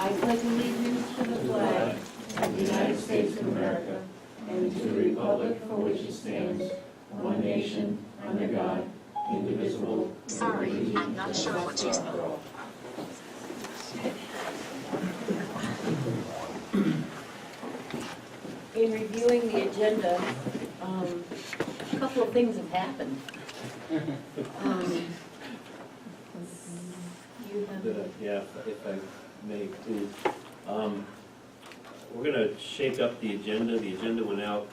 I pledge allegiance to the flag of the United States of America and to the republic for which it stands, one nation, under God, indivisible. Sorry, I'm not sure what you said. In reviewing the agenda, a couple of things have happened. You have Yeah, if I may, please. We're going to shake up the agenda. The agenda went out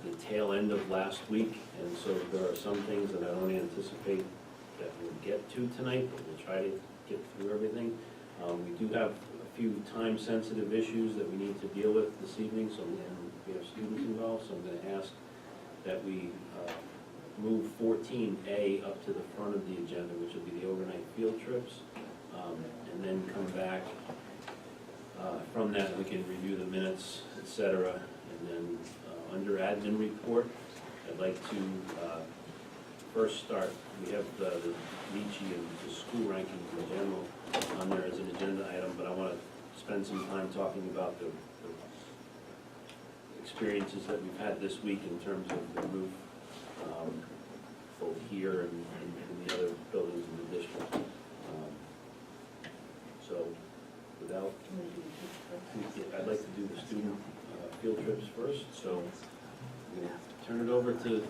the tail end of last week, and so there are some things that I don't anticipate that we'll get to tonight, but we'll try to get through everything. We do have a few time-sensitive issues that we need to deal with this evening, so we have students involved, so I'm going to ask that we move 14A up to the front of the agenda, which will be the overnight field trips, and then come back. From that, we can review the minutes, etc. And then under admin report, I'd like to first start. We have the Nietzsche and the school rankings in general on there as an agenda item, but I want to spend some time talking about the experiences that we've had this week in terms of the roof, both here and in the other buildings in the district. So without, I'd like to do the student field trips first, so I'm going to turn it over to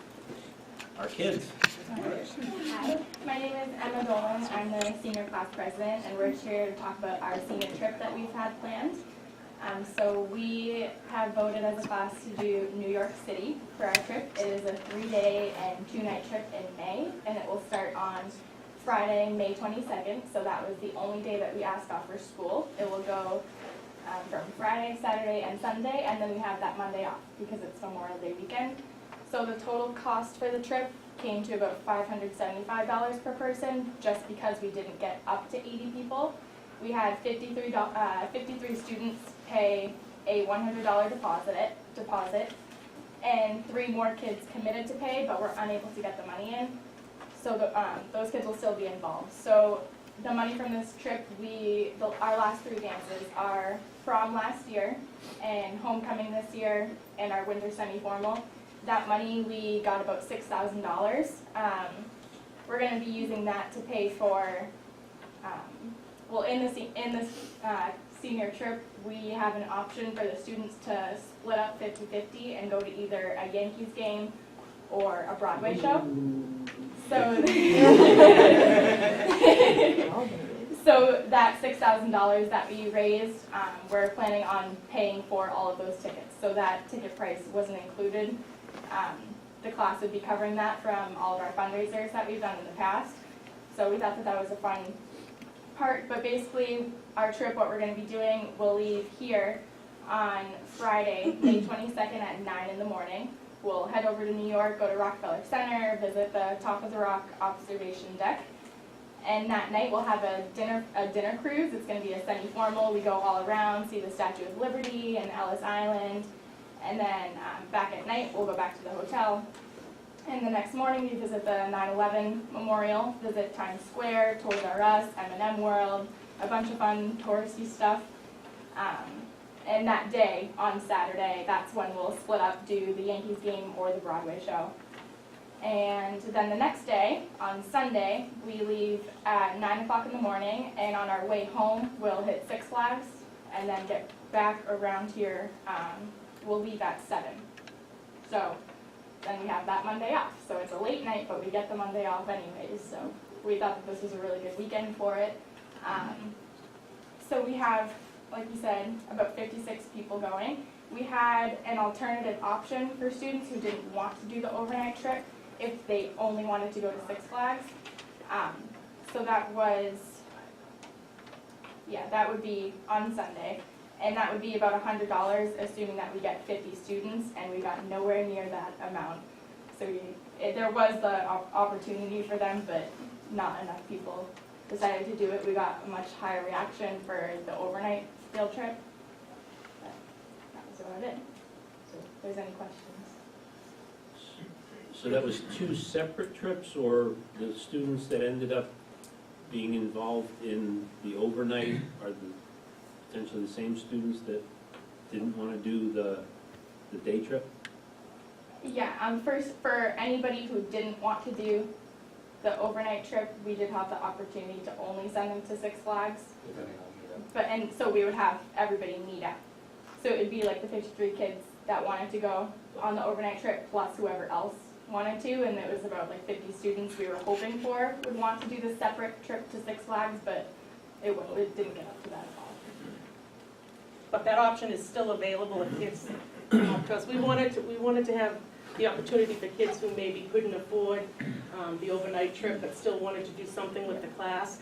our kids. Hi, my name is Emma Dolan. I'm the senior class president, and we're here to talk about our senior trip that we've had planned. So we have voted as a class to do New York City for our trip. It is a 3-day and 2-night trip in May, and it will start on Friday, May 22nd. So that was the only day that we asked off for school. It will go from Friday, Saturday, and Sunday, and then we have that Monday off because it's Memorial Day weekend. So the total cost for the trip came to about $575 per person, just because we didn't get up to 80 people. We had 53 students pay a $100 deposit, and 3 more kids committed to pay, but were unable to get the money in. So those kids will still be involved. So the money from this trip, our last 3 dances are prom last year, and homecoming this year, and our winter semi-formal. That money, we got about $6,000. We're going to be using that to pay for, in this senior trip, we have an option for the students to split up 50-50 and go to either a Yankees game or a Broadway show. So, so that $6,000 that we raised, we're planning on paying for all of those tickets. So that ticket price wasn't included. The class would be covering that from all of our fundraisers that we've done in the past. So we thought that that was a fun part. But basically, our trip, what we're going to be doing, we'll leave here on Friday, May 22nd at 9 in the morning. We'll head over to New York, go to Rockefeller Center, visit the Top of the Rock observation deck. And that night we'll have a dinner cruise. It's going to be a semi-formal. We go all around, see the Statue of Liberty and Ellis Island. And then back at night, we'll go back to the hotel. And the next morning, we visit the 9/11 Memorial, visit Times Square, Toys R Us, M&M World, a bunch of fun touristy stuff. And that day, on Saturday, that's when we'll split up, do the Yankees game or the Broadway show. And then the next day, on Sunday, we leave at 9 o'clock in the morning, and on our way home, we'll hit Six Flags, and then get back around here. We'll leave at 7. So then we have that Monday off. So it's a late night, but we get the Monday off anyways. So we thought that this was a really good weekend for it. So we have, like you said, about 56 people going. We had an alternative option for students who didn't want to do the overnight trip if they only wanted to go to Six Flags. So that was, that would be on Sunday. And that would be about $100, assuming that we get 50 students, and we got nowhere near that amount. So there was the opportunity for them, but not enough people decided to do it. We got a much higher reaction for the overnight field trip. But that was about it. So if there's any questions. So that was 2 separate trips, or the students that ended up being involved in the overnight are the potentially the same students that didn't want to do the day trip? Yeah, first, for anybody who didn't want to do the overnight trip, we did have the opportunity to only send them to Six Flags. And so we would have everybody meet up. So it'd be like the 53 kids that wanted to go on the overnight trip, plus whoever else wanted to, and it was about like 50 students we were hoping for would want to do the separate trip to Six Flags, but it didn't get up to that at all. But that option is still available if kids, because we wanted to have the opportunity for kids who maybe couldn't afford the overnight trip but still wanted to do something with the class.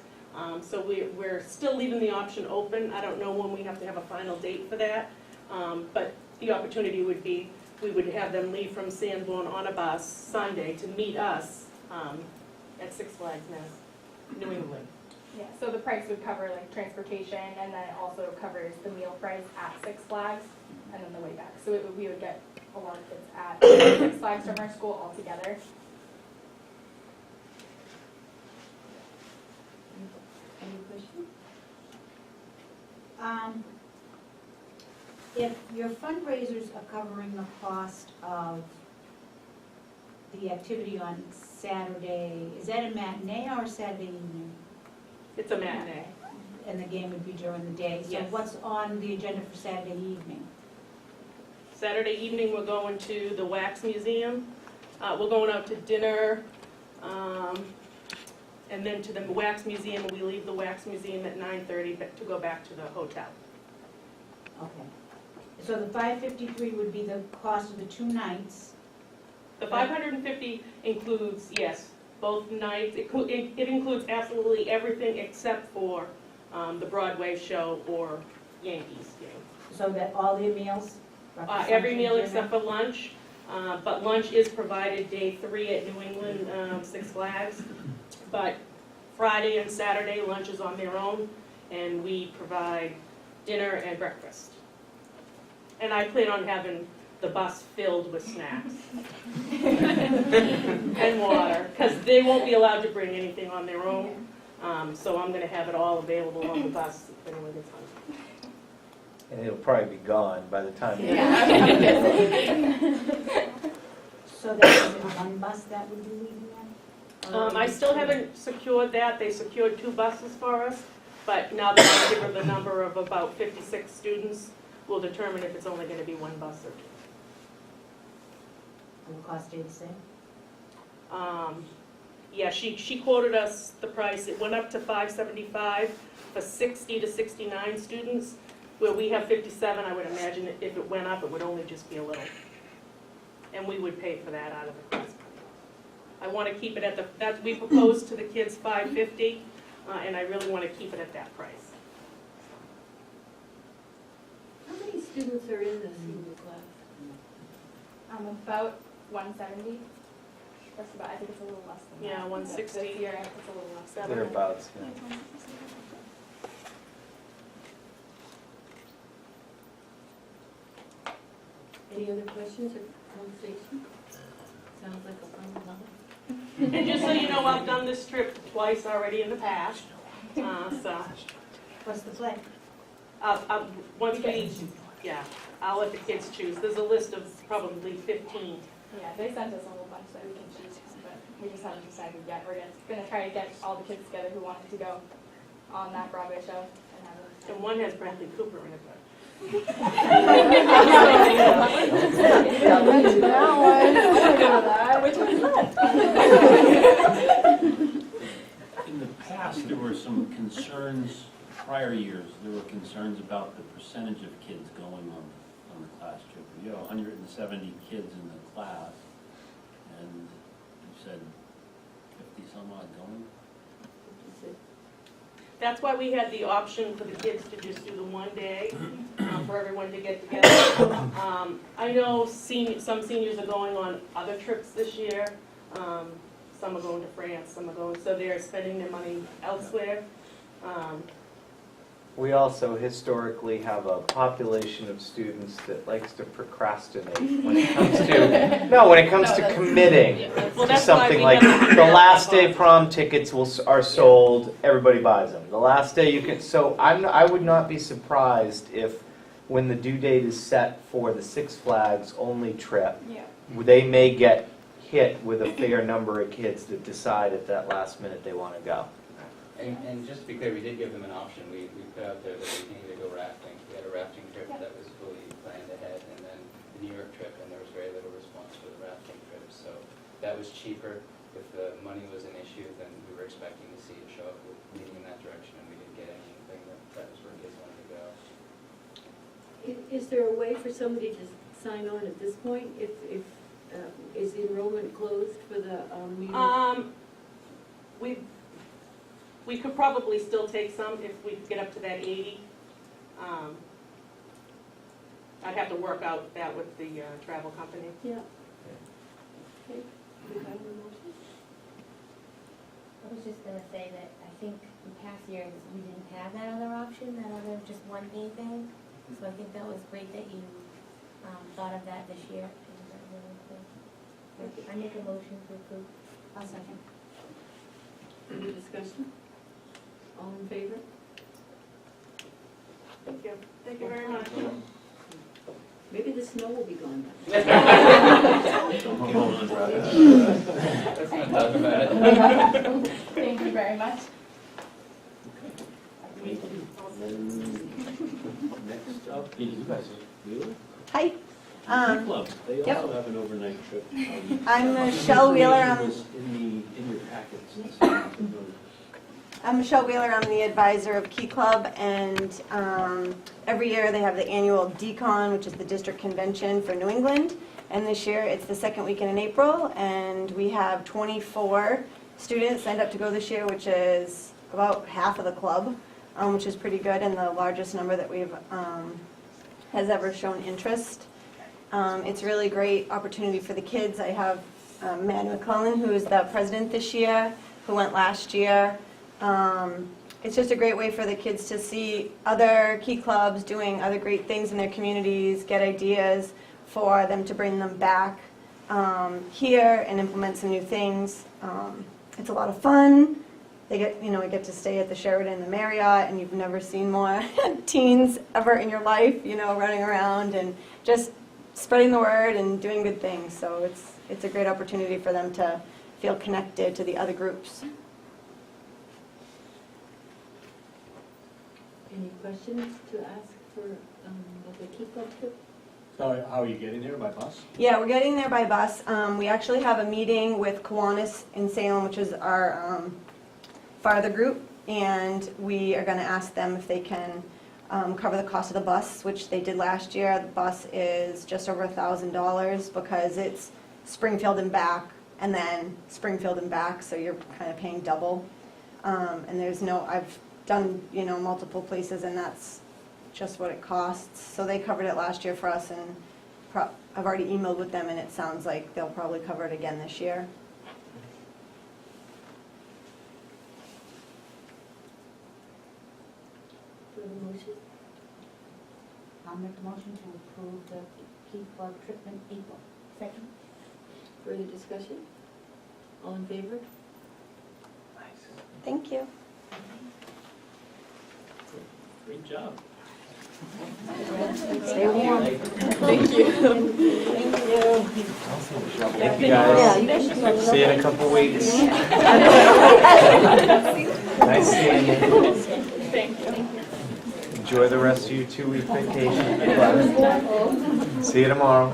So we're still leaving the option open. I don't know when we have to have a final date for that, but the opportunity would be, we would have them leave from Sanborn on a bus Sunday to meet us at Six Flags New England. Yeah, so the price would cover like transportation, and then it also covers the meal price at Six Flags, and then the way back. So we would get a lot of kids at Six Flags from our school all together. Any questions? If your fundraisers are covering the cost of the activity on Saturday, is that a matinee or a Saturday evening? It's a matinee. And the game would be during the day? So Yes. what's on the agenda for Saturday evening? Saturday evening, we're going to the Wax Museum. We're going out to dinner, and then to the Wax Museum, and we leave the Wax Museum at 9:30 to go back to the hotel. Okay. So the 553 would be the cost of the 2 nights. The 550 includes, yes, both nights. It includes absolutely everything except for the Broadway show or Yankees game. So that all their meals? Every meal dinner? except for lunch, but lunch is provided day 3 at New England Six Flags. But Friday and Saturday, lunch is on their own, and we provide dinner and breakfast. And I plan on having the bus filled with snacks and water, because they won't be allowed to bring anything on their own. So I'm going to have it all available on the bus if anyone gets hungry. And it'll probably be gone by the time. So that is one bus that would be leaving then? I still haven't secured that. They secured 2 buses for us, but now that I've given the number of about 56 students, we'll determine if it's only going to be 1 bus or 2. Will the cost stay the same? Yeah, she quoted us the price. It went up to $575 for 60 to 69 students. Where we have 57, I would imagine if it went up, it would only just be a little. And we would pay for that out of the class. I want to keep it at we proposed to the kids $550, and I really want to keep it at that price. How many students are in the senior class? About 170. That's about, I think it's a little less than that. Yeah, 160. This year, it's a little less. Thereabouts, yeah. Any other questions or conversation? Sounds like a fun night. And just so you know, I've done this trip twice already in the past. So What's the play? once I'll let the kids choose. There's a list of probably 15. Yeah, they sent us a whole bunch that we can choose from, but we just haven't decided yet. We're gonna try to get all the kids together who wanted to go on that Broadway show and have them. And one has Bradley Cooper in it. Which one's that? In the past, there were some concerns, prior years, there were concerns about the percentage of kids going on the class trip. You have 170 kids in the class, and you said 50 some odd going? That's why we had the option for the kids to just do the 1 day, for everyone to get together. I know some seniors are going on other trips this year. Some are going to France, some are going, so they're spending their money elsewhere. We also historically have a population of students that likes to procrastinate when it comes to, when it comes No, to that's- committing Well, to that's why something we like, have to the figure last out day the prom tickets are sold, everybody buys them. The last day you can, so I would not be surprised if, when the due date is set for the Six Flags only trip, Yeah. they may get hit with a fair number of kids that decide at that last minute they want to go. And just to be clear, we did give them an option. We put out there that we needed to go rafting. We had a rafting trip that was fully planned ahead, and then the New York trip, and there was very little response for the rafting trip. So that was cheaper. If the money was an issue, then we were expecting to see it show up leading in that direction, and we didn't get anything that was where kids wanted to go. Is there a way for somebody to sign on at this point? Is the enrollment closed for the meeting? We could probably still take some if we get up to that 80. I'd have to work out that with the travel company. Yeah. Okay, we have a motion? I was just gonna say that I think in past years, we didn't have that other option, that other just one day thing. So I think that was great that you thought of that this year. I think that really cool. I make a motion to approve. I'll second. Any discussion? All in favor? Thank you. Thank you very much. Maybe the snow will be gone by. Let's not talk about it. Thank you very much. Next up is Wheeler. Hi, Key Club, they yep. also have an overnight trip. I'm Michelle Wheeler. Was in your packets. I'm Michelle Wheeler. I'm the advisor of Key Club, and every year they have the annual DCON, which is the district convention for New England. And this year it's the second weekend in April, and we have 24 students signed up to go this year, which is about half of the club, which is pretty good, and the largest number that we've has ever shown interest. It's a really great opportunity for the kids. I have Matt McClellan, who is the president this year, who went last year. It's just a great way for the kids to see other Key Clubs doing other great things in their communities, get ideas for them to bring them back here and implement some new things. It's a lot of fun. They get to stay at the Sheraton, the Marriott, and you've never seen more teens ever in your life, running around and just spreading the word and doing good things. So it's a great opportunity for them to feel connected to the other groups. Any questions to ask for the Key Club trip? So how are you getting there, by bus? Yeah, we're getting there by bus. We actually have a meeting with Kiwanis in Salem, which is our farther group, and we are going to ask them if they can cover the cost of the bus, which they did last year. The bus is just over $1,000 because it's Springfield and back, and then Springfield and back, so you're kind of paying double. And I've done, multiple places, and that's just what it costs. So they covered it last year for us, and I've already emailed with them, and it sounds like they'll probably cover it again this year. For the motion? I'll make a motion to approve the Key Club trip in April. Second. Further discussion? All in favor? Thank you. Great job. Stay warm. Thank you. Thank you, guys. See you in a couple weeks. Nice seeing you. Thank you. Enjoy the rest of your 2-week vacation. See you tomorrow.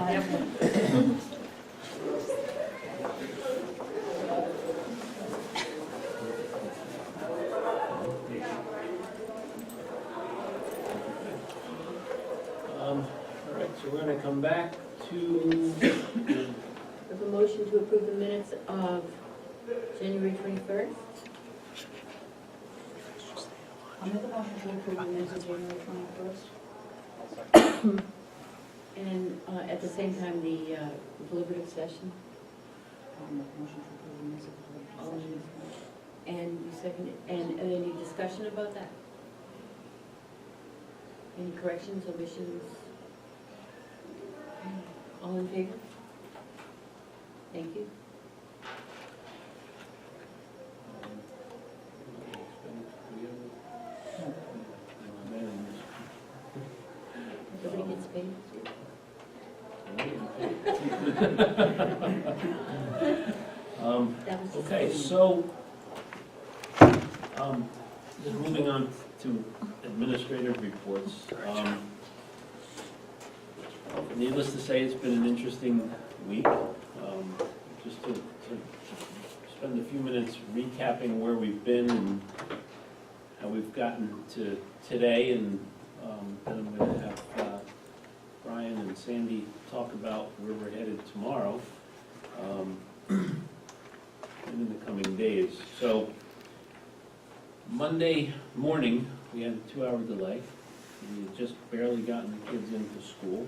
All right, so we're going to come back to We have a motion to approve the minutes of January 21st. I'll make a motion to approve the minutes of January 21st. And at the same time, the deliberative session. I'll make a motion to approve the minutes of the All in- deliberative session. And you second it. And any discussion about that? All in favor? Aye. Okay. Any corrections, omissions? All in favor? Thank you. Everybody gets paid? That was just- Okay, so, just moving on to administrative reports. Needless to say, it's been an interesting week. Just to spend a few minutes recapping where we've been and how we've gotten to today, and then I'm going to have Brian and Sandy talk about where we're headed tomorrow and in the coming days. So Monday morning, we had a 2-hour delay. We had just barely gotten the kids into school.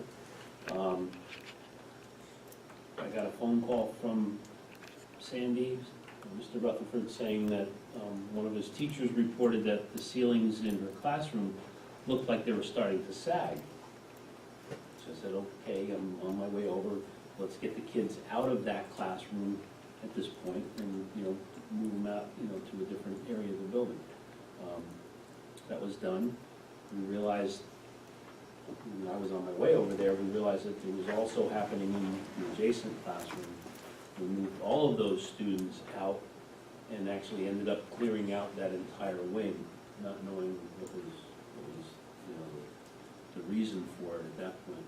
I got a phone call from Sandy, Mr. Rutherford, saying that one of his teachers reported that the ceilings in her classroom looked like they were starting to sag. So I said, okay, I'm on my way over. Let's get the kids out of that classroom at this point and, move them out, to a different area of the building. That was done. We realized, when I was on my way over there, we realized that it was also happening in the adjacent classroom. We moved all of those students out and actually ended up clearing out that entire wing, not knowing what was the reason for it at that point.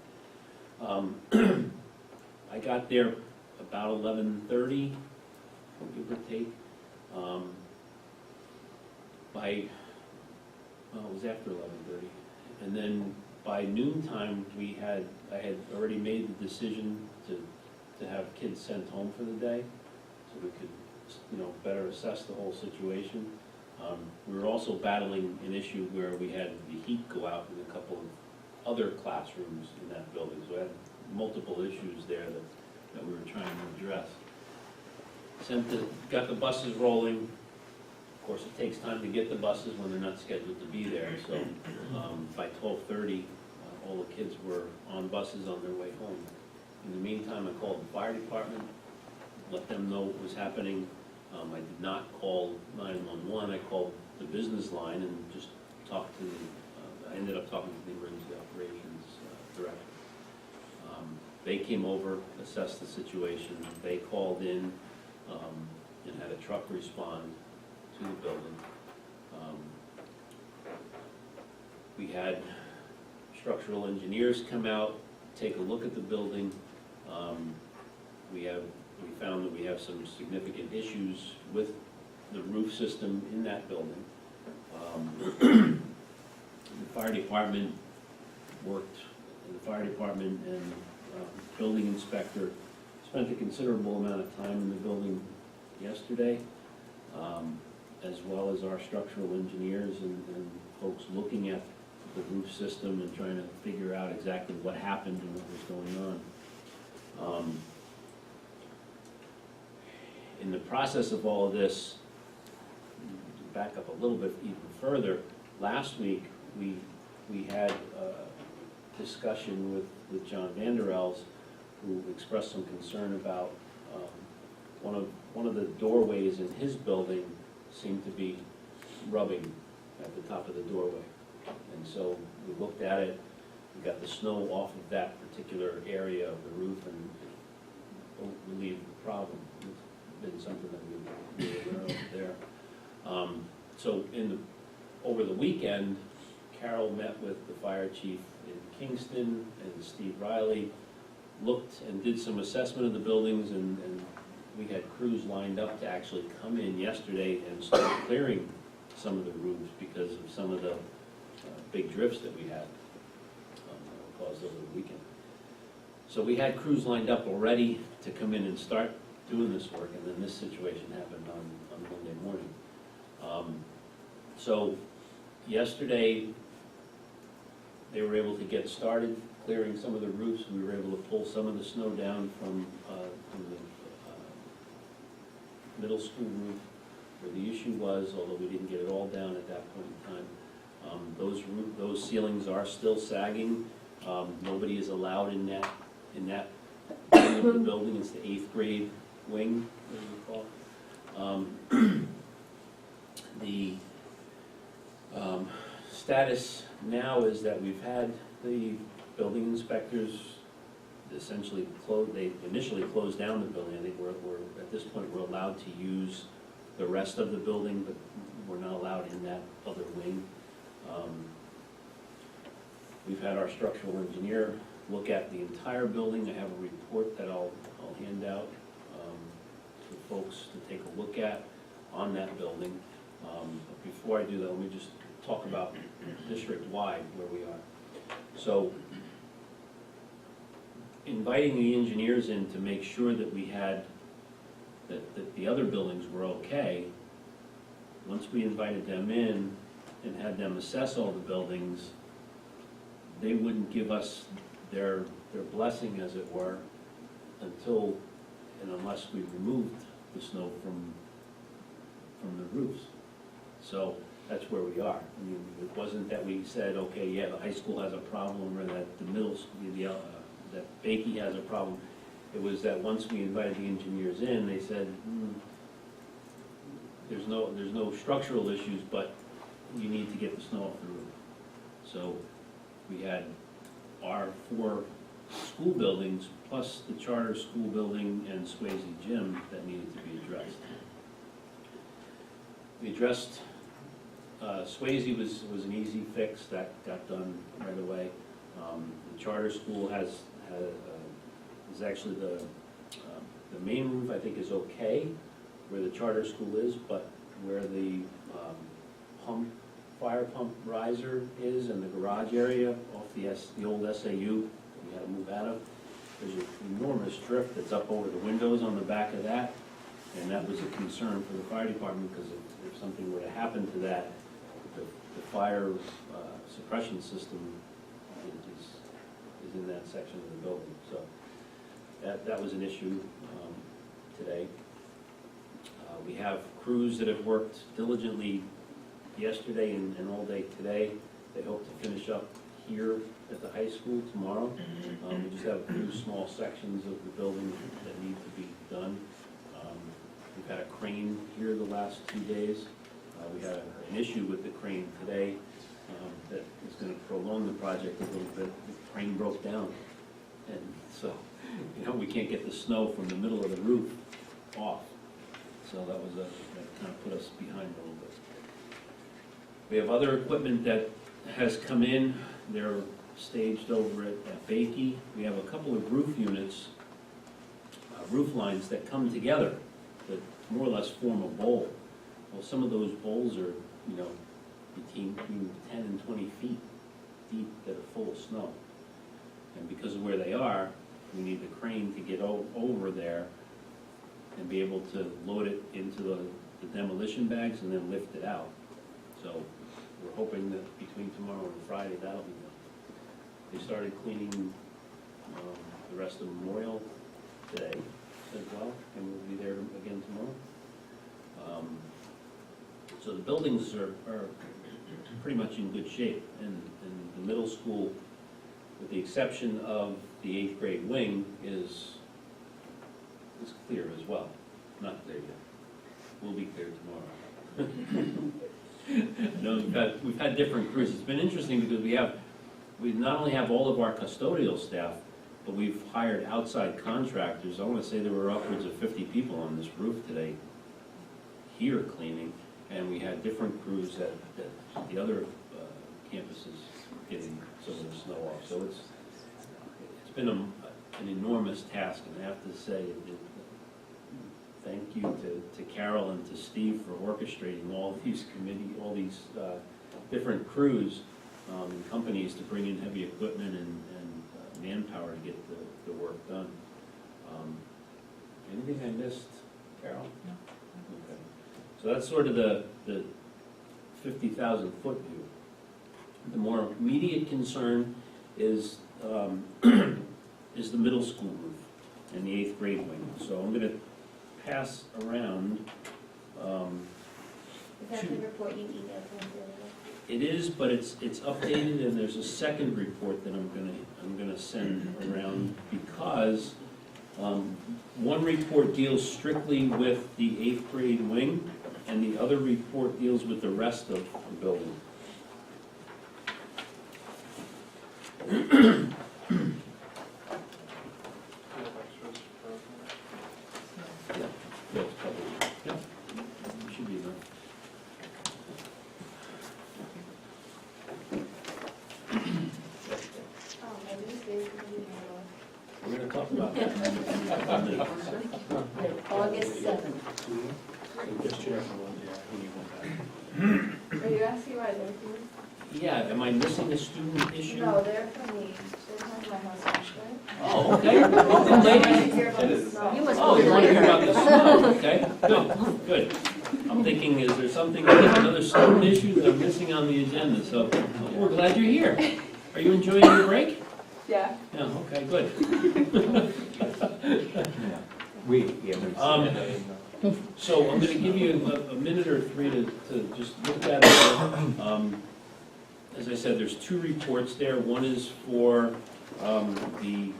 I got there about 11:30, give or take. It was after 11:30, and then by noontime, I had already made the decision to have kids sent home for the day, so we could, better assess the whole situation. We were also battling an issue where we had the heat go out in a couple of other classrooms in that building, so we had multiple issues there that we were trying to address. Got the buses rolling. Of course, it takes time to get the buses when they're not scheduled to be there, so by 12:30, all the kids were on buses on their way home. In the meantime, I called the fire department, let them know what was happening. I did not call 911, I called the business line and just talked to I ended up talking to the emergency operations director. They came over, assessed the situation, they called in and had a truck respond to the building. We had structural engineers come out, take a look at the building. We found that we have some significant issues with the roof system in that building. The fire department and building inspector spent a considerable amount of time in the building yesterday, as well as our structural engineers and folks looking at the roof system and trying to figure out exactly what happened and what was going on. In the process of all of this, to back up a little bit even further, last week we had a discussion with John Vanderels, who expressed some concern about one of the doorways in his building seemed to be rubbing at the top of the doorway. And so we looked at it, we got the snow off of that particular area of the roof and it relieved the problem. It's been something that we were aware of there. So over the weekend, Carol met with the fire chief in Kingston and Steve Riley, looked and did some assessment of the buildings, and we had crews lined up to actually come in yesterday and start clearing some of the roofs because of some of the big drifts that we had caused over the weekend. So we had crews lined up already to come in and start doing this work, and then this situation happened on Monday morning. So yesterday, they were able to get started clearing some of the roofs. We were able to pull some of the snow down from the middle school roof where the issue was, although we didn't get it all down at that point in time. Those ceilings are still sagging. Nobody is allowed in that wing of the building. It's the 8th grade wing, as we call it. The status now is that we've had the building inspectors essentially they initially closed down the building. I think we're at this point, we're allowed to use the rest of the building, but we're not allowed in that other wing. We've had our structural engineer look at the entire building. I have a report that I'll hand out to folks to take a look at on that building. But before I do that, let me just talk about district-wide where we are. So, inviting the engineers in to make sure that we had, that the other buildings were okay, once we invited them in and had them assess all the buildings, they wouldn't give us their blessing, as it were, until and unless we removed the snow from the roofs. So that's where we are. I mean, it wasn't that we said, okay, yeah, the high school has a problem, or that the middle school, that Bakey has a problem. It was that once we invited the engineers in, they said, there's no structural issues, but you need to get the snow off the roof. So we had our 4 school buildings, plus the charter school building and Swayze Gym that needed to be addressed. We addressed, Swayze was an easy fix, that got done right away. The charter school is actually the main roof, I think, is okay where the charter school is, but where the fire pump riser is in the garage area off the old SAU we had to move out of, there's an enormous drift that's up over the windows on the back of that, and that was a concern for the fire department, because if something were to happen to that, the fire suppression system is in that section of the building. So that was an issue today. We have crews that have worked diligently yesterday and all day today. They hope to finish up here at the high school tomorrow. We just have a few small sections of the building that need to be done. We've had a crane here the last 2 days. We had an issue with the crane today that is going to prolong the project a little bit. The crane broke down, and so we can't get the snow from the middle of the roof off. So that kind of put us behind a little bit. We have other equipment that has come in. They're staged over at Bakey. We have a couple of roof units, roof lines that come together that more or less form a bowl. Well, some of those bowls are, between 10 and 20 feet deep that are full of snow. And because of where they are, we need the crane to get over there and be able to load it into the demolition bags and then lift it out. So we're hoping that between tomorrow and Friday, that'll be done. They started cleaning the rest of Memorial today as well, and we'll be there again tomorrow. So the buildings are pretty much in good shape, and the middle school, with the exception of the 8th grade wing, is clear as well. Not clear yet. We'll be clear tomorrow. No, we've had different crews. It's been interesting because we not only have all of our custodial staff, but we've hired outside contractors. I want to say there were upwards of 50 people on this roof today here cleaning, and we had different crews at the other campuses getting some of the snow off. So it's been an enormous task, and I have to say thank you to Carol and to Steve for orchestrating all these different crews and companies to bring in heavy equipment and manpower to get the work done. Anything I missed, Carol? No. Okay. So that's sort of the 50,000 foot view. The more immediate concern is is the middle school roof and the 8th grade wing. So I'm going to pass around. Is that the report you emailed to us earlier? It is, but it's updated, and there's a second report that I'm gonna send around, because one report deals strictly with the 8th grade wing, and the other report deals with the rest of the building. Yeah, it's probably, yeah, should be there. We're gonna talk about that. August 7th. Are you asking why they're here? Yeah, am I missing a student issue? No, they're from my house actually. Oh, okay. Welcome, ladies. You must Oh, be you want to here. hear about the snow? Okay, good, good. I'm thinking, is there something, another student issue that I'm missing on the agenda? So we're glad you're here. Are you enjoying your break? Yeah. Yeah, okay, good. So I'm going to give you a minute or three to just look at it. As I said, there's two reports there. One is for the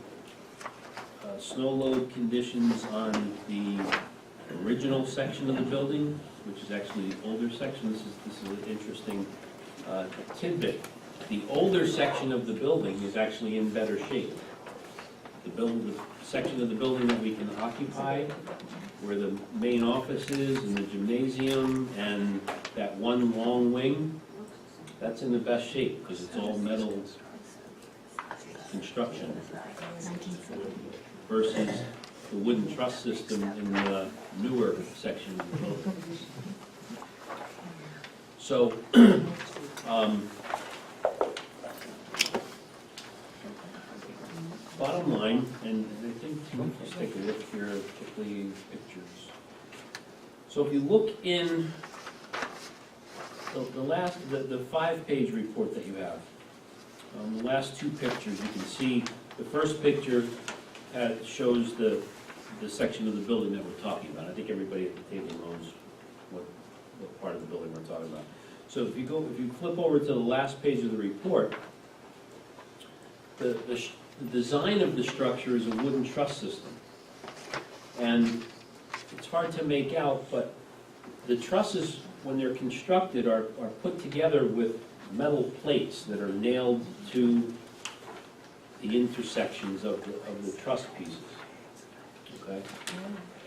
snow load conditions on the original section of the building, which is actually the older section. This is an interesting tidbit. The older section of the building is actually in better shape. The section of the building that we can occupy, where the main office is and the gymnasium and that one long wing, that's in the best shape because it's all metal construction versus the wooden truss system in the newer section of the building. So, bottom line, and I think, let's take a look here, particularly pictures. So if you look in the 5-page report that you have, the last two pictures, you can see the first picture shows the section of the building that we're talking about. I think everybody at the table knows what part of the building we're talking about. So if you flip over to the last page of the report, the design of the structure is a wooden truss system. And it's hard to make out, but the trusses, when they're constructed, are put together with metal plates that are nailed to the intersections of the truss pieces. Okay?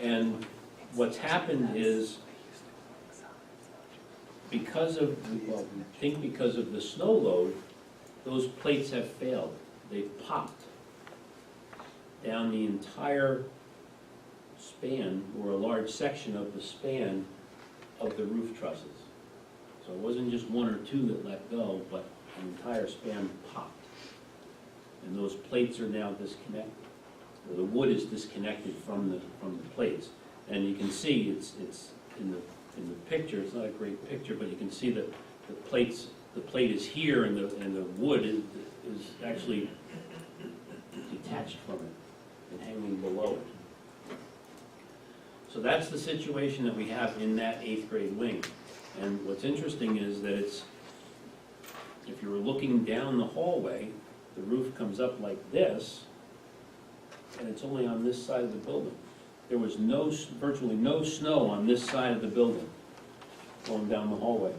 And what's happened is, because of the snow load, those plates have failed. They've popped down the entire span, or a large section of the span of the roof trusses. So it wasn't just one or two that let go, but the entire span popped. And those plates are now disconnected. Or the wood is disconnected from the plates. And you can see it's in the picture. It's not a great picture, but you can see that the plate is here, and the wood is actually detached from it and hanging below it. So that's the situation that we have in that 8th grade wing. And what's interesting is that if you were looking down the hallway, the roof comes up like this, and it's only on this side of the building. There was virtually no snow on this side of the building going down the hallway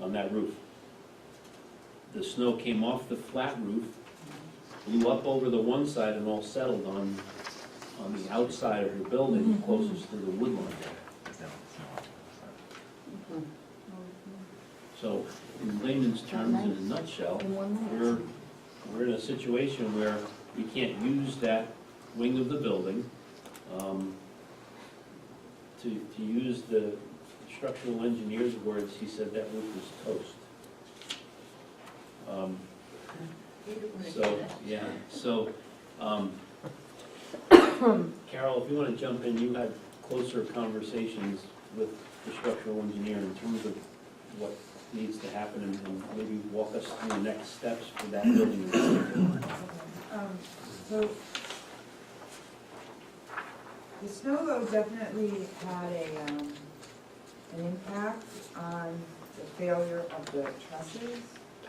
on that roof. The snow came off the flat roof, blew up over the one side, and all settled on the outside of the building closest to the wood line. So, in layman's terms, in a nutshell, we're in a situation where we can't use that wing of the building. To use the structural engineer's words, he said that roof was toast. So, yeah, so, Carol, if you want to jump in, you had closer conversations with the structural engineer in terms of what needs to happen, and maybe walk us through the next steps for that building. So, the snow load definitely had an impact on the failure of the trusses.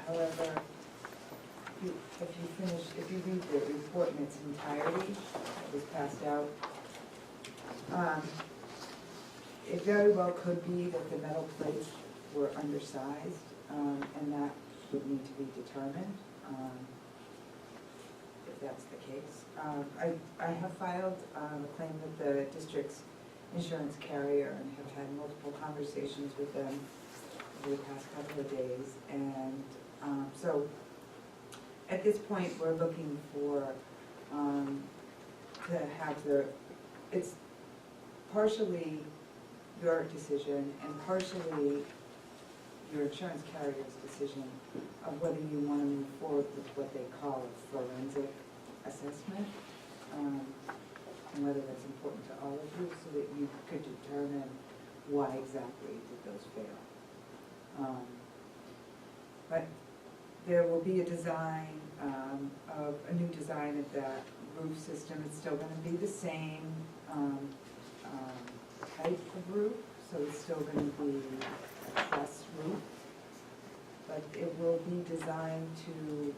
However, if you read the report in its entirety that was passed out, it very well could be that the metal plates were undersized, and that would need to be determined, if that's the case. I have filed a claim with the district's insurance carrier and have had multiple conversations with them over the past couple of days, and so at this point, we're looking for, to have it's partially your decision and partially your insurance carrier's decision of whether you want to move forward with what they call a forensic assessment, and whether that's important to all of you so that you could determine why exactly did those fail. But there will be a design, of a new design of that roof system. It's still going to be the same type of roof, so it's still going to be a truss roof. But it will be designed to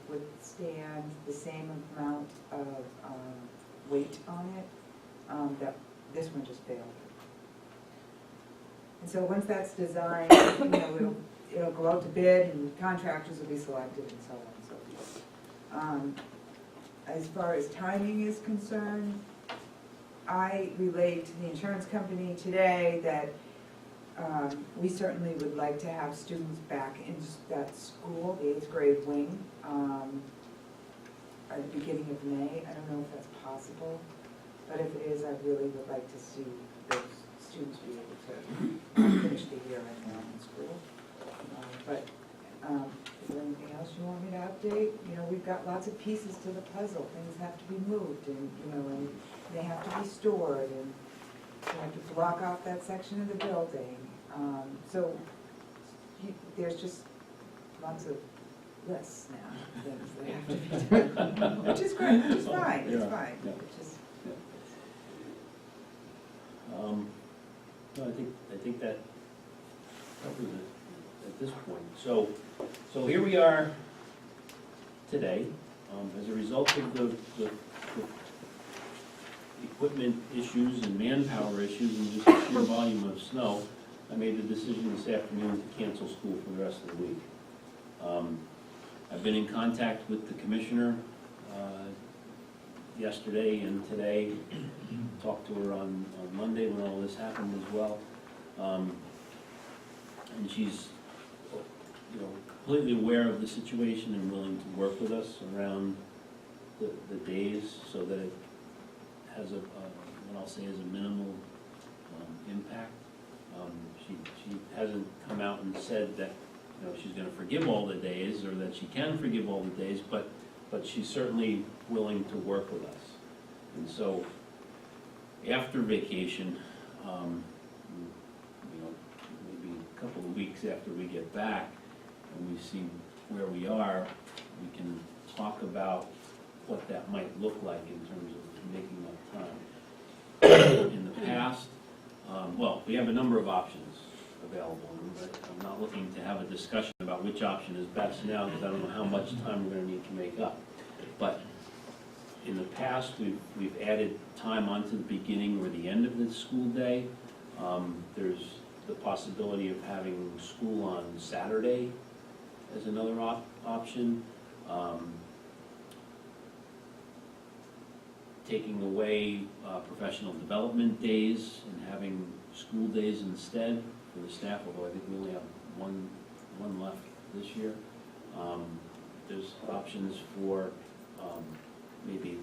withstand the same amount of weight on it that this one just failed. And so once that's designed, it'll go out to bid and contractors will be selected and so on and so forth. As far as timing is concerned, I relayed to the insurance company today that we certainly would like to have students back in that school, the 8th grade wing, at the beginning of May. I don't know if that's possible, but if it is, I really would like to see those students be able to finish the year in school. But is there anything else you want me to update? We've got lots of pieces to the puzzle. Things have to be moved, and and they have to be stored, and you have to block off that section of the building. So there's just lots of lists now, things that have to be done, which is great, which is fine. It's fine. Yeah. It's just, No, I think that covers it at this point. So here we are today. As a result of the equipment issues and manpower issues and just the sheer volume of snow, I made the decision this afternoon to cancel school for the rest of the week. I've been in contact with the commissioner yesterday and today. Talked to her on Monday when all this happened as well. And she's completely aware of the situation and willing to work with us around the days so that it has what I'll say is a minimal impact. She hasn't come out and said that she's going to forgive all the days or that she can forgive all the days, but she's certainly willing to work with us. And so after vacation, maybe a couple of weeks after we get back and we see where we are, we can talk about what that might look like in terms of making that time. In the past, we have a number of options available, but I'm not looking to have a discussion about which option is best now because I don't know how much time we're going to need to make up. But in the past, we've added time onto the beginning or the end of the school day. There's the possibility of having school on Saturday as another option. Taking away professional development days and having school days instead for the staff, although I think we only have one left this year. There's options for maybe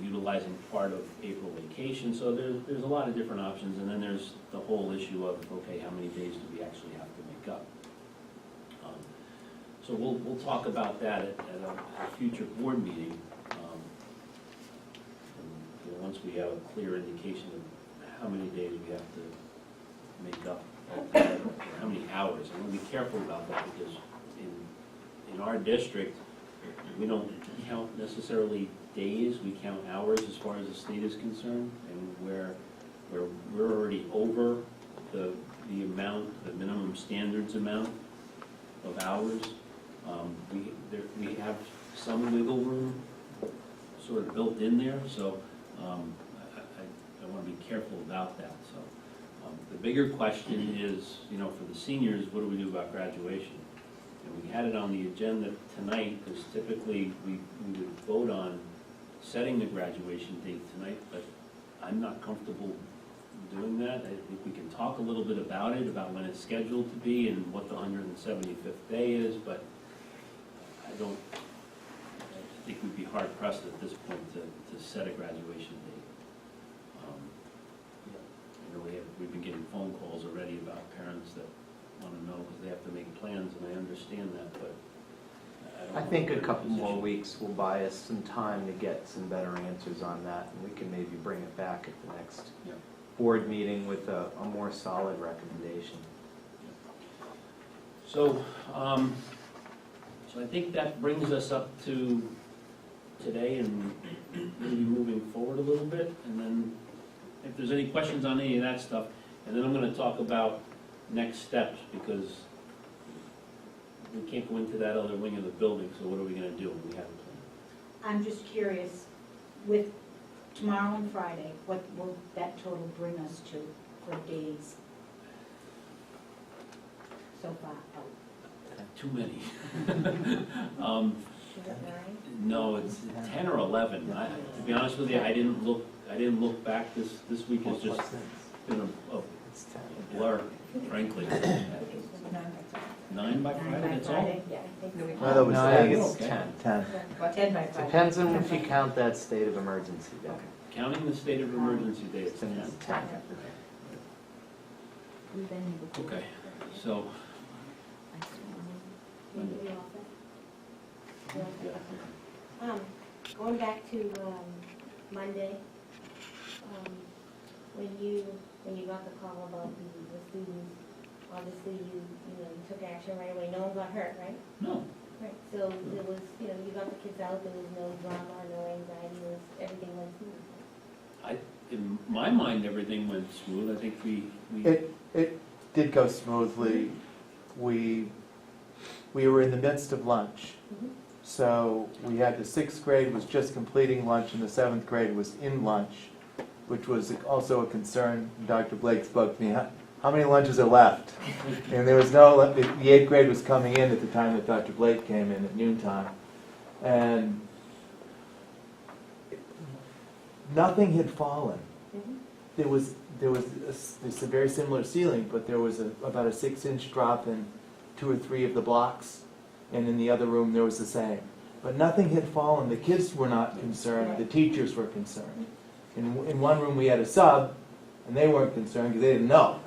utilizing part of April vacation. So there's a lot of different options, and then there's the whole issue of how many days do we actually have to make up? So we'll talk about that at a future board meeting. Once we have a clear indication of how many days we have to make up, how many hours. I'm going to be careful about that because in our district, we don't count necessarily days, we count hours as far as the state is concerned, and where we're already over the amount, the minimum standards amount, of hours. We have some wiggle room sort of built in there, so I want to be careful about that, so. The bigger question is, for the seniors, what do we do about graduation? And we had it on the agenda tonight, because typically we would vote on setting the graduation date tonight, but I'm not comfortable doing that. I think we can talk a little bit about it, about when it's scheduled to be and what the 175th day is, but I think we'd be hard pressed at this point to set a graduation date. We've been getting phone calls already about parents that want to know because they have to make plans, and I understand that, but I don't know. I think a what couple position- more weeks will buy us some time to get some better answers on that, and we can maybe bring it back at the next Yeah. board meeting with a more solid recommendation. So, so I think that brings us up to today and maybe moving forward a little bit, and then if there's any questions on any of that stuff, and then I'm gonna talk about next steps, because we can't go into that other wing of the building, so what are we gonna do? We have a plan. I'm just curious, with tomorrow and Friday, what will that total bring us to for days so far? Too many. Is it 9? No, it's 10 or 11. To be honest with you, I didn't look back. This week has just been a blur, frankly. 9 by Friday, that's all? Yeah, I think so. No, that was No, 10. I think it's It's 10. 10. 10 by 5. Depends on if you count that state of emergency day. Counting the state of emergency day, it's 10. It's 10. We've been here before. Okay, so, We all set? We all set? Going back to Monday, when you got the call about the students, obviously you took action right away. No one got hurt, right? no, Right. So there was, you got the kids out, there was no drama, no anxiety, everything went smooth. in my mind, everything went smooth. I think we It did go smoothly. We were in the midst of lunch. Mhm. So we had the 6th grade was just completing lunch and the 7th grade was in lunch, which was also a concern. Dr. Blake spoke to me, how many lunches are left? And there was no, the 8th grade was coming in at the time that Dr. Blake came in at noontime. And nothing had fallen. Mhm. There was a very similar ceiling, but there was about a 6-inch drop in 2 or 3 of the blocks, and in the other room there was the same. But nothing had fallen. The kids were not concerned. The teachers were concerned. In one room we had a sub, and they weren't concerned because they didn't know.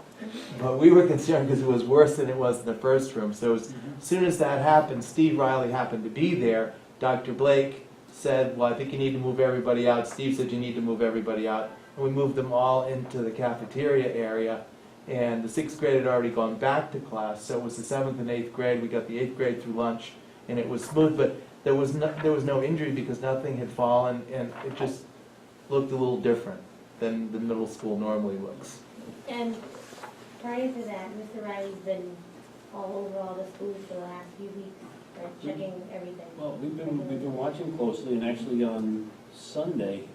But we were concerned because it was worse than it was in the first room. So as soon as that happened, Steve Riley happened to be there. Dr. Blake said, well, I think you need to move everybody out. Steve said you need to move everybody out. And we moved them all into the cafeteria area. And the 6th grade had already gone back to class. So it was the 7th and 8th grade. We got the 8th grade through lunch, and it was smooth. But there was no injury because nothing had fallen, and it just looked a little different than the middle school normally looks. And prior to that, Mr. Riley's been all over all the schools for the last few weeks, right, checking everything. well, we've been watching closely, and actually on Sunday,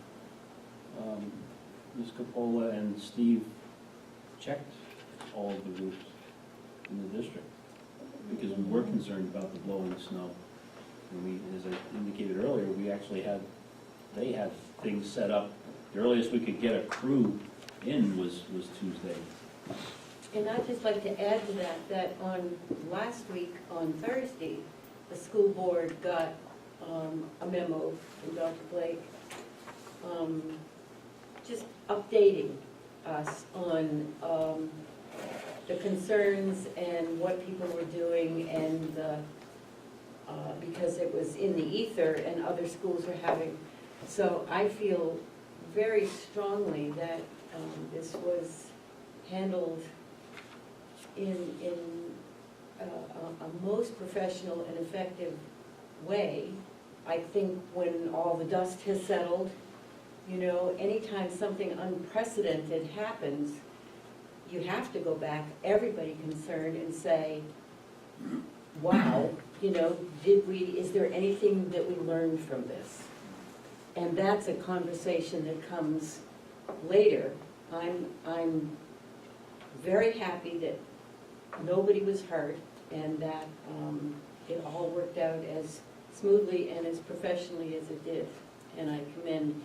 Ms. Capola and Steve checked all of the roofs in the district because we were concerned about the blowing snow. And we, as I indicated earlier, they had things set up. The earliest we could get a crew in was Tuesday. And I'd just like to add to that on last week, on Thursday, the school board got a memo from Dr. Blake just updating us on the concerns and what people were doing, and because it was in the ether and other schools were having. So I feel very strongly that this was handled in a most professional and effective way. I think when all the dust has settled, anytime something unprecedented happens, you have to go back, everybody concerned, and say, wow, you know, is there anything that we learned from this? And that's a conversation that comes later. I'm very happy that nobody was hurt and that it all worked out as smoothly and as professionally as it did. And I commend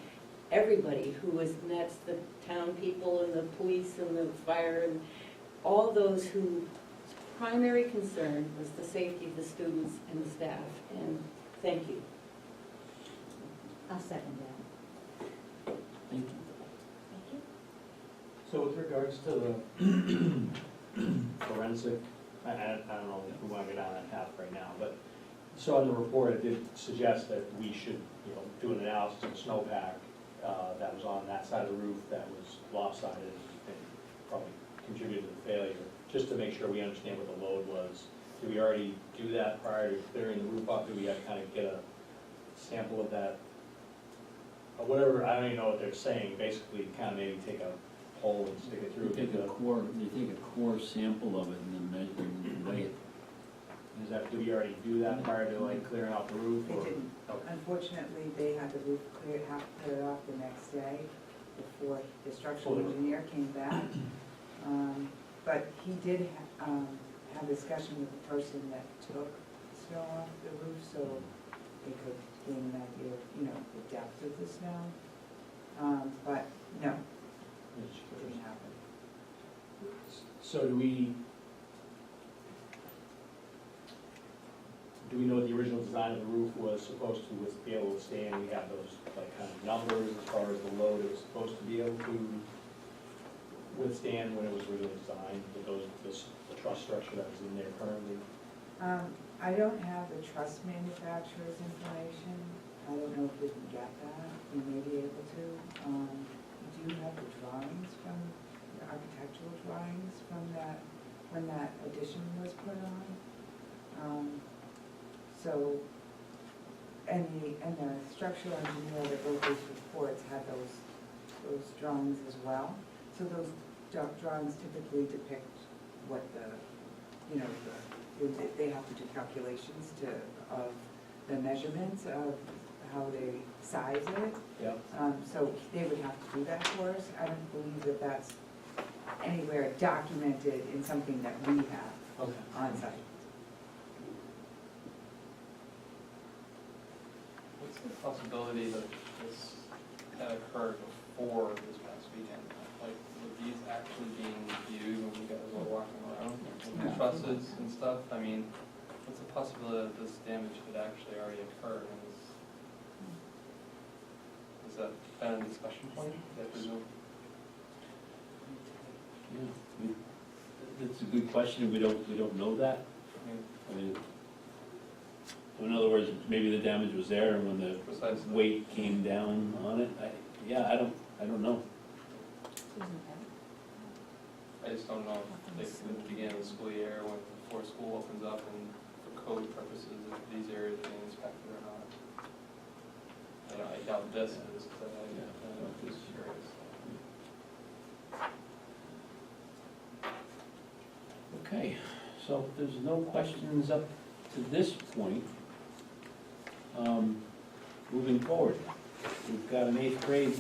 everybody who was, and that's the town people and the police and the fire and all those whose primary concern was the safety of the students and the staff. And thank you. I'll second that. Thank you. Thank you. So with regards to the forensic, I don't know if we want to go down that path right now, but so in the report, it did suggest that we should, do an analysis of the snowpack that was on that side of the roof that was lopsided and probably contributed to the failure, just to make sure we understand what the load was. Did we already do that prior to clearing the roof off? Did we kind of get a sample of that? Or whatever, I don't even know what they're saying, basically kind of maybe take a hole and stick it through. You take a core sample of it and then measure and weigh it. Did we already do that prior to like clearing out the roof? They Or? didn't. Okay. Unfortunately, they had the roof cleared off the next day before the structural Fully. engineer came back. But he did have a discussion with the person that took the snow off the roof, so they could gain an idea of, the depth of the snow. But no, it didn't happen. So do we know what the original design of the roof was supposed to be able to withstand? We have those like kind of numbers as far as the load it was supposed to be able to withstand when it was originally designed, with the truss structure that was in there currently? I don't have the truss manufacturer's information. I don't know if we can get that. We may be able to. We do have the drawings from, the architectural drawings from that, when that addition was put on. So, and the structural engineer that wrote those reports had those drawings as well. So those drawings typically depict what they have to do calculations of the measurements of how they size it. Yep. So they would have to do that for us. I don't believe that that's anywhere documented in something that we have on site. What's the possibility that this had occurred before this past weekend? Like, were these actually being viewed when you guys were walking around with the trusses and stuff? I mean, what's the possibility that this damage could actually already occur? And is that kind of a discussion point? I presume. Yeah, that's a good question. We don't know that. I mean, in other words, maybe the damage was there, and when the weight came down on it, I don't know. I just don't know if at the beginning of the school year, before school opens up, and for code purposes, if these areas are being inspected or not. I doubt this is, but I'm just curious. Okay, so if there's no questions up to this point, moving forward, we've got an 8th grade,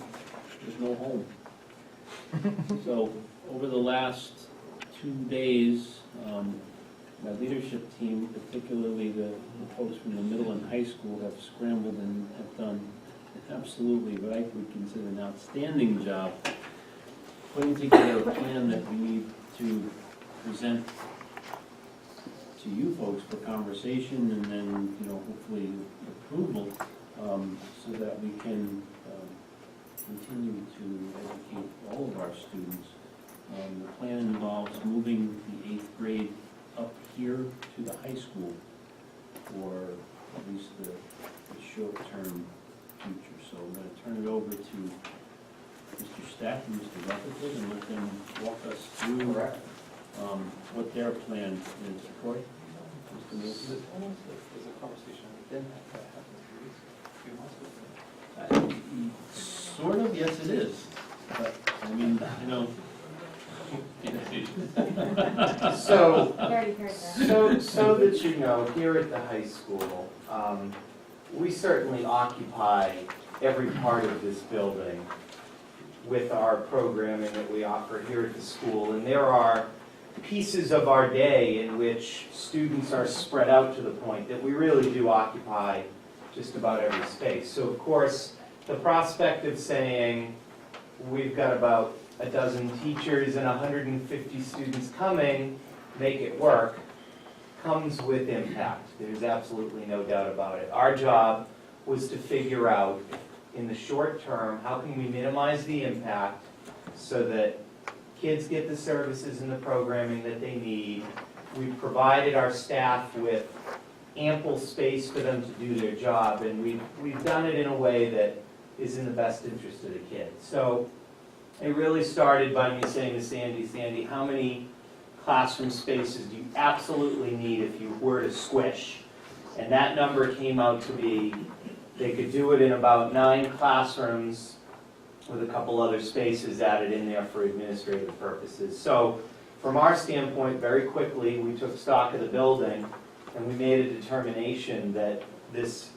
there's no home. So over the last 2 days, my leadership team, particularly the folks from the middle and high school, have scrambled and have done absolutely what I would consider an outstanding job putting together a plan that we need to present to you folks for conversation and then, hopefully approval, so that we can continue to educate all of our students. The plan involves moving the 8th grade up here to the high school for at least the short-term future. So I'm going to turn it over to Mr. Stack and Mr. Rutherford and let them walk us through what their plan is. Corey? Mr. Mason? There's a conversation we didn't have that happened 3 weeks ago. Sort of, yes it is. But, I mean, So, I already heard that. so that you know, here at the high school, we certainly occupy every part of this building with our programming that we offer here at the school. And there are pieces of our day in which students are spread out to the point that we really do occupy just about every space. So of course, the prospect of saying we've got about a dozen teachers and 150 students coming, make it work, comes with impact. There's absolutely no doubt about it. Our job was to figure out, in the short term, how can we minimize the impact so that kids get the services and the programming that they need. We've provided our staff with ample space for them to do their job, and we've done it in a way that is in the best interest of the kids. So it really started by me saying to Sandy, how many classroom spaces do you absolutely need if you were to squish? And that number came out to be, they could do it in about 9 classrooms with a couple other spaces added in there for administrative purposes. So from our standpoint, very quickly, we took stock of the building and we made a determination that this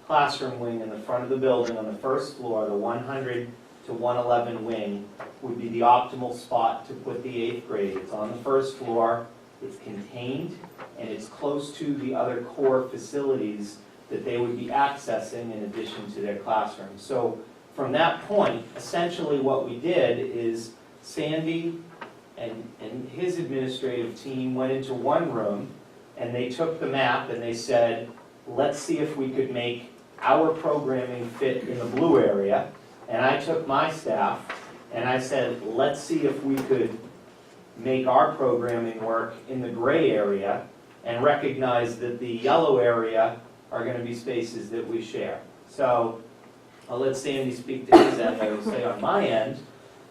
classroom wing in the front of the building on the first floor, the 100 to 111 wing, would be the optimal spot to put the 8th grade. It's on the first floor, it's contained, and it's close to the other core facilities that they would be accessing in addition to their classroom. So from that point, essentially what we did is Sandy and his administrative team went into one room and they took the map and they said, let's see if we could make our programming fit in the blue area. And I took my staff and I said, let's see if we could make our programming work in the gray area and recognize that the yellow area are going to be spaces that we share. So I'll let Sandy speak to his end. I will say on my end,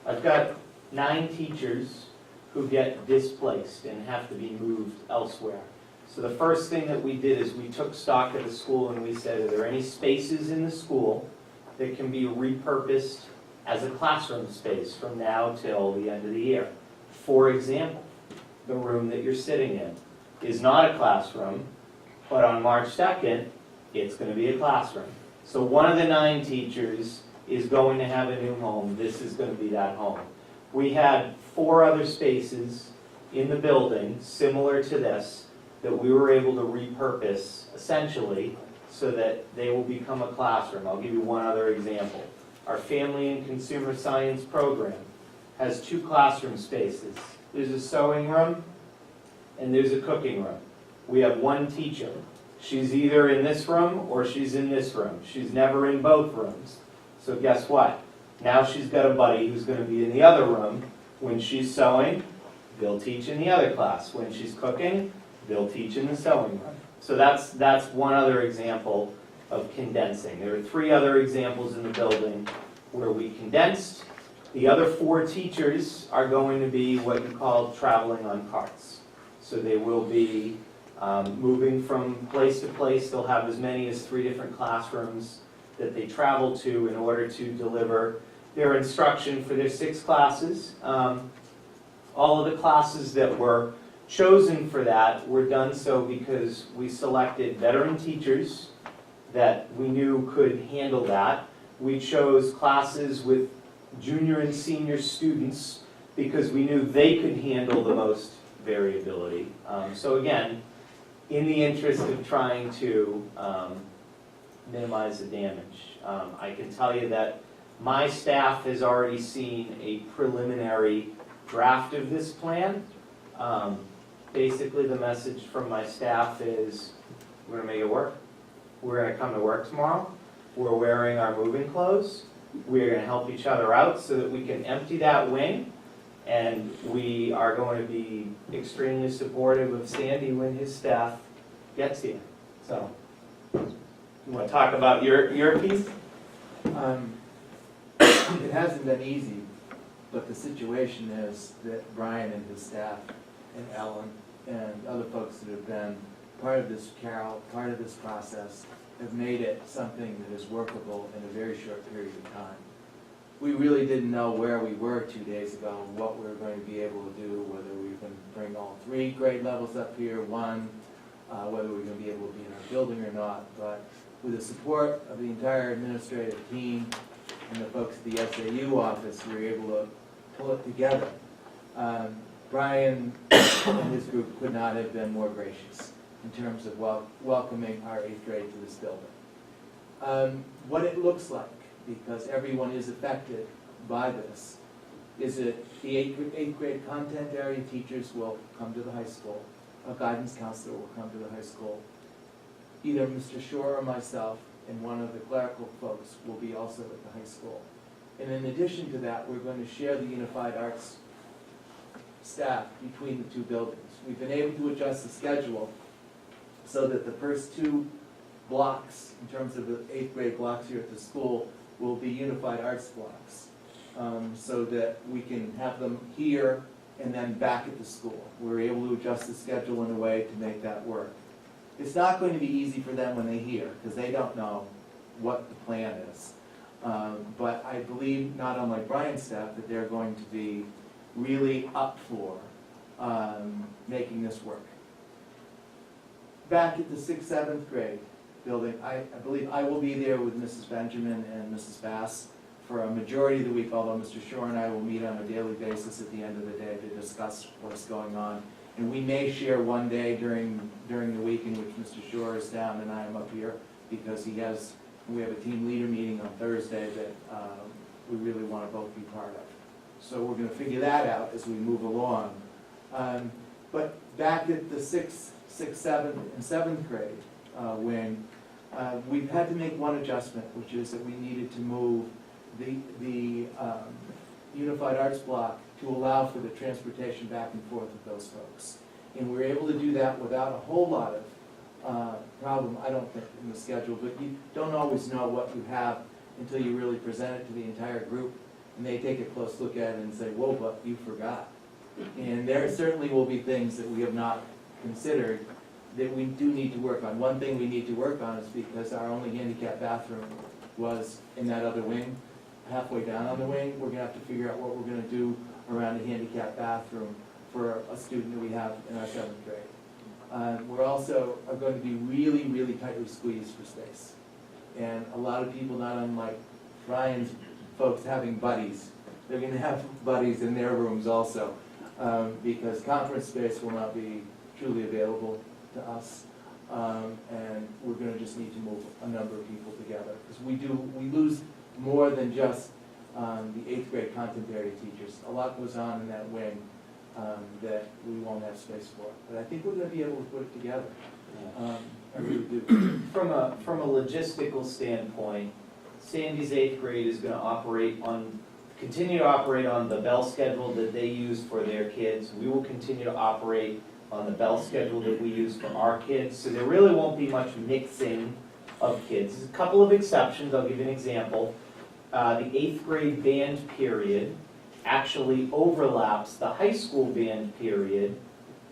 I've got 9 teachers who get displaced and have to be moved elsewhere. So the first thing that we did is we took stock of the school and we said, are there any spaces in the school that can be repurposed as a classroom space from now till the end of the year? For example, the room that you're sitting in is not a classroom, but on March 2nd, it's going to be a classroom. So one of the 9 teachers is going to have a new home. This is going to be that home. We had 4 other spaces in the building similar to this that we were able to repurpose essentially so that they will become a classroom. I'll give you one other example. Our Family and Consumer Science program has 2 classroom spaces. There's a sewing room and there's a cooking room. We have 1 teacher. She's either in this room or she's in this room. She's never in both rooms. So guess what? Now she's got a buddy who's going to be in the other room. When she's sewing, they'll teach in the other class. When she's cooking, they'll teach in the sewing room. So that's one other example of condensing. There are 3 other examples in the building where we condensed. The other 4 teachers are going to be what you call traveling on carts. So they will be moving from place to place. They'll have as many as 3 different classrooms that they travel to in order to deliver their instruction for their 6 classes. All of the classes that were chosen for that were done so because we selected veteran teachers that we knew could handle that. We chose classes with junior and senior students because we knew they could handle the most variability. So again, in the interest of trying to minimize the damage, I can tell you that my staff has already seen a preliminary draft of this plan. Basically, the message from my staff is, we're going to make it work. We're going to come to work tomorrow. We're wearing our moving clothes. We're going to help each other out so that we can empty that wing. And we are going to be extremely supportive of Sandy when his staff gets here. So, you want to talk about your piece? It hasn't been easy, but the situation is that Brian and his staff and Ellen and other folks that have been part of this, Carol, part of this process, have made it something that is workable in a very short period of time. we really didn't know where we were 2 days ago, what we were going to be able to do, whether we were going to bring all 3 grade levels up here, one, whether we were going to be able to be in our building or not. But with the support of the entire administrative team and the folks at the SAU office, we were able to pull it together. Brian and his group could not have been more gracious in terms of welcoming our 8th grade to this building. What it looks like, because everyone is affected by this, is that the 8th grade content area teachers will come to the high school, a guidance counselor will come to the high school. Either Mr. Shore or myself and one of the clerical folks will be also at the high school. And in addition to that, we're going to share the unified arts staff between the 2 buildings. We've been able to adjust the schedule so that the first 2 blocks, in terms of the 8th grade blocks here at the school, will be unified arts blocks, so that we can have them here and then back at the school. We're able to adjust the schedule in a way to make that work. It's not going to be easy for them when they hear, because they don't know what the plan is. But I believe, not unlike Brian's staff, that they're going to be really up for making this work. Back at the 6th, 7th grade building, I believe I will be there with Mrs. Benjamin and Mrs. Bass for a majority of the week, although Mr. Shore and I will meet on a daily basis at the end of the day to discuss what's going on. And we may share one day during the week in which Mr. Shore is down and I am up here, because we have a team leader meeting on Thursday that we really want to both be part of. So we're going to figure that out as we move along. But back at the 6th, 7th, and 7th grade wing, we've had to make one adjustment, which is that we needed to move the unified arts block to allow for the transportation back and forth of those folks. And we were able to do that without a whole lot of problem, I don't think, in the schedule. But you don't always know what you have until you really present it to the entire group, and they take a close look at it and say, whoa, but you forgot. And there certainly will be things that we have not considered that we do need to work on. One thing we need to work on is because our only handicap bathroom was in that other wing, halfway down on the wing, we're going to have to figure out what we're going to do around a handicap bathroom for a student that we have in our 7th grade. We're also going to be really, really tightly squeezed for space. And a lot of people, not unlike Brian's folks having buddies, they're going to have buddies in their rooms also, because conference space will not be truly available to us. And we're going to just need to move a number of people together, because we lose more than just the 8th grade content area teachers. A lot goes on in that wing that we won't have space for. But I think we're going to be able to put it together. I really do. From a logistical standpoint, Sandy's 8th grade is going to continue to operate on the bell schedule that they use for their kids. We will continue to operate on the bell schedule that we use for our kids. So there really won't be much mixing of kids. There's a couple of exceptions. I'll give you an example. The 8th grade band period actually overlaps the high school band period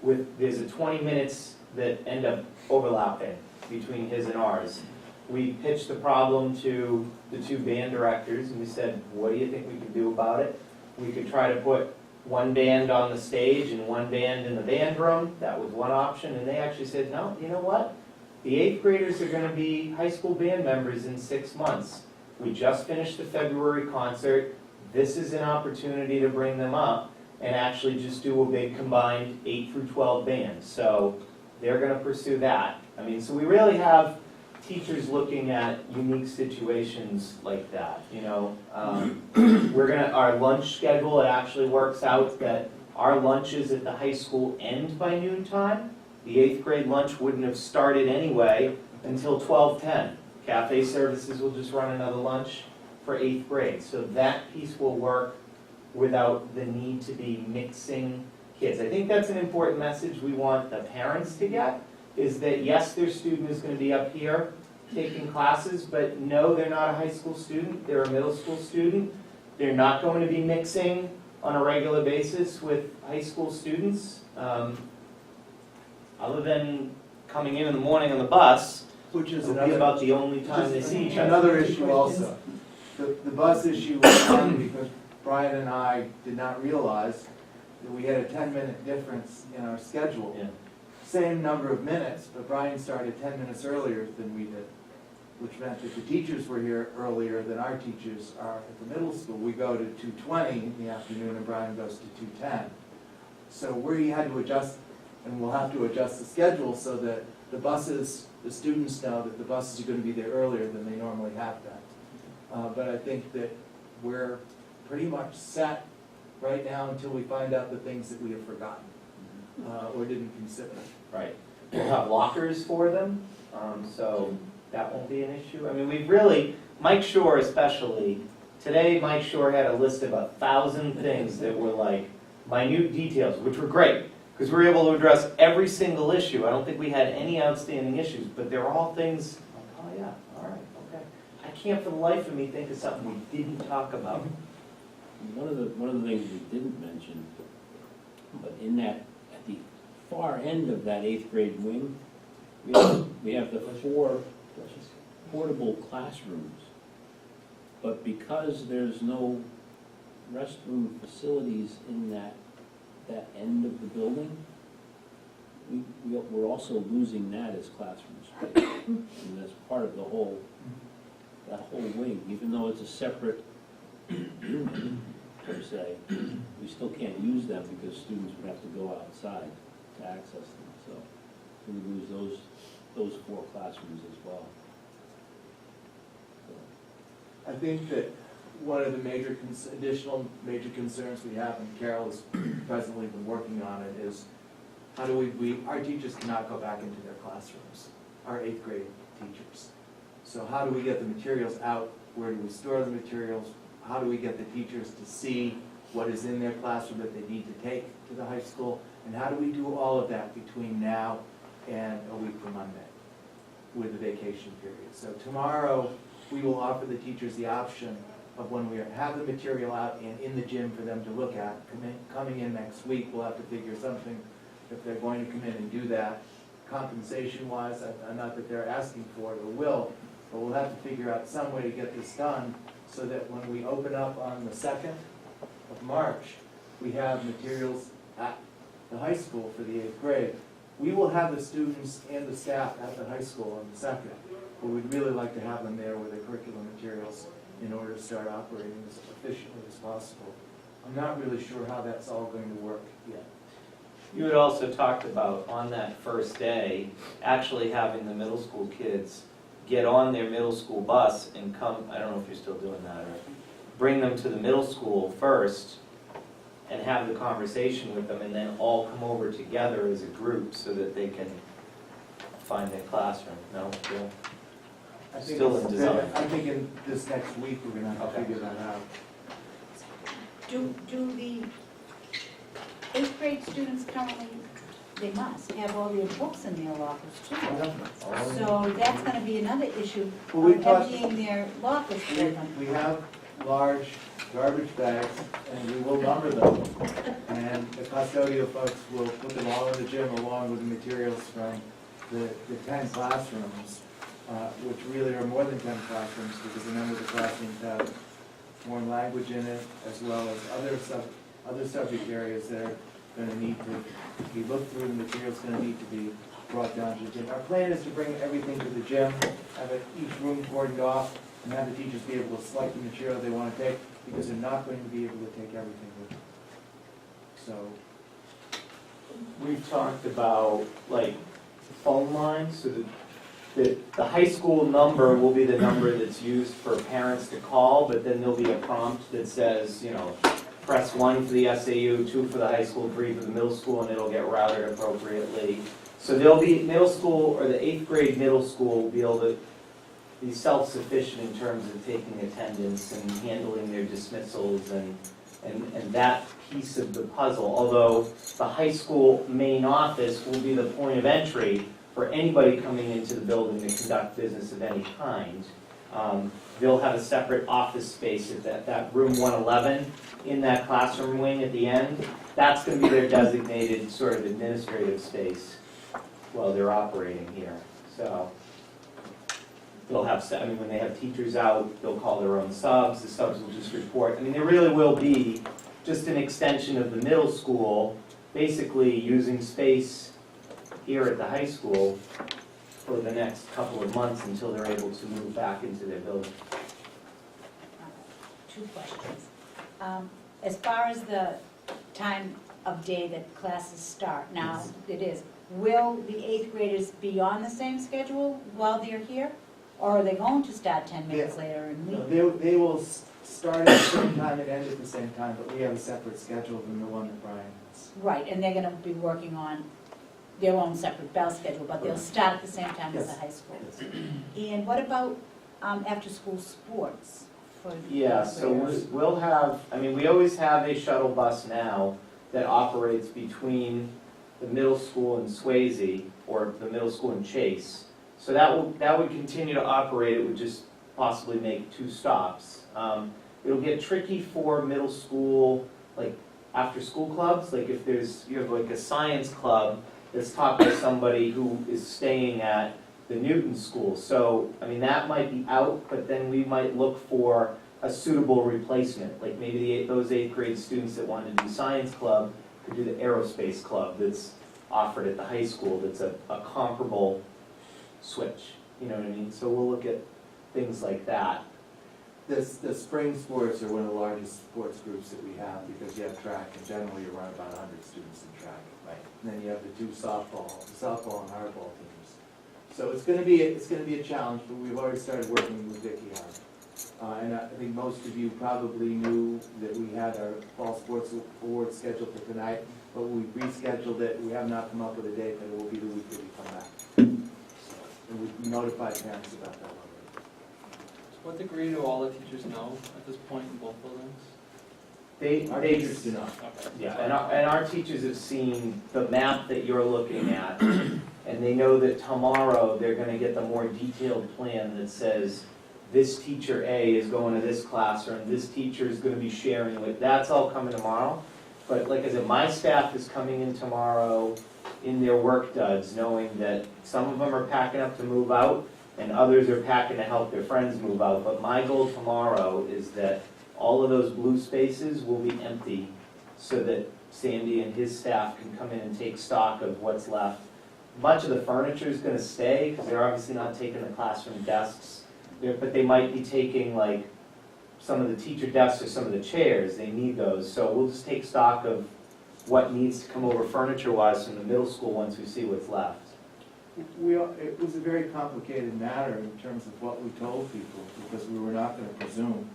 there's a 20 minutes that end up overlapping between his and ours. We pitched the problem to the 2 band directors and we said, what do you think we could do about it? We could try to put one band on the stage and one band in the band room. That was one option, and they actually said, no, you know what? The 8th graders are going to be high school band members in 6 months. We just finished the February concert. This is an opportunity to bring them up and actually just do a big combined 8 through 12 band. So they're going to pursue that. I mean, so we really have teachers looking at unique situations like that. You know, our lunch schedule, it actually works out that our lunches at the high school end by noontime. The 8th grade lunch wouldn't have started anyway until 12:10. Cafe services will just run another lunch for 8th grade. So that piece will work without the need to be mixing kids. I think that's an important message we want the parents to get, is that yes, their student is going to be up here taking classes, but no, they're not a high school student, they're a middle school student. They're not going to be mixing on a regular basis with high school students, other than coming in the morning on the bus, Which is it'll be about the only time they see each other. another issue also. The bus issue was fun because Brian and I did not realize that we had a 10-minute difference in our schedule. Yeah. Same number of minutes, but Brian started 10 minutes earlier than we did, which meant that the teachers were here earlier than our teachers are at the middle school. We go to 2:20 in the afternoon and Brian goes to 2:10. So we had to adjust, and we'll have to adjust the schedule so that the buses, the students know that the buses are going to be there earlier than they normally have been. But I think that we're pretty much set right now until we find out the things that we have forgotten or didn't consider. Right. We'll have lockers for them, so that won't be an issue. I mean, we've really, Mike Shore especially, today Mike Shore had a list of 1,000 things that were like minute details, which were great, because we were able to address every single issue. I don't think we had any outstanding issues, but there were all things, like, oh yeah, all right, okay. I can't for the life of me think of something we didn't talk about. One of the things we didn't mention, but in that, at the far end of that 8th grade wing, we have the 4 portable classrooms. But because there's no restroom facilities in that end of the building, we're also losing that as classroom space. And that's part of that whole wing, even though it's a separate unit, per se, we still can't use them because students would have to go outside to access them. So we lose those 4 classrooms as well. I think that one of the additional major concerns we have, and Carol has presently been working on it, is how do our teachers cannot go back into their classrooms, our 8th grade teachers. So how do we get the materials out? Where do we store the materials? How do we get the teachers to see what is in their classroom that they need to take to the high school? And how do we do all of that between now and a week from Monday with the vacation period? So tomorrow, we will offer the teachers the option of when we have the material out and in the gym for them to look at. Coming in next week, we'll have to figure something, if they're going to come in and do that, compensation-wise, not that they're asking for it or will, but we'll have to figure out some way to get this done so that when we open up on the 2nd of March, we have materials at the high school for the 8th grade. We will have the students and the staff at the high school on the 2nd, but we'd really like to have them there with their curriculum materials in order to start operating as efficiently as possible. I'm not really sure how that's all going to work yet. You had also talked about, on that first day, actually having the middle school kids get on their middle school bus and come, I don't know if you're still doing that, or bring them to the middle school first and have the conversation with them, and then all come over together as a group so that they can find their classroom. No? Yeah. I think Still in design. I think in this next week, we're gonna have to Okay. figure that out. Do the 8th grade students currently, they must have all their books in their lockers too. So that's gonna be another issue, Well, we on talked- emptying their lockers for them. We have large garbage bags, and we will number them. And the custodial folks will put them all in the gym along with the materials from the 10 classrooms, which really are more than 10 classrooms, because a number of the classrooms have foreign language in it, as well as other subject areas that are gonna need to be looked through, the material's gonna need to be brought down to the gym. Our plan is to bring everything to the gym, have each room cordoned off, and have the teachers be able to select the material they want to take, because they're not going to be able to take everything with them. So, We've talked about, like, phone lines, so that the high school number will be the number that's used for parents to call, but then there'll be a prompt that says, you know, press 1 for the SAU, 2 for the high school, 3 for the middle school, and it'll get routed appropriately. So there'll be middle school, or the 8th grade middle school will be able to be self-sufficient in terms of taking attendance and handling their dismissals and that piece of the puzzle. Although the high school main office will be the point of entry for anybody coming into the building to conduct business of any kind. They'll have a separate office space at that room 111 in that classroom wing at the end. That's going to be their designated sort of administrative space while they're operating here. So they'll have, I mean, when they have teachers out, they'll call their own subs, the subs will just report. I mean, there really will be just an extension of the middle school, basically using space here at the high school for the next couple of months until they're able to move back into their building. Two questions. As far as the time of day that classes start, now it is, will the 8th graders be on the same schedule while they're here? Or are they going to start 10 minutes later and leave? No, they will start at the same time and end at the same time, but we have a separate schedule than the one that Brian has. Right, and they're gonna be working on their own separate bell schedule, but they'll start at the same time as the high school. And what about after-school sports for the Yeah, so graders? we'll have, I mean, we always have a shuttle bus now that operates between the middle school in Swayze or the middle school in Chase. So that would continue to operate, it would just possibly make 2 stops. It'll get tricky for middle school, like after-school clubs, like if you have like a science club that's taught by somebody who is staying at the Newton school. So, I mean, that might be out, but then we might look for a suitable replacement. Like maybe those 8th grade students that want to do science club could do the aerospace club that's offered at the high school that's a comparable switch. You know what I mean? So we'll look at things like that. The spring sports are one of the largest sports groups that we have because you have track and generally you run about 100 students in track. Right. And then you have the 2 softball and hardball teams. So it's going to be a challenge, but we've already started working with Vicky on it. And I think most of you probably knew that we had our fall sports awards scheduled for tonight, but we rescheduled it. We have not come up with a date, but it will be the week that we come back. And we've notified parents about that already. To what degree do all the teachers know at this point in both buildings? Our teachers do not. Okay. Yeah, and our teachers have seen the map that you're looking at, and they know that tomorrow they're gonna get the more detailed plan that says, this teacher A is going to this classroom, this teacher is gonna be sharing with, that's all coming tomorrow. But like I said, my staff is coming in tomorrow in their work duds, knowing that some of them are packing up to move out, and others are packing to help their friends move out. But my goal tomorrow is that all of those blue spaces will be empty so that Sandy and his staff can come in and take stock of what's left. Much of the furniture is gonna stay, because they're obviously not taking the classroom desks, but they might be taking like some of the teacher desks or some of the chairs, they need those. So we'll just take stock of what needs to come over furniture-wise from the middle school once we see what's left. It was a very complicated matter in terms of what we told people, because we were not going to presume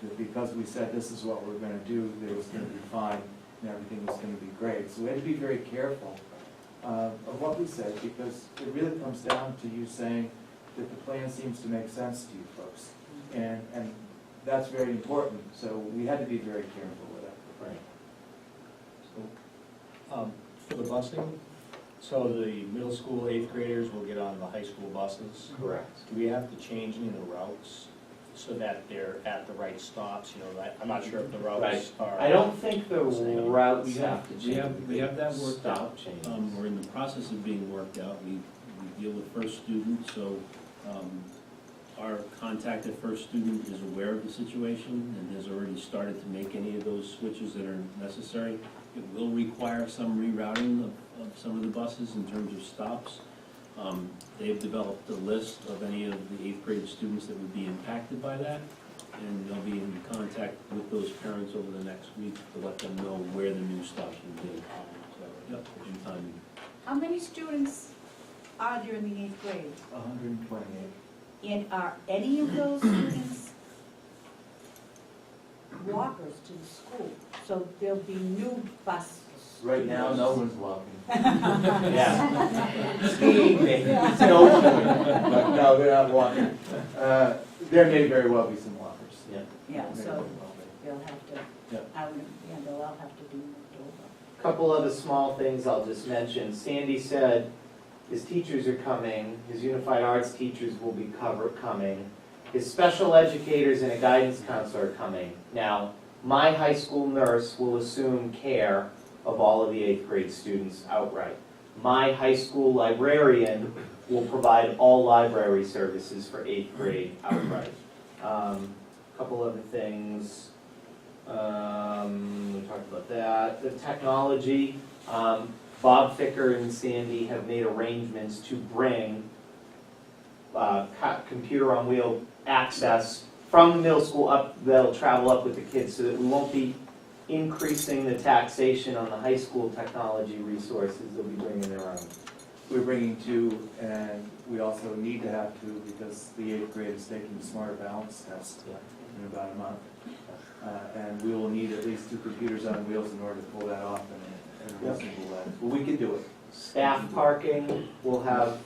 that because we said this is what we're going to do, that it was going to be fine and everything was going to be great. So we had to be very careful of what we said, because it really comes down to you saying that the plan seems to make sense to you folks. And that's very important, so we had to be very careful with it. Right. So, for the busing, so the middle school 8th graders will get on the high school buses. Correct. Do we have to change any of the routes so that they're at the right stops? You know, I'm not sure if the routes are. I don't think the routes have to change. We have that worked Stop out. changes. We're in the process of being worked out. We deal with first student, so our contact at first student is aware of the situation and has already started to make any of those switches that are necessary. It will require some rerouting of some of the buses in terms of stops. They've developed a list of any of the 8th grade students that would be impacted by that, and they'll be in contact with those parents over the next week to let them know where the new stops will be. So, yep, in time. How many students are there in the 8th grade? 128. And are any of those students walkers to the school? So there'll be new buses. Right now, no one's walking. Yeah. Skiing, maybe. Snowboarding, but no, they're not walking. There may very well be some walkers. Yeah. Yeah, May so very well be. they'll have to, they'll all have to be moved over. Couple other small things I'll just mention. Sandy said his teachers are coming, his unified arts teachers will be coming, his special educators and a guidance counselor are coming. Now, my high school nurse will assume care of all of the 8th grade students outright. My high school librarian will provide all library services for 8th grade outright. Couple other things. We talked about that. The technology, Bob Ficker and Sandy have made arrangements to bring computer on wheel access from the middle school up, that'll travel up with the kids, so that we won't be increasing the taxation on the high school technology resources. They'll be bringing their own. We're bringing 2, and we also need to have 2 because the 8th grade is taking the Smarter Balance test in about a month. And we will need at least 2 computers on wheels in order to pull that off in a reasonable way. But we can do it. Staff parking, we'll have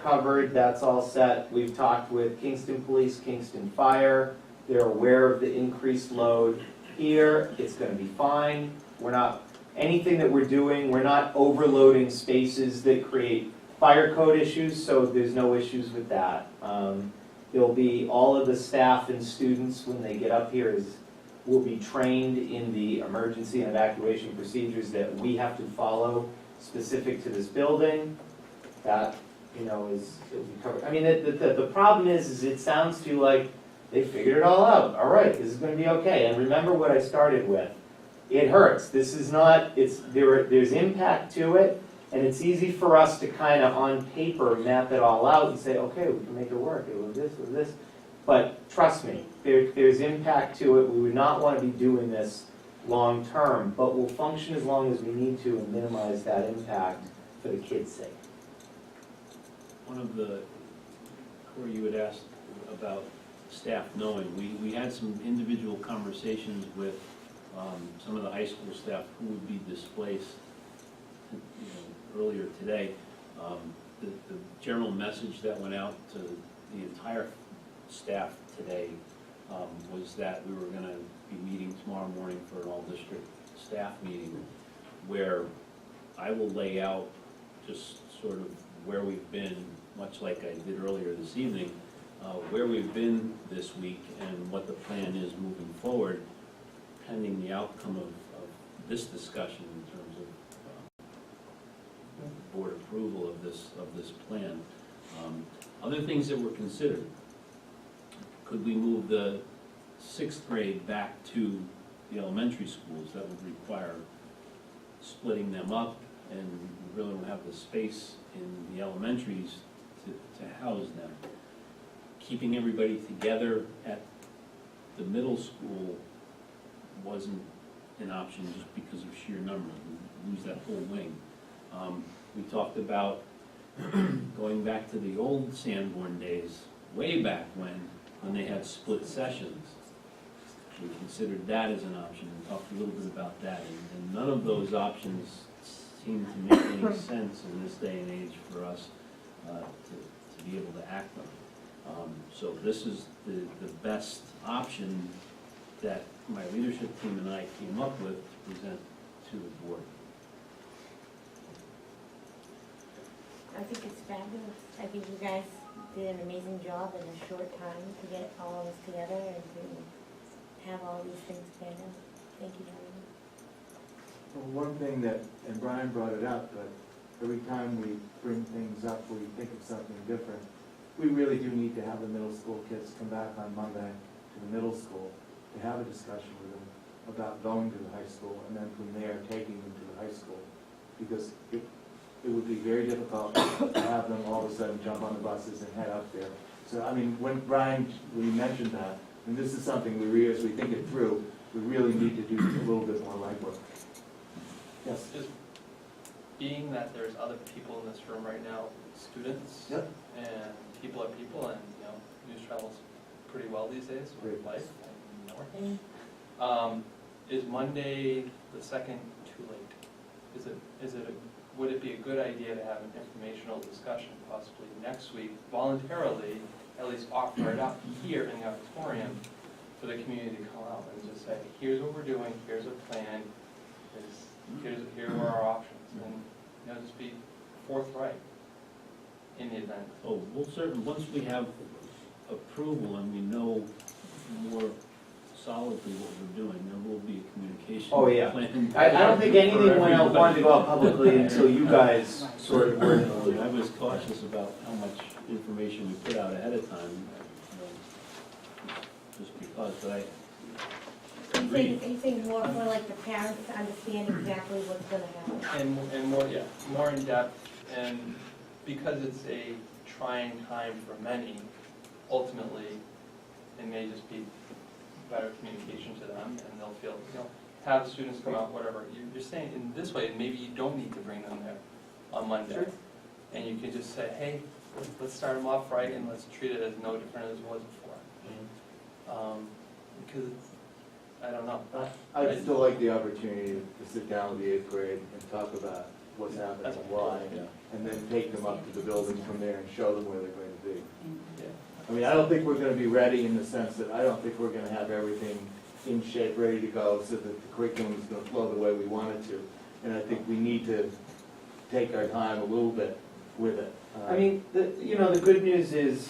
covered, that's all set. We've talked with Kingston Police, Kingston Fire. They're aware of the increased load here. It's gonna be fine. Anything that we're doing, we're not overloading spaces that create fire code issues, so there's no issues with that. There'll be all of the staff and students when they get up here will be trained in the emergency and evacuation procedures that we have to follow specific to this building. That, it'll be covered. I mean, the problem is it sounds to you like they figured it all out. All right, this is gonna be okay. And remember what I started with. It hurts. This is not, there's impact to it, and it's easy for us to kind of on paper map it all out and say, okay, we can make it work. It was this, it was this. But trust me, there's impact to it. We would not want to be doing this long term, but we'll function as long as we need to and minimize that impact for the kids' sake. One of the, Corey, you had asked about staff knowing. We had some individual conversations with some of the high school staff who would be displaced earlier today. The general message that went out to the entire staff today was that we were going to be meeting tomorrow morning for an all-district staff meeting where I will lay out just sort of where we've been, much like I did earlier this evening, where we've been this week and what the plan is moving forward, pending the outcome of this discussion in terms of board approval of this plan. Other things that were considered: could we move the 6th grade back to the elementary schools? That would require splitting them up, and we really don't have the space in the elementaries to house them. Keeping everybody together at the middle school wasn't an option just because of sheer numbers. We lose that whole wing. We talked about going back to the old Sanborn days, way back when they had split sessions. We considered that as an option and talked a little bit about that. And none of those options seem to make any sense in this day and age for us to be able to act on. So this is the best option that my leadership team and I came up with to present to the board. I think it's fabulous. I think you guys did an amazing job in a short time to get all of this together and to have all these things planned out. Thank you very much. Well, one thing that, and Brian brought it up, but every time we bring things up, we think of something different. We really do need to have the middle school kids come back on Monday to the middle school to have a discussion with them about going to the high school, and then from there taking them to the high school. Because it would be very difficult to have them all of a sudden jump on the buses and head up there. So, I mean, when Brian, we mentioned that, and this is something as we think it through, we really need to do a little bit more legwork. Yes? Just being that there's other people in this room right now, students, Yep. and people are people, and news travels pretty well these days with Great. life and networking. Is Monday the 2nd too late? Would it be a good idea to have an informational discussion possibly next week, voluntarily, at least offer it up here in the auditorium for the community to come out and just say, here's what we're doing, here's a plan, here are our options, and just be forthright in the event. Oh, we'll certainly, once we have approval and we know more solidly what we're doing, there will be a communication Oh, yeah. plan. I don't think anything for went out, wanted to go out everybody. publicly until you guys sort of were in the loop. I was cautious about how much information we put out ahead of time, you know, just because, but I agree. You think more for like the parents to understand exactly what's gonna happen? And more, yeah, more in depth, and because it's a trying time for many, ultimately, it may just be better communication to them, and they'll feel, you know, have students come out, whatever. You're saying in this way, maybe you don't need to bring them there on Monday. And you can just say, hey, let's start them off right, and let's treat it as no different as it was before. Because, I don't know. I'd still like the opportunity to sit down with the 8th grade and talk about what's happening and why, and then take them up to the building from there and show them where they're going to be. Yeah. I mean, I don't think we're gonna be ready in the sense that I don't think we're gonna have everything in shape, ready to go, so that the curriculum is gonna flow the way we want it to. And I think we need to take our time a little bit with it. I mean, the good news is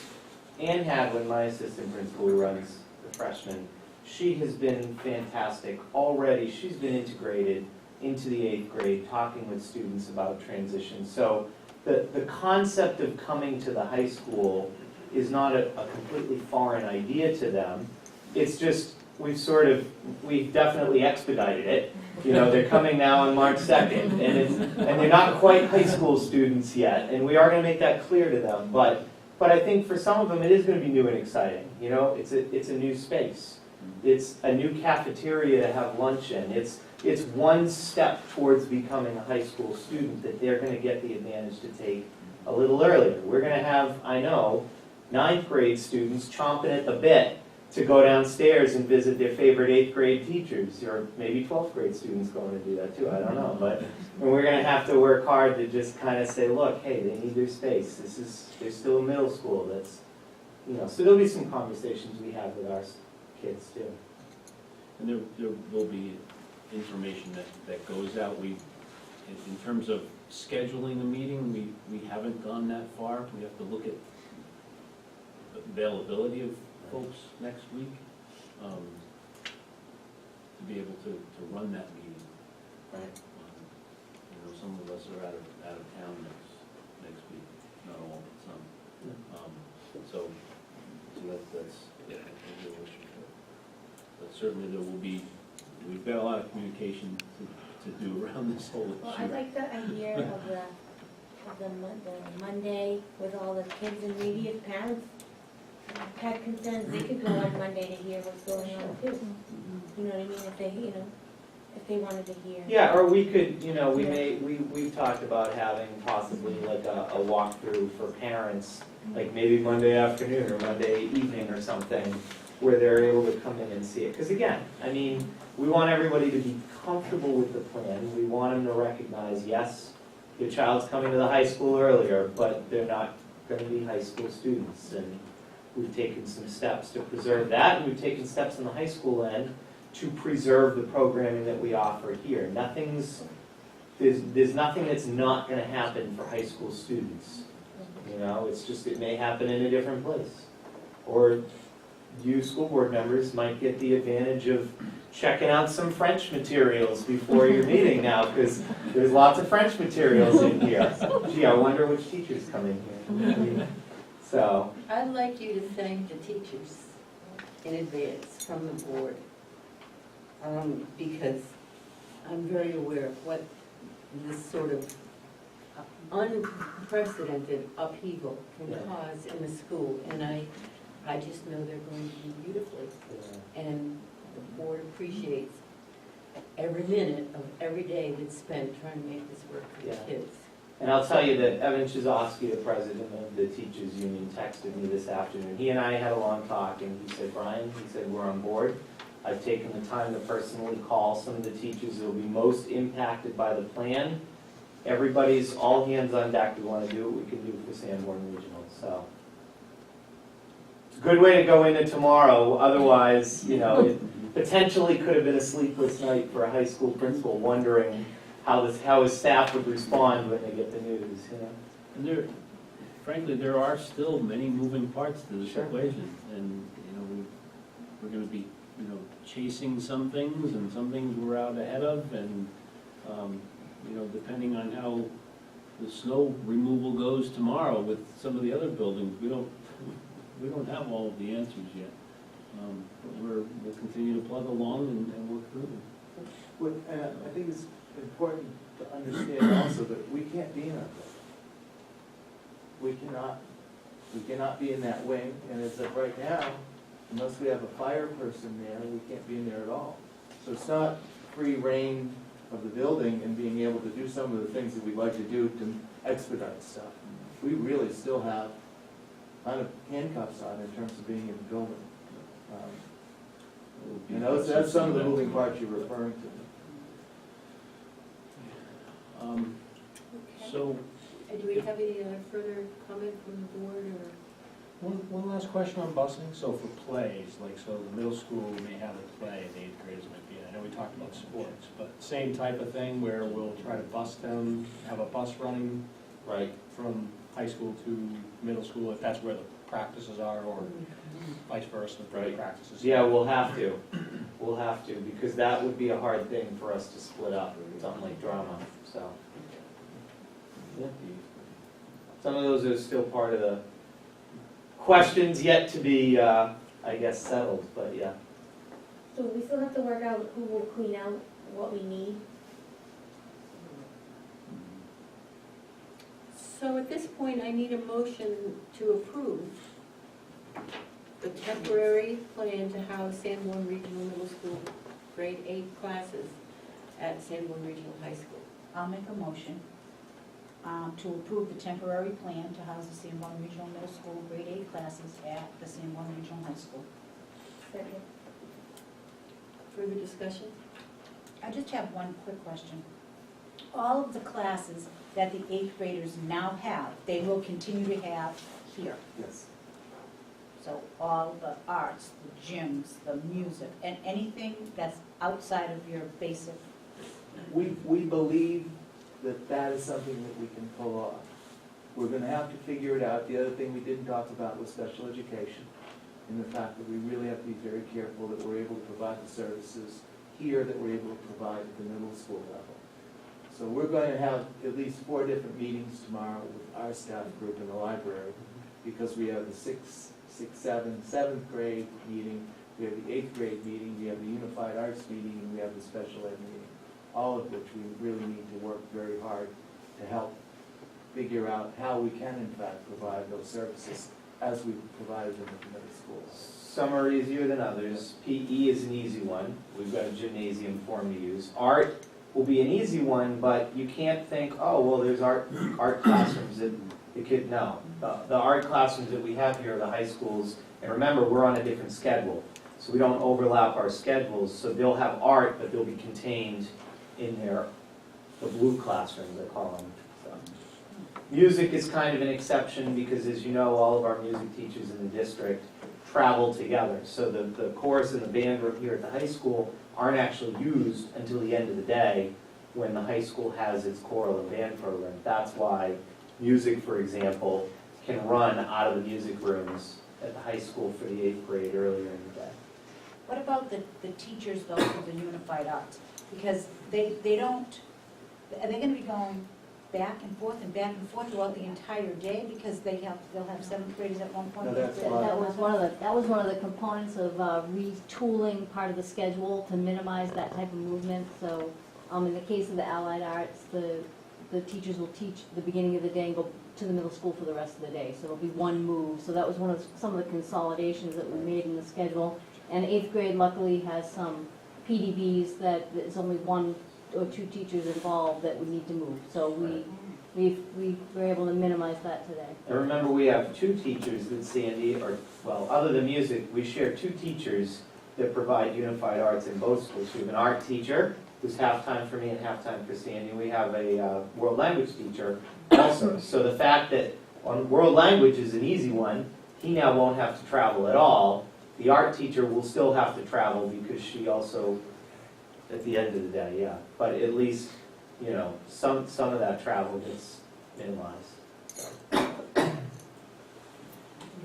Ann Hadwin, my assistant principal who runs the freshmen, she has been fantastic. Already, she's been integrated into the 8th grade, talking with students about transition. So the concept of coming to the high school is not a completely foreign idea to them. It's just, we've definitely expedited it. You know, they're coming now on March 2nd, and they're not quite high school students yet, and we are gonna make that clear to them. But I think for some of them, it is gonna be new and exciting. You know, it's a new space. It's a new cafeteria to have lunch in. It's one step towards becoming a high school student that they're gonna get the advantage to take a little earlier. We're gonna have, I know, 9th grade students chomping at the bit to go downstairs and visit their favorite 8th grade teachers, or maybe 12th grade students going to do that too, I don't know. But and we're gonna have to work hard to just kind of say, look, hey, they need their space. They're still in middle school, that's, you know, so there'll be some conversations we have with our kids too. And there will be information that goes out. In terms of scheduling a meeting, we haven't gone that far. We have to look at availability of folks next week, to be able to run that meeting. Right. You know, some of us are out of town next week, not all, but some. So that's, yeah, a real issue. But certainly there will be, we've got a lot of communication to do around this whole issue. Well, I like the idea of the Monday with all the kids, and maybe if parents had concerns, they could go on Monday to hear what's going on too. You know what I mean? If they, if they wanted to hear. Yeah, or we could, we've talked about having possibly like a walkthrough for parents, like maybe Monday afternoon or Monday evening or something, where they're able to come in and see it. Because again, I mean, we want everybody to be comfortable with the plan. We want them to recognize, yes, your child's coming to the high school earlier, but they're not going to be high school students. And we've taken some steps to preserve that, and we've taken steps on the high school end to preserve the programming that we offer here. There's nothing that's not going to happen for high school students. You know, it's just, it may happen in a different place. Or you school board members might get the advantage of checking out some French materials before your meeting now, because there's lots of French materials in here. Gee, I wonder which teachers come in here. So. I'd like you to thank the teachers in advance from the board, because I'm very aware of what this sort of unprecedented upheaval can cause in the school, and I just know they're going to do beautifully. And the board appreciates every minute of every day that's spent trying to make this work for the kids. And I'll tell you that Evan Chizofsky, the president of the teachers union, texted me this afternoon. He and I had a long talk, and he said, Brian, he said, we're on board. I've taken the time to personally call some of the teachers that will be most impacted by the plan. Everybody's all hands on deck. We want to do what we can do for Sanborn Regional. So it's a good way to go into tomorrow. Otherwise, it potentially could have been a sleepless night for a high school principal wondering how his staff would respond when they get the news. And frankly, there are still many moving parts to this Sure. equation, and we're gonna be, you know, chasing some things, and some things we're out ahead of, and, you know, depending on how the snow removal goes tomorrow with some of the other buildings, we don't have all of the answers yet. But we'll continue to plug along and work through them. I think it's important to understand also that we can't be in our building. We cannot be in that wing, and it's like right now, unless we have a fire person there, we can't be in there at all. So it's not free reign of the building and being able to do some of the things that we'd like to do to expedite stuff. We really still have kind of handcuffs on in terms of being in the building. You know, that's some of the moving parts you're referring to. So, Do we have any further comment from the board, or? One last question on busing. So for plays, like, so the middle school may have a play, the 8th graders might be in. I know we talked about sports, but same type of thing where we'll try to bus them, have a bus running Right. from high school to middle school, if that's where the practices are, or vice versa, if the Right. practices. Yeah, we'll have to. We'll have to, because that would be a hard thing for us to split up, something like drama, so. Yeah. Some of those are still part of the questions yet to be, I guess, settled, but yeah. So we still have to work out who will clean out what we need. So at this point, I need a motion to approve the temporary plan to house Sanborn Regional Middle School grade 8 classes at Sanborn Regional High School. I'll make a motion to approve the temporary plan to house the Sanborn Regional Middle School grade 8 classes at the Sanborn Regional High School. Second. Further discussion? I just have one quick question. All of the classes that the 8th graders now have, they will continue to have here. Yes. So all the arts, the gyms, the music, and anything that's outside of your basic. We believe that is something that we can pull off. We're gonna have to figure it out. The other thing we didn't talk about was special education, and the fact that we really have to be very careful that we're able to provide the services here that we're able to provide at the middle school level. So we're going to have at least 4 different meetings tomorrow with our staff group in the library, because we have the 6th, 7th grade meeting, we have the 8th grade meeting, we have the unified arts meeting, and we have the special ed meeting, all of which we really need to work very hard to help figure out how we can in fact provide those services as we provided them at the middle school. Some are easier than others. PE is an easy one. We've got a gymnasium form to use. Art will be an easy one, but you can't think, oh, well, there's art classrooms that the kid, no. The art classrooms that we have here are the high schools, and remember, we're on a different schedule, so we don't overlap our schedules, so they'll have art, but they'll be contained in the blue classrooms, I call them. So. Music is kind of an exception, because as you know, all of our music teachers in the district travel together, so the chorus and the band room here at the high school aren't actually used until the end of the day when the high school has its choral and band program. That's why music, for example, can run out of the music rooms at the high school for the 8th grade earlier in the day. What about the teachers though for the unified arts? Because they don't, are they gonna be going back and forth throughout the entire day? Because they'll have 7th graders at one point. No, that's eighth fine. graders That was one of the components of retooling part of the schedule to minimize that type of movement. So in the case of the allied arts, the teachers will teach the beginning of the day and go to the middle school for the rest of the day. So it'll be one move. So that was some of the consolidations that we made in the schedule. And 8th grade luckily has some PDBs that there's only 1 or 2 teachers involved that we need to move. So we were able to minimize that today. And remember, we have 2 teachers that Sandy, other than music, we share 2 teachers that provide unified arts in both schools. We have an art teacher, who's half-time for me and half-time for Sandy. We have a world language teacher also. So the fact that on world language is an easy one, he now won't have to travel at all. The art teacher will still have to travel because she also, at the end of the day, yeah. But at least, you know, some of that travel gets minimized. I think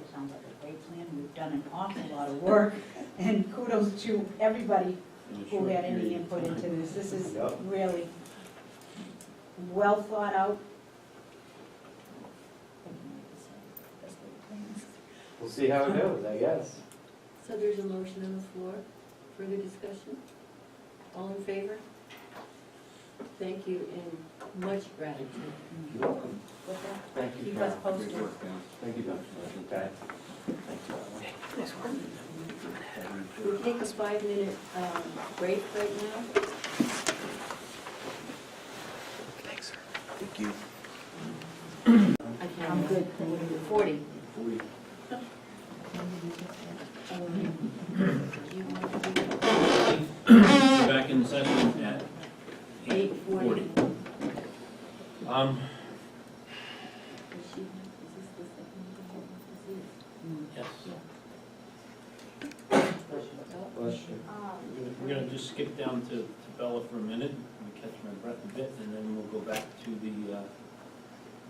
it sounds like a great plan. We've done an awful lot of work, and kudos to everybody In a who short had any period of input time. into this. This is Yep. really well thought out. We'll see how it goes, I guess. So there's a motion on the floor. Further discussion? All in favor? Thank you and much gratitude. You're welcome. With that, Thank you, keep us Carol. posted. Thank you, Dr. Okay. We'll take a 5-minute break right now. Thank you. I'm good. 40. We're back in session at 8:40. Yes. Bless you. We're gonna just skip down to Bella for a minute, and catch my breath a bit, and then we'll go back to the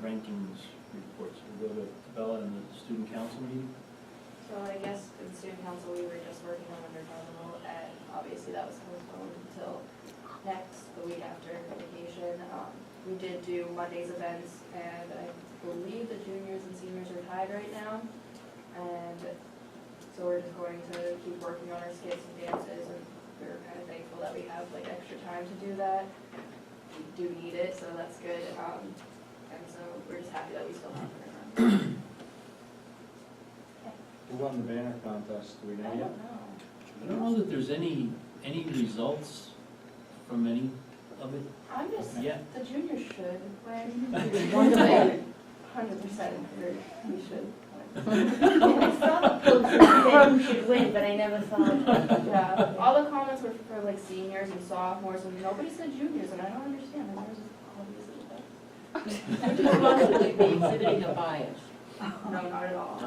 rankings reports. We'll go to Bella and the student council meeting. So I guess in student council, we were just working on under terminal, and obviously that was postponed until the week after vacation. We did do Monday's events, and I believe the juniors and seniors are tied right now. And so we're just going to keep working on our skits and dances, and we're kind of thankful that we have like extra time to do that. We do need it, so that's good. And so we're just happy that we still have it. Who won the banner contest, do we I know don't yet? know. I don't know that there's any results from any of it I'm just, yet. the juniors should win. 100%. 100% we should I saw the post that said who should win, but I never saw it. win. Yeah, all the comments were for like seniors and sophomores, and nobody said juniors, and I don't understand. And there's obviously Would you possibly be exhibiting a bias? no, not at all.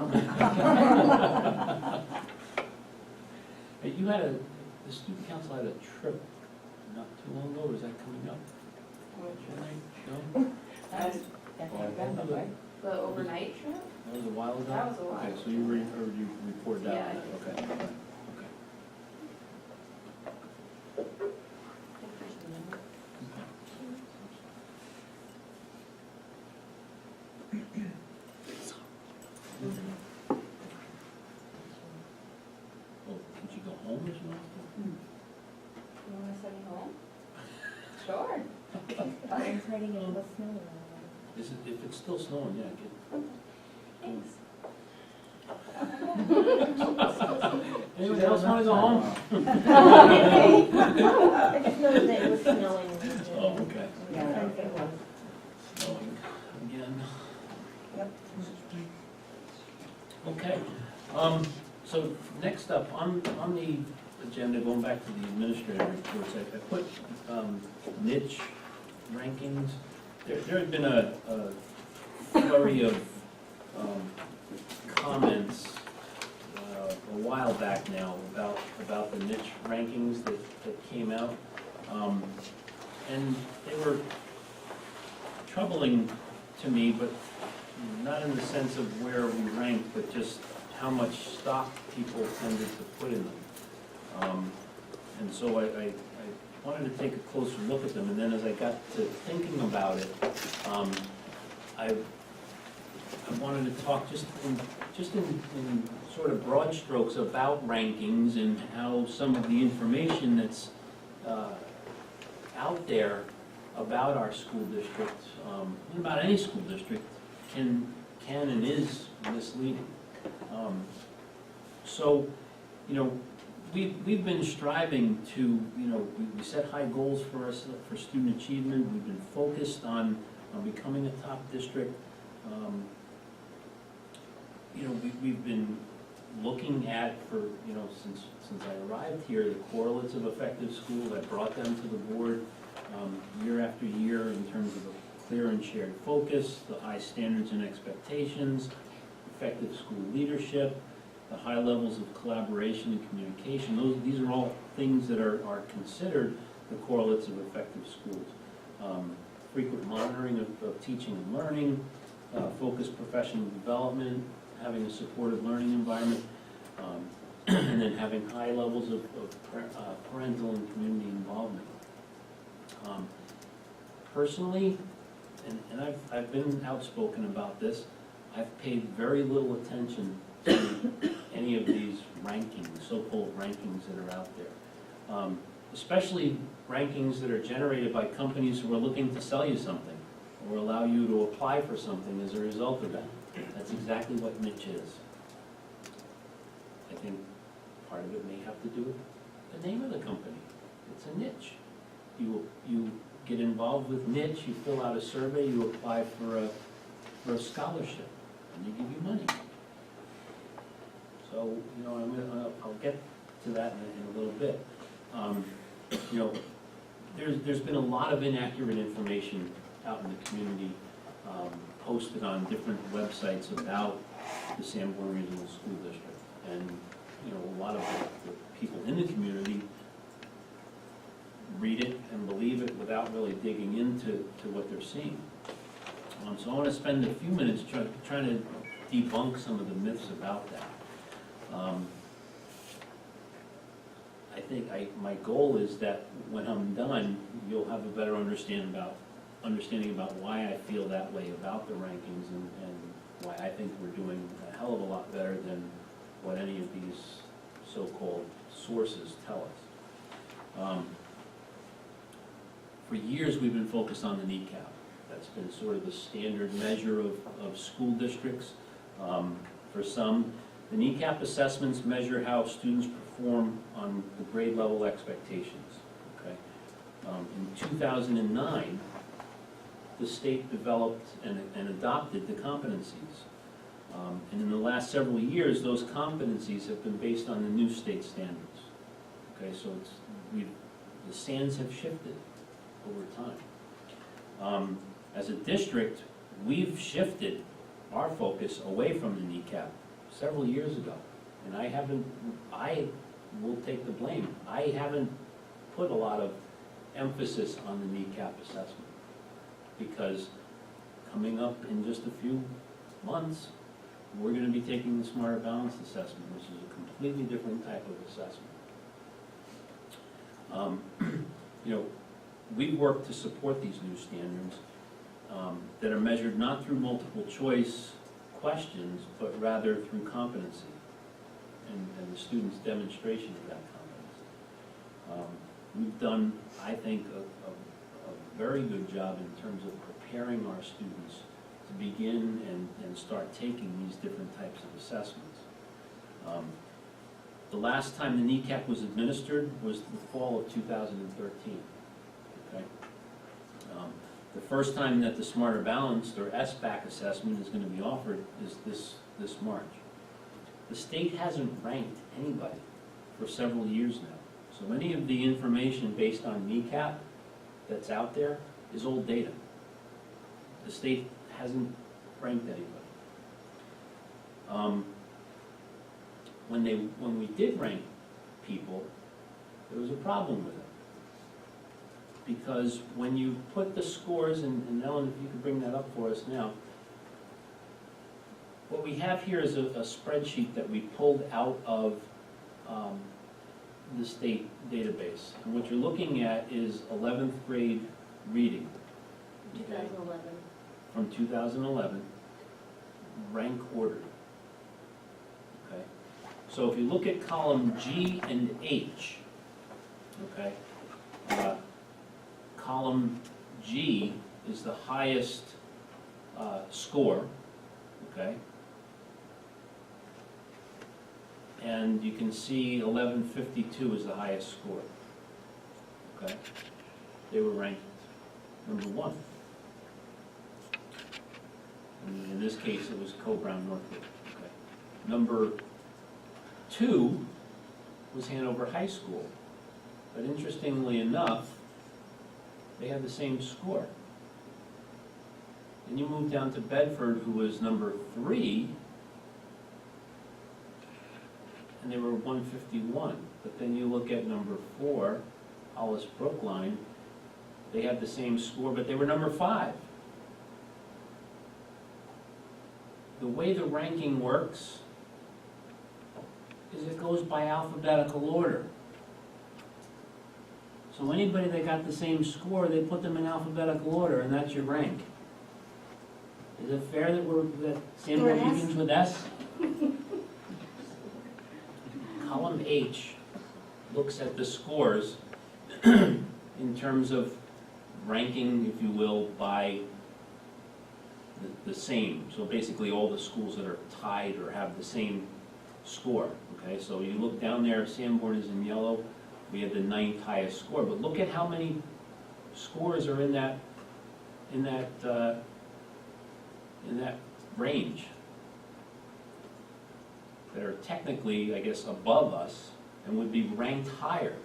Hey, the student council had a trip not too long ago, is that coming up? No? That was November, right? The overnight trip? That was a while ago? That was a while Okay, so you you reported out Yeah, on I that, think okay. Well, can she go home as well? You want to send me home? Sure. I'm trying to get all the snow around. If it's still snowing, yeah, Thanks. Anyone else want to go home? I just noticed that it was snowing. Oh, okay. Yeah, I think it was. Snowing again. Yep. Okay, so next up, on the agenda, going back to the administrative reports, I put niche rankings. There had been a flurry of comments a while back now about the niche rankings that came out. And they were troubling to me, but not in the sense of where we ranked, but just how much stock people tended to put in them. And so I wanted to take a closer look at them, and then as I got to thinking about it, I wanted to talk just in sort of broad strokes about rankings and how some of the information that's out there about our school district, and about any school district, can and is misleading. So, you know, we've been striving to, you know, we set high goals for us for student achievement. We've been focused on becoming a top district. You know, we've been looking at, for, you know, since I arrived here, the correlates of effective schools. I brought them to the board year after year in terms of a clear and shared focus, the high standards and expectations, effective school leadership, the high levels of collaboration and communication. These are all things that are considered the correlates of effective schools. Frequent monitoring of teaching and learning, focused professional development, having a supportive learning environment, and then having high levels of parental and community involvement. Personally, and I've been outspoken about this, I've paid very little attention to any of these rankings, so-called rankings that are out there. Especially rankings that are generated by companies who are looking to sell you something or allow you to apply for something as a result of that. That's exactly what niche is. I think part of it may have to do with the name of the company. It's a niche. You get involved with niche, you fill out a survey, you apply for a scholarship, and they give you money. So, you know, I'll get to that in a little bit. You know, there's been a lot of inaccurate information out in the community, posted on different websites about the Sanborn Regional School District. And, you know, a lot of the people in the community read it and believe it without really digging into what they're seeing. So I want to spend a few minutes trying to debunk some of the myths about that. I think my goal is that when I'm done, you'll have a better understanding about why I feel that way about the rankings and why I think we're doing a hell of a lot better than what any of these so-called sources tell us. For years, we've been focused on the NECAP. That's been sort of the standard measure of school districts. For some, the NECAP assessments measure how students perform on the grade level expectations. Okay? In 2009, the state developed and adopted the competencies. And in the last several years, those competencies have been based on the new state standards. Okay, so the sands have shifted over time. As a district, we've shifted our focus away from the NECAP several years ago. And I will take the blame. I haven't put a lot of emphasis on the NECAP assessment because coming up in just a few months, we're going to be taking the Smarter Balanced Assessment, which is a completely different type of assessment. You know, we work to support these new standards that are measured not through multiple choice questions, but rather through competency and the student's demonstration of that competency. We've done, I think, a very good job in terms of preparing our students to begin and start taking these different types of assessments. The last time the NECAP was administered was the fall of 2013. Okay? The first time that the Smarter Balanced or SBAC assessment is going to be offered is this March. The state hasn't ranked anybody for several years now. So any of the information based on NECAP that's out there is old data. The state hasn't ranked anybody. When we did rank people, there was a problem with it. Because when you put the scores, and Ellen, if you could bring that up for us now, what we have here is a spreadsheet that we pulled out of the state database. And what you're looking at is 11th grade reading. Okay? 2011. From 2011, rank ordered. Okay? So if you look at column G and H, okay, column G is the highest score, okay? And you can see 1152 is the highest score, okay? They were ranked number 1. And in this case, it was Co-Brown Northwood, okay? Number 2 was Hanover High School, but interestingly enough, they had the same score. Then you move down to Bedford, who was number 3, and they were 151. But then you look at number 4, Hollis Brookline, they had the same score, but they were number 5. the way the ranking works is it goes by alphabetical order. So anybody that got the same score, they put them in alphabetical order, and that's your rank. Is it fair that Sanborn Or S? begins with S? Column H looks at the scores in terms of ranking, if you will, by the same. So basically all the schools that are tied or have the same score, okay? So you look down there, Sanborn is in yellow, we have the 9th highest score, but look at how many scores are in that range that are technically, I guess, above us and would be ranked higher.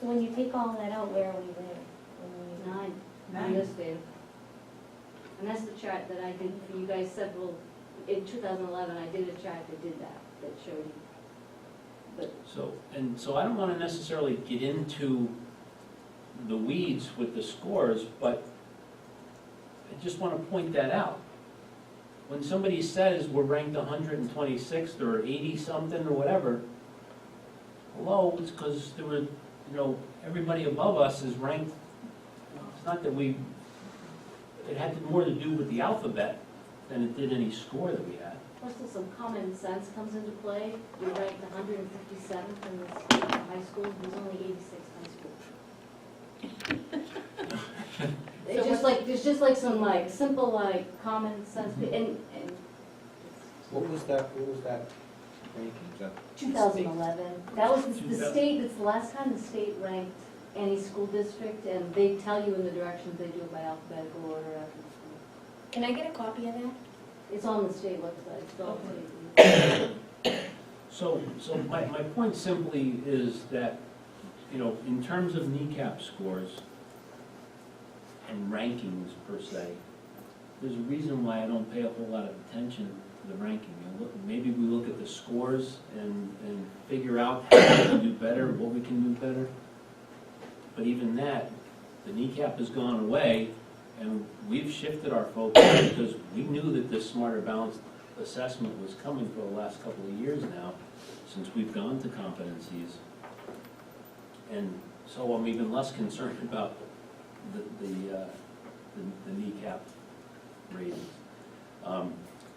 So when you take all that out, where are we there? Nine. Yes, Dave. And that's the chart that I did for you guys in 2011, I did a chart that did that showed you. But So I don't want to necessarily get into the weeds with the scores, but I just want to point that out. When somebody says we're ranked 126th or 80-something or whatever, hello, it's because there were, everybody above us is ranked. It's not that it had more to do with the alphabet than it did any score that we had. plus some common sense comes into play. You're ranked 157th in this high school, there's only 86 high schools. It's just like some simple common sense, and What was that ranking, Jeff? 2011. That was the state, it's the last time the state ranked any school district, and they tell you in the directions, they do it by alphabetical order after the school. Can I get a copy of that? It's on the state website, it's all state. So my point simply is that, in terms of kneecap scores and rankings per se, there's a reason why I don't pay a whole lot of attention to the ranking. Maybe we look at the scores and figure out how we can do better, what we can do better. But even that, the kneecap has gone away, and we've shifted our focus because we knew that this Smarter Balanced assessment was coming for the last couple of years now, since we've gone to competencies. And so I'm even less concerned about the kneecap ratings.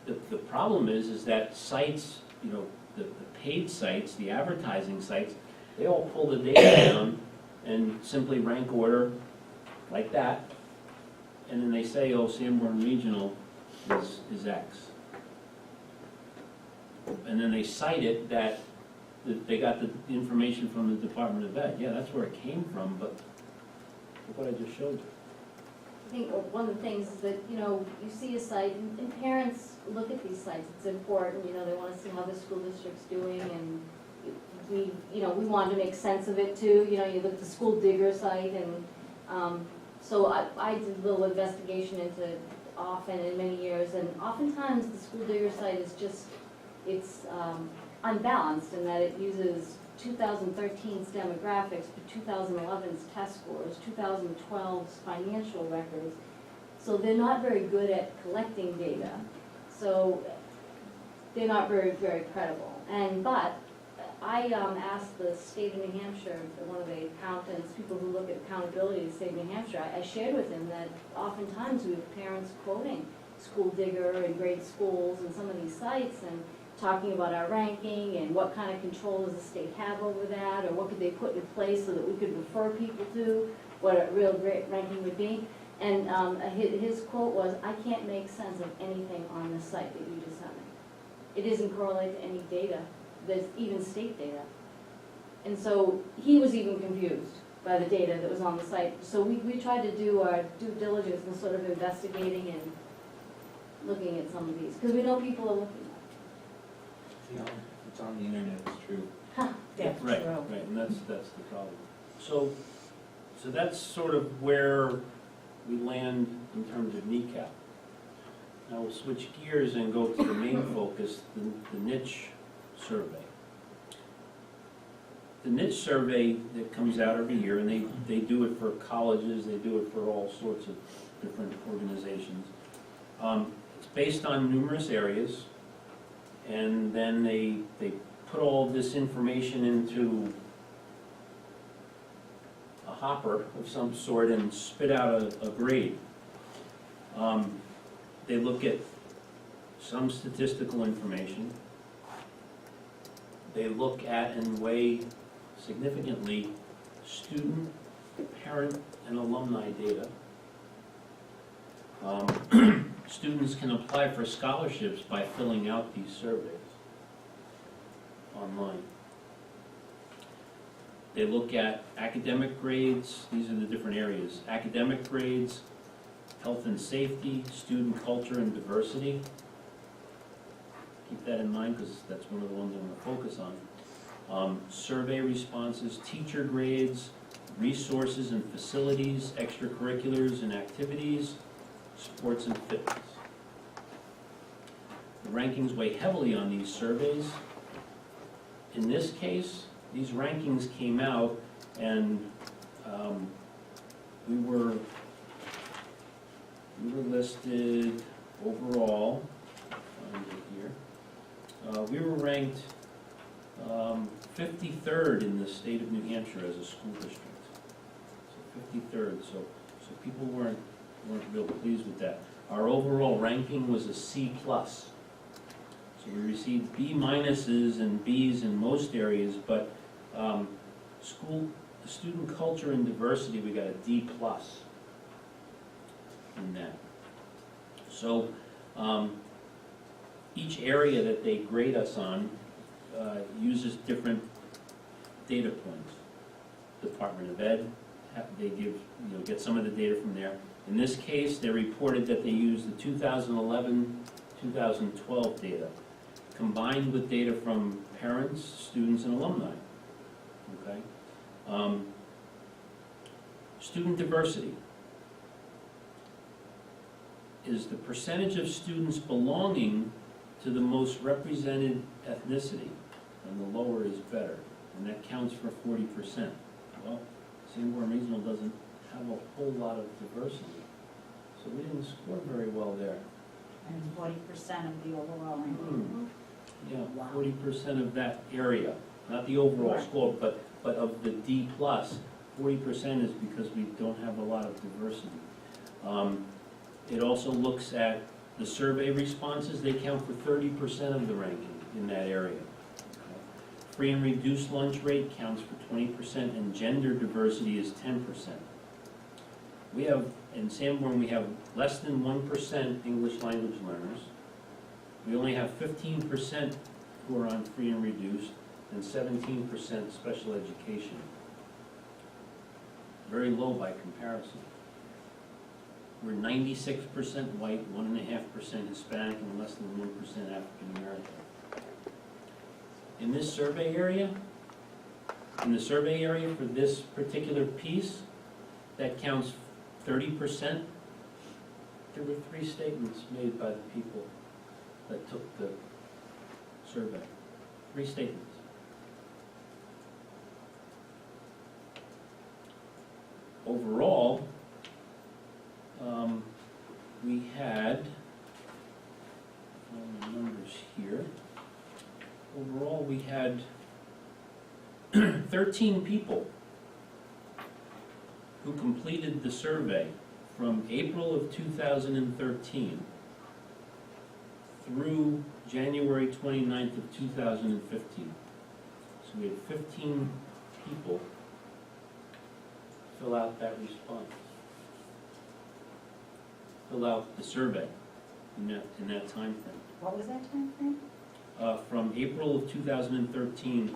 The problem is that sites, the paid sites, the advertising sites, they all pull the data down and simply rank order like that, and then they say, oh, Sanborn Regional is X. And then they cite it that they got the information from the Department of Ed. Yeah, that's where it came from, but look what I just showed you. I think one of the things is that, you see a site, and parents look at these sites, it's important, they want to see how the school district's doing, and we want to make sense of it too. You look at the school digger site, and so I did a little investigation into it often in many years, and oftentimes the school digger site is it's unbalanced in that it uses 2013's demographics, but 2011's test scores, 2012's financial records. So they're not very good at collecting data. So they're not very, very credible. But I asked the state of New Hampshire, one of the accountants, people who look at accountability in the state of New Hampshire, I shared with him that oftentimes we have parents quoting School Digger and great schools and some of these sites and talking about our ranking and what kind of control does the state have over that, or what could they put in place so that we could refer people to what a real great ranking would be. And his quote was, I can't make sense of anything on this site that you just sent me. It isn't correlated to any data, there's even state data. And so he was even confused by the data that was on the site. So we tried to do our due diligence and sort of investigating and looking at some of these, because we know people are looking. It's on the internet, it's true. That's Right, true. right, and that's the problem. So that's sort of where we land in terms of kneecap. Now we'll switch gears and go to the main focus, the niche survey. The niche survey that comes out every year, and they do it for colleges, they do it for all sorts of different organizations. It's based on numerous areas, and then they put all this information into a hopper of some sort and spit out a grade. They look at some statistical information. They look at and weigh significantly student, parent, and alumni data. Students can apply for scholarships by filling out these surveys online. They look at academic grades. These are the different areas. Academic grades, health and safety, student culture and diversity. Keep that in mind because that's one of the ones I'm going to focus on. Survey responses, teacher grades, resources and facilities, extracurriculars and activities, sports and fitness. The rankings weigh heavily on these surveys. In this case, these rankings came out and we were listed overall, find it here. We were ranked 53rd in the state of New Hampshire as a school district. So 53rd, so people weren't real pleased with that. Our overall ranking was a C+. So we received B minuses and Bs in most areas, but student culture and diversity, we got a D+ in that. So each area that they grade us on uses different data points. Department of Ed, they give, get some of the data from there. In this case, they reported that they used the 2011-2012 data, combined with data from parents, students, and alumni. Okay? Student diversity is the percentage of students belonging to the most represented ethnicity, and the lower is better, and that counts for 40%. Well, Sanborn Regional doesn't have a whole lot of diversity, so we didn't score very well there. And 40% of the overall ranking. Yeah, 40% of that area, not the overall Right. score, but of the D+, 40% is because we don't have a lot of diversity. It also looks at the survey responses. They count for 30% of the ranking in that area. Okay. Free and reduced lunch rate counts for 20%, and gender diversity is 10%. We have, in Sanborn, we have less than 1% English language learners. We only have 15% who are on free and reduced, and 17% special education. Very low by comparison. We're 96% white, 1.5% Hispanic, and less than 1% African American. In this survey area, in the survey area for this particular piece, that counts 30%. There were 3 statements made by the people that took the survey. 3 statements. Overall, we had, all the numbers here, overall we had 13 people who completed the survey from April of 2013 through January 29th of 2015. So we had 15 people fill out that response. Fill out the survey in that time frame. What was that time frame? From April of 2013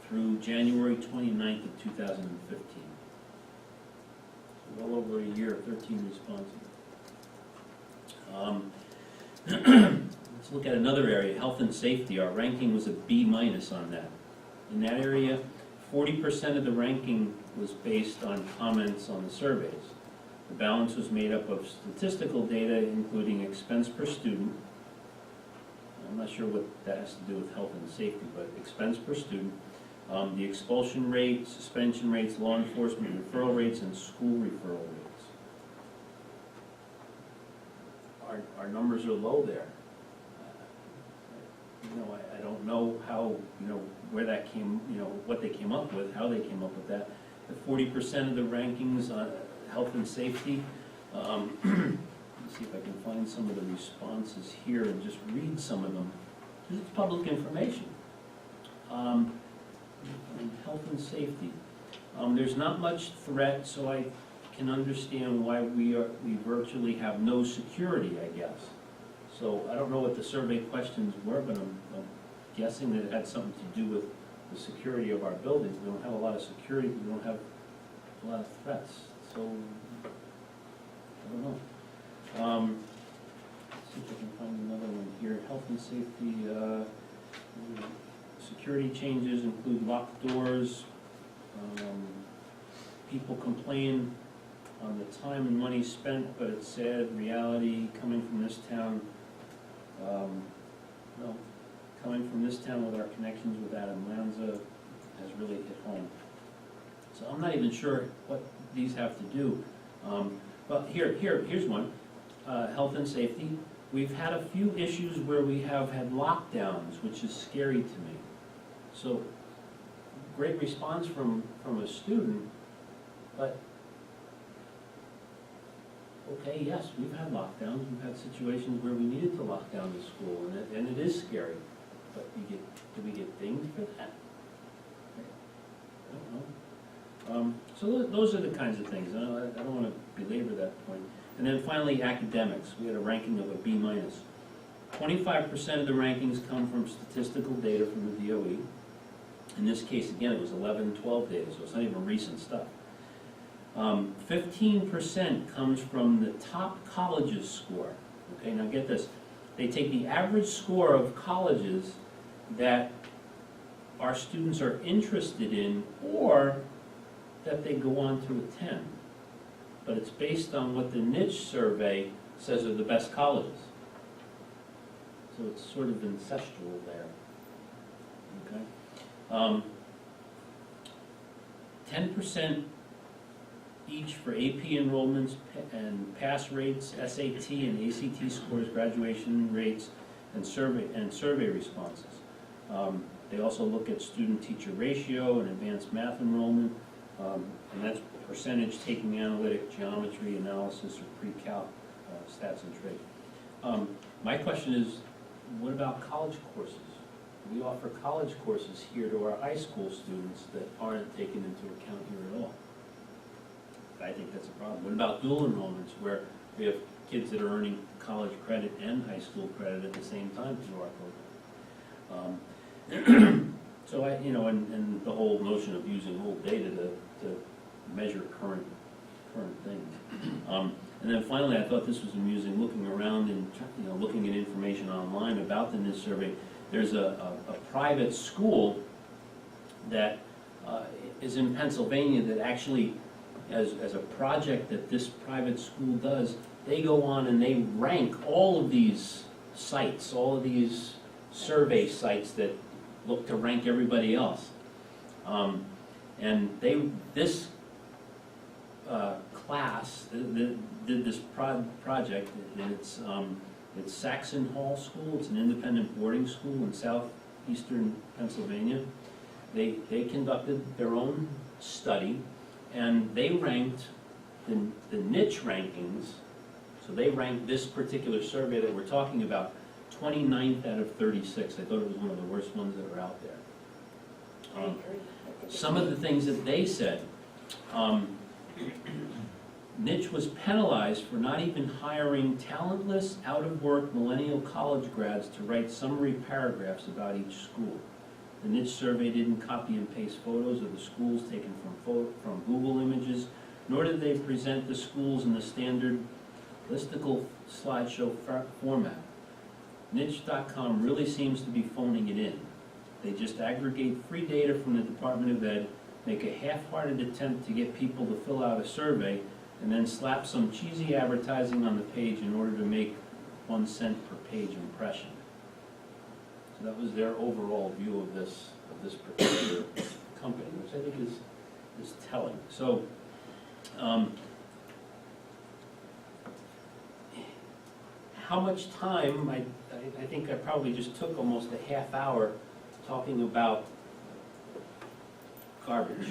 through January 29th of 2015. So well over a year, 13 responses. Let's look at another area, health and safety. Our ranking was a B- on that. In that area, 40% of the ranking was based on comments on the surveys. The balance was made up of statistical data, including expense per student. I'm not sure what that has to do with health and safety, but expense per student, the expulsion rate, suspension rates, law enforcement referral rates, and school referral rates. Our our numbers are low there. You know, I don't know how, you know, where that came, you know, what they came up with, how they came up with that. The 40% of the rankings on health and safety, let's see if I can find some of the responses here and just read some of them. This is public information. On health and safety. There's not much threat, so I can understand why we virtually have no security, I guess. So I don't know what the survey questions were, but I'm guessing that it had something to do with the security of our buildings. We don't have a lot of security, we don't have a lot of threats, so I don't know. Let's see if I can find another one here. Health and safety, security changes include locked doors. People complain on the time and money spent, but it's sad reality coming from this town. No, coming from this town with our connections with Adam Lanza has really hit home. So I'm not even sure what these have to do. But here's one. Health and safety. We've had a few issues where we have had lockdowns, which is scary to me. So great response from a student, but okay, yes, we've had lockdowns, we've had situations where we needed to lock down the school, and it is scary, but do we get dinged for that? I don't know. So those are the kinds of things, and I don't want to belabor that point. And then finally, academics. We had a ranking of a B-. 25% of the rankings come from statistical data from the DOE. In this case, again, it was 11-12 data, so it's not even recent stuff. 15% comes from the top colleges score. Okay, now get this. They take the average score of colleges that our students are interested in or that they go on to attend. But it's based on what the niche survey says are the best colleges. So it's sort of ancestral there. Okay. 10% each for AP enrollments and pass rates, SAT and ACT scores, graduation rates, and survey responses. They also look at student-teacher ratio and advanced math enrollment, and that's percentage taking analytic, geometry, analysis, or pre-calc stats and trait. My question is, what about college courses? We offer college courses here to our high school students that aren't taken into account here at all. I think that's a problem. What about dual enrollments, where we have kids that are earning college credit and high school credit at the same time through our program? So and the whole notion of using old data to measure current things. And then finally, I thought this was amusing, looking around and looking at information online about the NIST survey. There's a private school that is in Pennsylvania that actually, as a project that this private school does, they go on and they rank all of these sites, all of these survey sites that look to rank everybody else. And this class did this project, and it's Saxon Hall School. It's an independent boarding school in southeastern Pennsylvania. They conducted their own study, and they ranked the niche rankings. So they ranked this particular survey that we're talking about 29th out of 36. I thought it was one of the worst ones that are out there. Some of the things that they said, niche was penalized for not even hiring talentless, out-of-work millennial college grads to write summary paragraphs about each school. The niche survey didn't copy and paste photos of the schools taken from Google Images, nor did they present the schools in the standard listicle slideshow format. Niche.com really seems to be phoning it in. They just aggregate free data from the Department of Ed, make a half-hearted attempt to get people to fill out a survey, and then slap some cheesy advertising on the page in order to make 1 cent per page impression. So that was their overall view of this particular company, which I think is telling. So how much time, I think I probably just took almost a half hour talking about garbage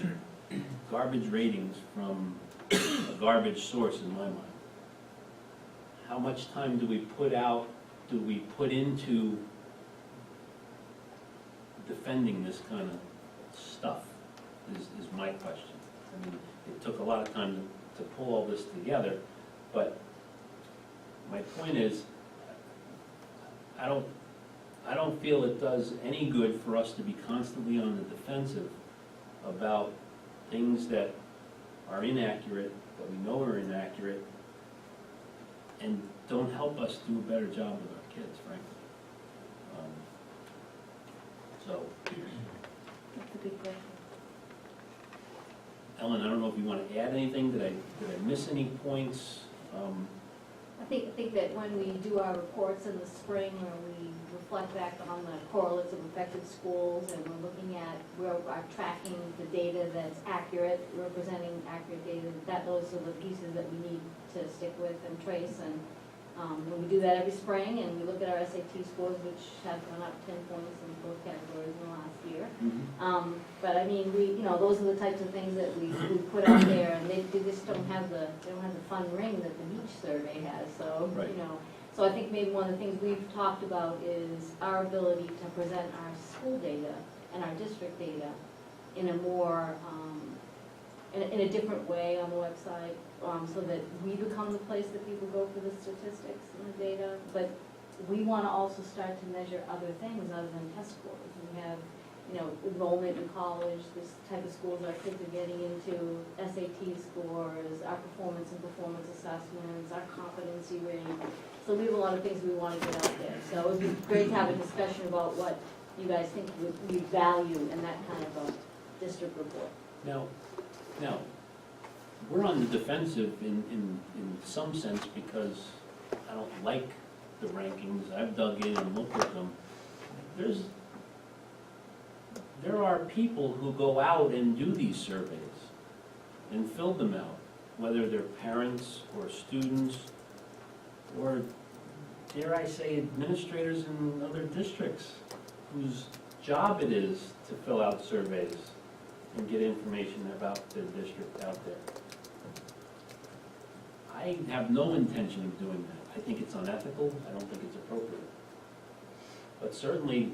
ratings from a garbage source in my mind. How much time do we put into defending this kind of stuff, is my question. I mean, it took a lot of time to pull all this together, but my point is, I don't feel it does any good for us to be constantly on the defensive about things that are inaccurate, that we know are inaccurate, and don't help us do a better job with our kids, frankly. So, That's a good question. Ellen, I don't know if you want to add anything. Did I miss any points? I think that when we do our reports in the spring, where we reflect back on the correlates of affected schools, and we're looking at where we're tracking the data that's accurate, representing accurate data, that those are the pieces that we need to stick with and trace. And when we do that every spring, and we look at our SAT scores, which have gone up 10 points in both categories in the last year. But I mean, those are the types of things that we put out there, and they just don't have the fun ring that the beach survey has. So Right. So I think maybe one of the things we've talked about is our ability to present our school data and our district data in a more in a different way on the website, so that we become the place that people go for the statistics and the data. But we want to also start to measure other things other than test scores. We have, enrollment in college, this type of schools our kids are getting into, SAT scores, our performance and performance assessments, our competency rate. So we have a lot of things we want to get out there. So it would be great to have a discussion about what you guys think we value in that kind of a district report. Now, we're on the defensive in some sense because I don't like the rankings. I've dug in and looked at them. There are people who go out and do these surveys and fill them out, whether they're parents or students or, dare I say, administrators in other districts whose job it is to fill out surveys and get information about their district out there. I have no intention of doing that. I think it's unethical. I don't think it's appropriate. But certainly,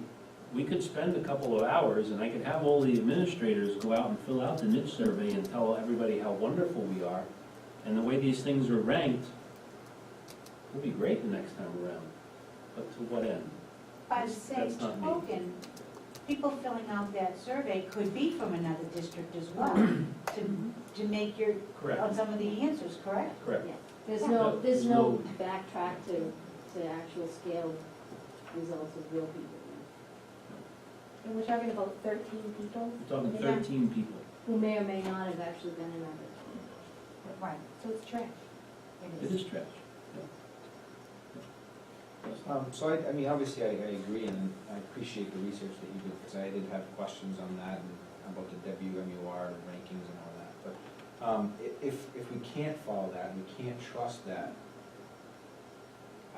we could spend a couple of hours and I could have all the administrators go out and fill out the niche survey and tell everybody how wonderful we are. And the way these things are ranked will be great the next time around. But to what end? By the same That's not me. token, people filling out that survey could be from another district as well, to make your, Correct. on some of the answers, correct? Correct. Yeah. There's Yeah. there's no backtrack to actual scale results of real people. And we're talking about 13 people? We're talking Yeah. 13 people. Who may or may not have actually been in our district. Right, so it's trash. It is trash. So I mean, obviously I agree and I appreciate the research that you did, because I did have questions on that and about the WMUR rankings and all that. But if we can't follow that and we can't trust that,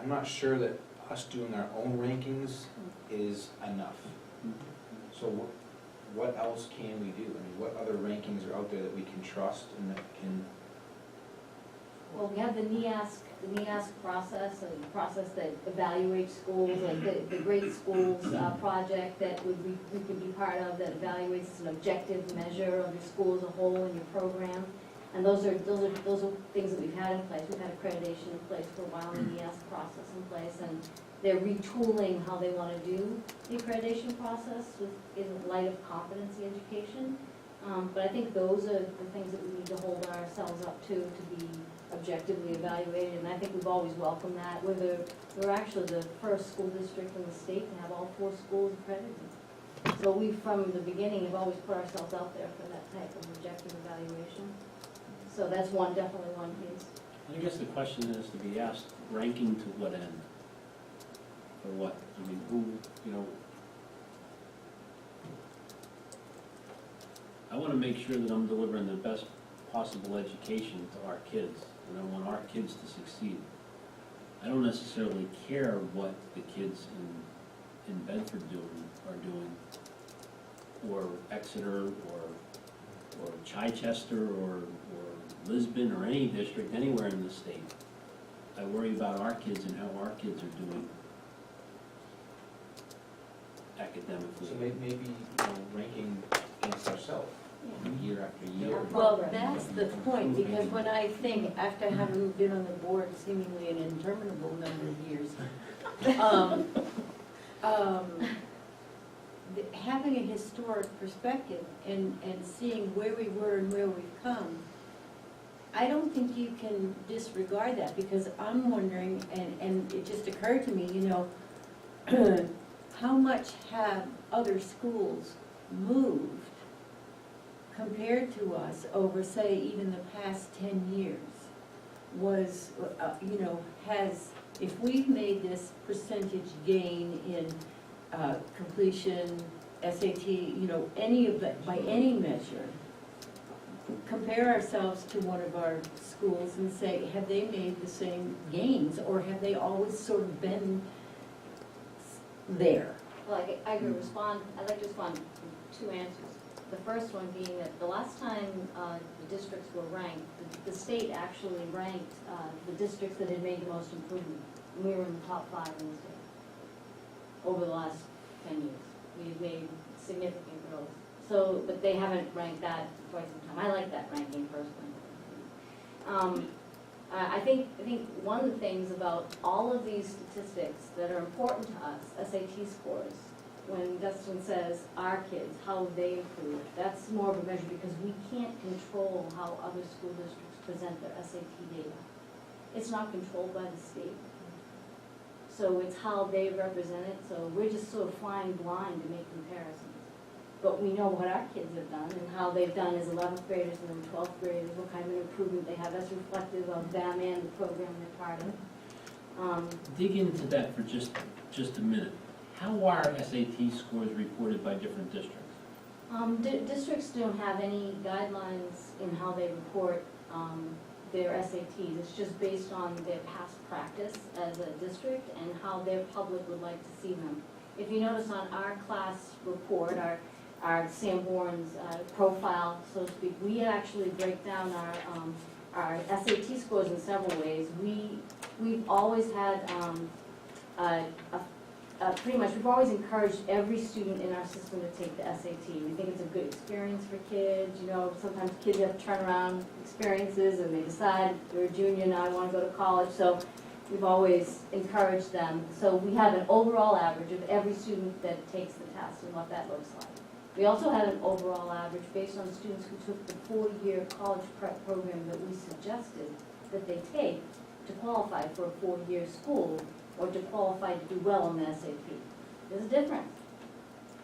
I'm not sure that us doing our own rankings is enough. So what else can we do? I mean, what other rankings are out there that we can trust and that can? Well, we have the NEASC process, a process that evaluates schools, like the Great Schools project that we could be part of, that evaluates an objective measure of your school as a whole and your program. And those are things that we've had in place. We've had accreditation in place for a while, and the NEASC process in place, and they're retooling how they want to do the accreditation process in light of competency education. But I think those are the things that we need to hold ourselves up to be objectively evaluated, and I think we've always welcomed that. We're actually the first school district in the state to have all 4 schools accredited. So we, from the beginning, have always put ourselves out there for that type of objective evaluation. So that's definitely one piece. I guess the question is to be asked, ranking to what end? For what? I mean, I want to make sure that I'm delivering the best possible education to our kids, and I want our kids to succeed. I don't necessarily care what the kids in Bedford are doing, or Exeter, or Chichester, or Lisbon, or any district anywhere in the state. I worry about our kids and how our kids are doing academically. So maybe, ranking against ourselves, year after year. Well, that's the point, because when I think, after having been on the board seemingly an interminable number of years, having a historic perspective and seeing where we were and where we've come, I don't think you can disregard that, because I'm wondering, and it just occurred to me, how much have other schools moved compared to us over, say, even the past 10 years? If we've made this percentage gain in completion, SAT, any of that, by any measure, compare ourselves to one of our schools and say, have they made the same gains, or have they always sort of been there? Well, I'd like to respond with two answers. The first one being that the last time the districts were ranked, the state actually ranked the districts that had made the most improvement. And we were in the top 5 in the state over the last 10 years. We had made significant growth. So, but they haven't ranked that for quite some time. I like that ranking personally. I think one of the things about all of these statistics that are important to us, SAT scores, when Dustin says our kids, how they improve, that's more of a measure because we can't control how other school districts present their SAT data. It's not controlled by the state. So it's how they represent it, so we're just sort of flying blind to make comparisons. But we know what our kids have done and how they've done as 11th graders and then 12th graders, what kind of improvement they have. That's reflective of them and the program they're part of. Dig into that for just a minute. How are SAT scores reported by different districts? Districts don't have any guidelines in how they report their SATs. It's just based on their past practice as a district and how their public would like to see them. If you notice on our class report, our Sanborn's profile, so to speak, we actually break down our SAT scores in several ways. We've always had pretty much, we've always encouraged every student in our system to take the SAT. We think it's a good experience for kids. Sometimes kids have turnaround experiences and they decide they're a junior now, I want to go to college. So we've always encouraged them. So we have an overall average of every student that takes the test and what that looks like. We also have an overall average based on students who took the 4-year college prep program that we suggested that they take to qualify for a 4-year school or to qualify to do well on the SAT. There's a difference.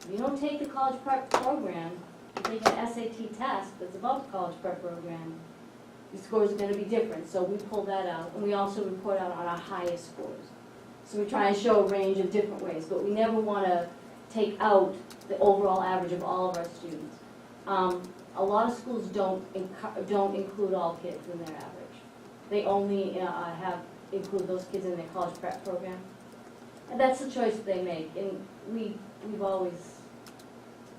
If you don't take the college prep program, you take an SAT test that's above the college prep program, the scores are going to be different. So we pull that out, and we also report out on our highest scores. So we try and show a range of different ways, but we never want to take out the overall average of all of our students. A lot of schools don't include all kids in their average. They only include those kids in their college prep program. And that's the choice they make. And we've always,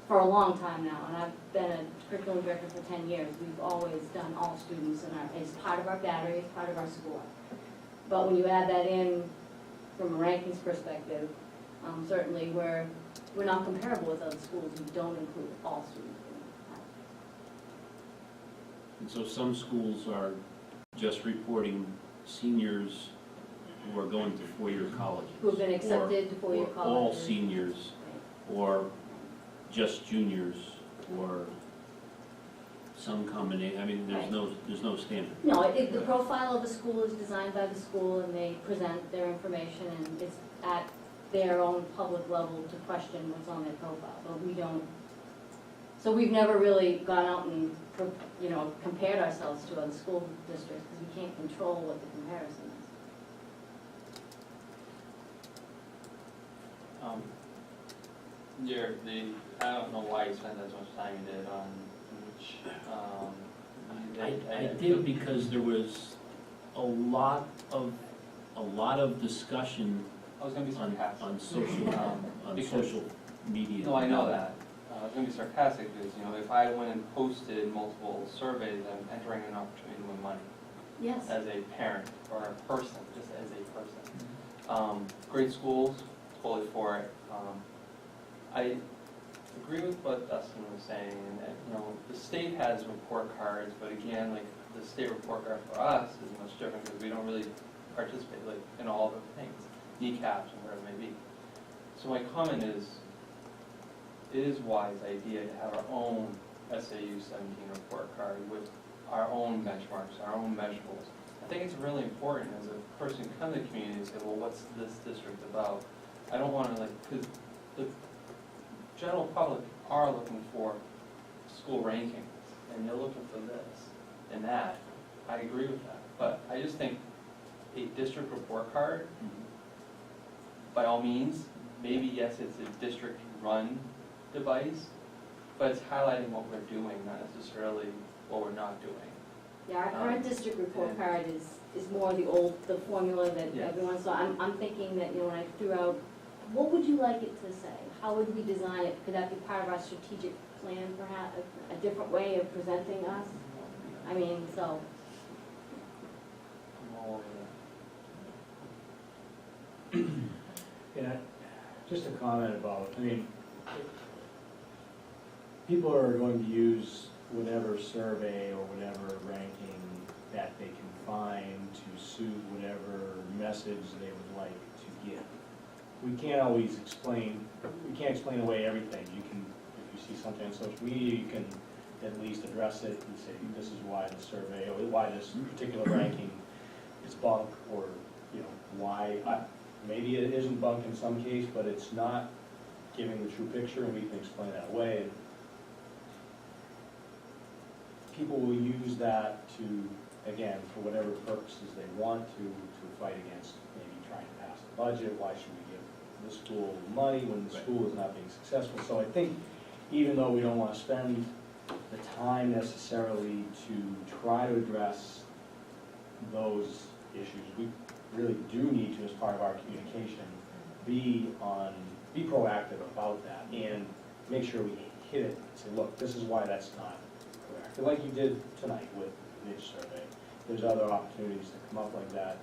for a long time now, and I've been a curriculum director for 10 years, we've always done all students as part of our battery, as part of our score. But when you add that in from a rankings perspective, certainly we're not comparable with other schools who don't include all students. And so some schools are just reporting seniors who are going to 4-year colleges. Who have been accepted to 4-year or all colleges. seniors, or just juniors, or some combination. I mean, there's no standard. No, the profile of the school is designed by the school, and they present their information, and it's at their own public level to question what's on their profile. But we don't. So we've never really gone out and compared ourselves to other school districts because we can't control what the comparison is. I don't know why you spent as much time you did on each. I did because there was a lot of a lot of discussion I was gonna be on, sarcastic. on Because- social media. No, I know that. I was gonna be sarcastic because, you know, if I went and posted multiple surveys, I'm entering an opportunity to win money Yes. as a parent or a person, just as a person. Great schools, totally for it. I agree with what Dustin was saying, and that, you know, the state has report cards, but again, like, the state report card for us is much different because we don't really participate, like, in all of the things, kneecaps and whatever it may be. So my comment is, it is a wise idea to have our own SAU 17 report card with our own benchmarks, our own measurables. I think it's really important as a person who comes to the community and say, well, what's this district about? I don't want to, like, because the general public are looking for school rankings, and they're looking for this and that. I agree with that, but I just think a district report card, by all means, maybe yes, it's a district-run device, but it's highlighting what we're doing, not necessarily what we're not doing. Yeah, our current district report card is more the formula that Yes. everyone saw. I'm thinking that, you know, when I threw out, what would you like it to say? How would we design it? Could that be part of our strategic plan, perhaps, a different way of presenting us? I mean, so, I'm all over that. Yeah, just a comment about, I mean, people are going to use whatever survey or whatever ranking that they can find to suit whatever message they would like to give. We can't always explain, we can't explain away everything. You can, if you see something on social media, you can at least address it and say, this is why the survey, or why this particular ranking is bunk, or, you know, why, maybe it isn't bunk in some case, but it's not giving the true picture, and we can explain that away. People will use that to, again, for whatever purposes they want to fight against maybe trying to pass the budget. Why should we give the school money when the school is not being successful? So I think even though we don't want to spend the time necessarily to try to address those issues, we really do need to, as part of our communication, be proactive about that and make sure we hit it and say, look, this is why that's not correct. And like you did tonight with the niche survey, there's other opportunities to come up like that.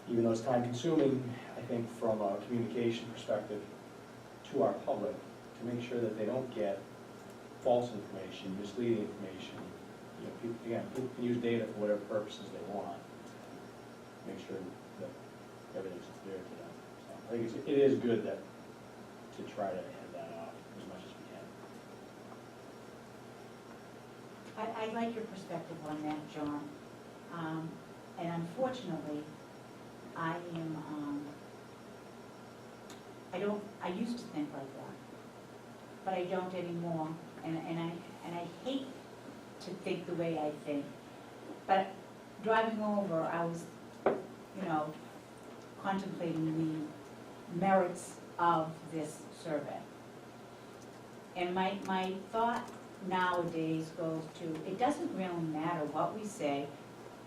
Even though it's time consuming, I think from a communication perspective to our public, to make sure that they don't get false information, misleading information. You know, people can use data for whatever purposes they want. Make sure that everything's clear to them. So I think it is good to try to head that off as much as we can. I like your perspective on that, John. And unfortunately, I used to think like that, but I don't anymore. And I hate to think the way I think. But driving over, I was, you know, contemplating the merits of this survey. And my thought nowadays goes to, it doesn't really matter what we say,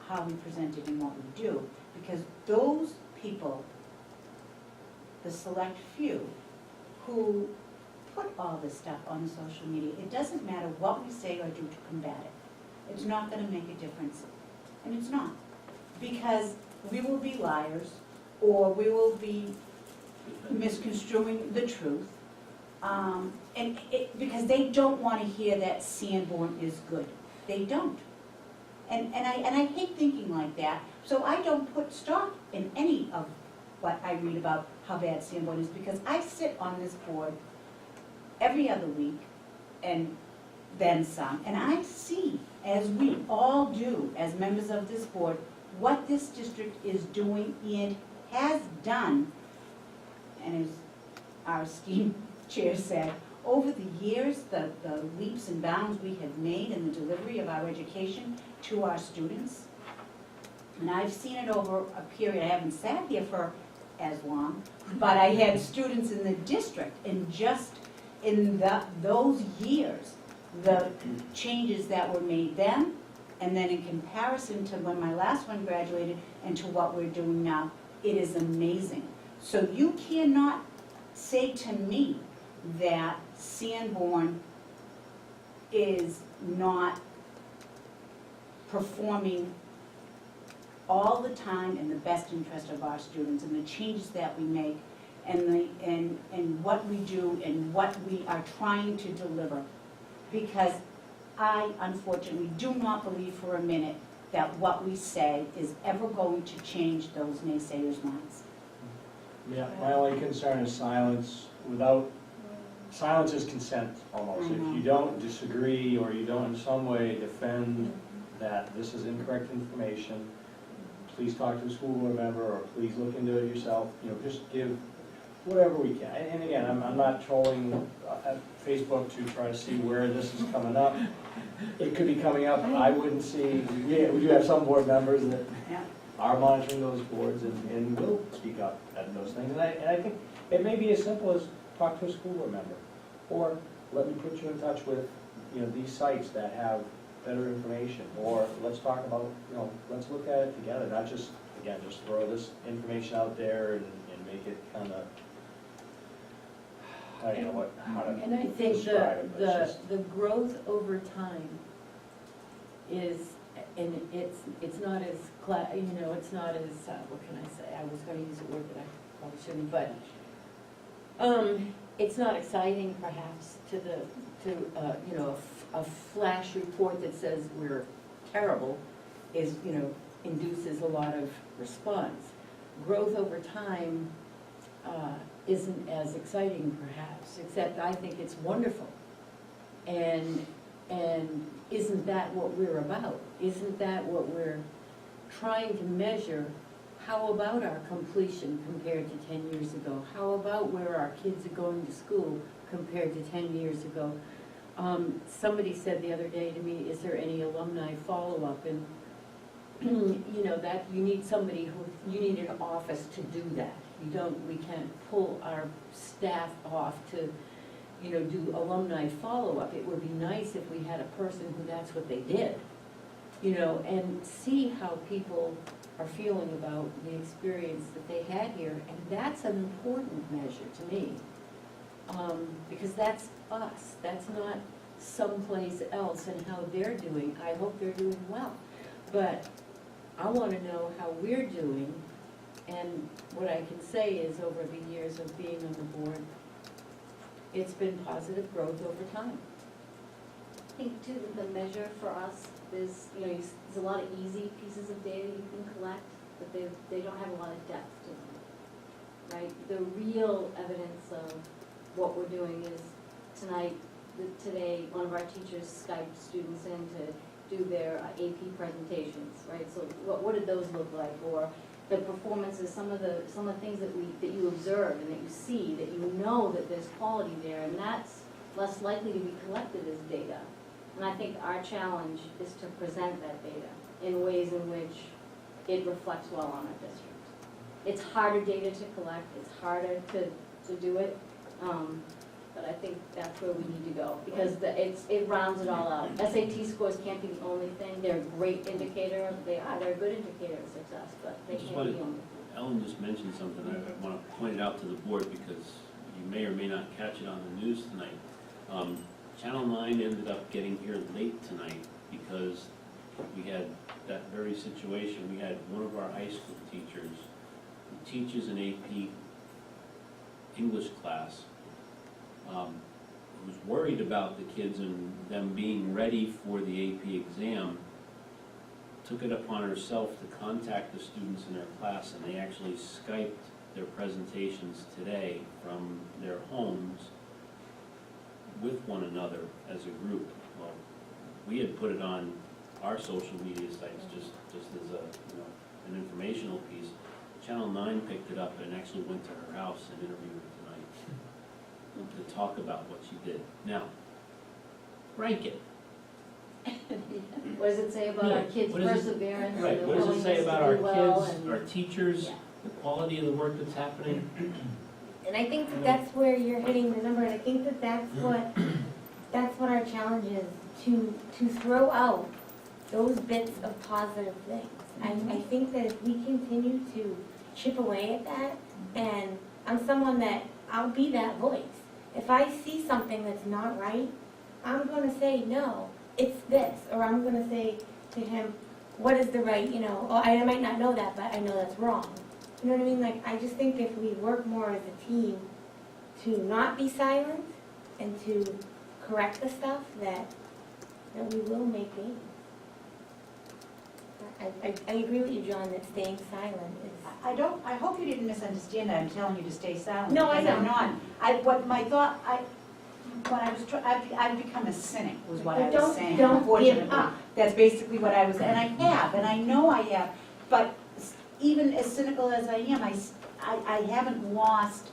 how we present it, and what we do, because those people, the select few, who put all this stuff on social media, it doesn't matter what we say or do to combat it. It's not gonna make a difference. And it's not. Because we will be liars, or we will be misconstruing the truth. Because they don't want to hear that Sanborn is good. They don't. And I hate thinking like that. So I don't put stock in any of what I read about how bad Sanborn is, because I sit on this board every other week and then some. And I see, as we all do as members of this board, what this district is doing and has done. And as our esteemed chair said, over the years, the leaps and bounds we have made in the delivery of our education to our students. And I've seen it over a period, I haven't sat here for as long, but I had students in the district, and just in those years, the changes that were made then And then in comparison to when my last one graduated and to what we're doing now, it is amazing. So you cannot say to me that Sanborn is not performing all the time in the best interest of our students and the changes that we make and what we do and what we are trying to deliver. Because I unfortunately do not believe for a minute that what we say is ever going to change those naysayers' minds. Yeah, my only concern is silence. Silence is consent almost. If you don't disagree or you don't in some way defend that this is incorrect information, please talk to a school board member or please look into it yourself. Just give whatever we can. And again, I'm not trolling at Facebook to try to see where this is coming up. It could be coming up, I wouldn't see, we do have some board members that are monitoring those boards and will speak up at those things. And I think it may be as simple as talk to a school board member, or let me put you in touch with, these sites that have better information, or let's talk about, let's look at it together, not just, again, just throw this information out there and make it kind of, I don't know how to And I think describe it, but it's just- the growth over time is, and it's not as, it's not as, what can I say? I was gonna use a word that I probably shouldn't, but, it's not exciting perhaps a flash report that says we're terrible is, induces a lot of response. Growth over time, isn't as exciting perhaps, except I think it's wonderful. And isn't that what we're about? Isn't that what we're trying to measure? How about our completion compared to 10 years ago? How about where our kids are going to school compared to 10 years ago? Somebody said the other day to me, is there any alumni follow-up? And that you need somebody you need an office to do that. We can't pull our staff off to, do alumni follow-up. It would be nice if we had a person who that's what they did, and see how people are feeling about the experience that they had here. And that's an important measure to me, because that's us. That's not someplace else and how they're doing. I hope they're doing well. But I want to know how we're doing. And what I can say is, over the years of being on the board, it's been positive growth over time. I think too, the measure for us is, there's a lot of easy pieces of data you can collect, but they don't have a lot of depth to them, right? The real evidence of what we're doing is today, one of our teachers Skyped students in to do their AP presentations, right? So what did those look like? Or the performances, some of the things that you observe and that you see, that you know that there's quality there, and that's less likely to be collected as data. And I think our challenge is to present that data in ways in which it reflects well on our district. It's harder data to collect, it's harder to do it, but I think that's where we need to go, because it rounds it all out. SAT scores can't be the only thing. They're a great indicator. They're a good indicator of success, but they can't be the only thing. Ellen just mentioned something I want to point it out to the board because you may or may not catch it on the news tonight. Channel 9 ended up getting here late tonight because we had that very situation. We had one of our high school teachers who teaches an AP English class, was worried about the kids and them being ready for the AP exam, took it upon herself to contact the students in their class, and they actually Skyped their presentations today from their homes with one another as a group. Well, we had put it on our social media sites just as an informational piece. Channel 9 picked it up and actually went to her house and interviewed her tonight to talk about what she did. Now, rank it. What does it say about our kids' perseverance? Right, and what does it say about our well kids, and- our teachers, Yeah. the quality of the work that's happening? And I think that's where you're hitting the number, and I think that's what our challenge is, to throw out those bits of positive things. I think that if we continue to chip away at that, and I'm someone that, I'll be that voice. If I see something that's not right, I'm gonna say, no, it's this, or I'm gonna say to him, what is the right, or I might not know that, but I know that's wrong. You know what I mean? Like, I just think if we work more as a team to not be silent and to correct the stuff, that we will make gains. I agree with you, John, that staying silent is. I hope you didn't misunderstand that, I'm telling you to stay silent. No, I because I'm know. not. What my thought, I've become a cynic, was what I But was saying, don't give unfortunately. up. That's basically what I was, and I have, and I know I have, but even as cynical as I am, I haven't lost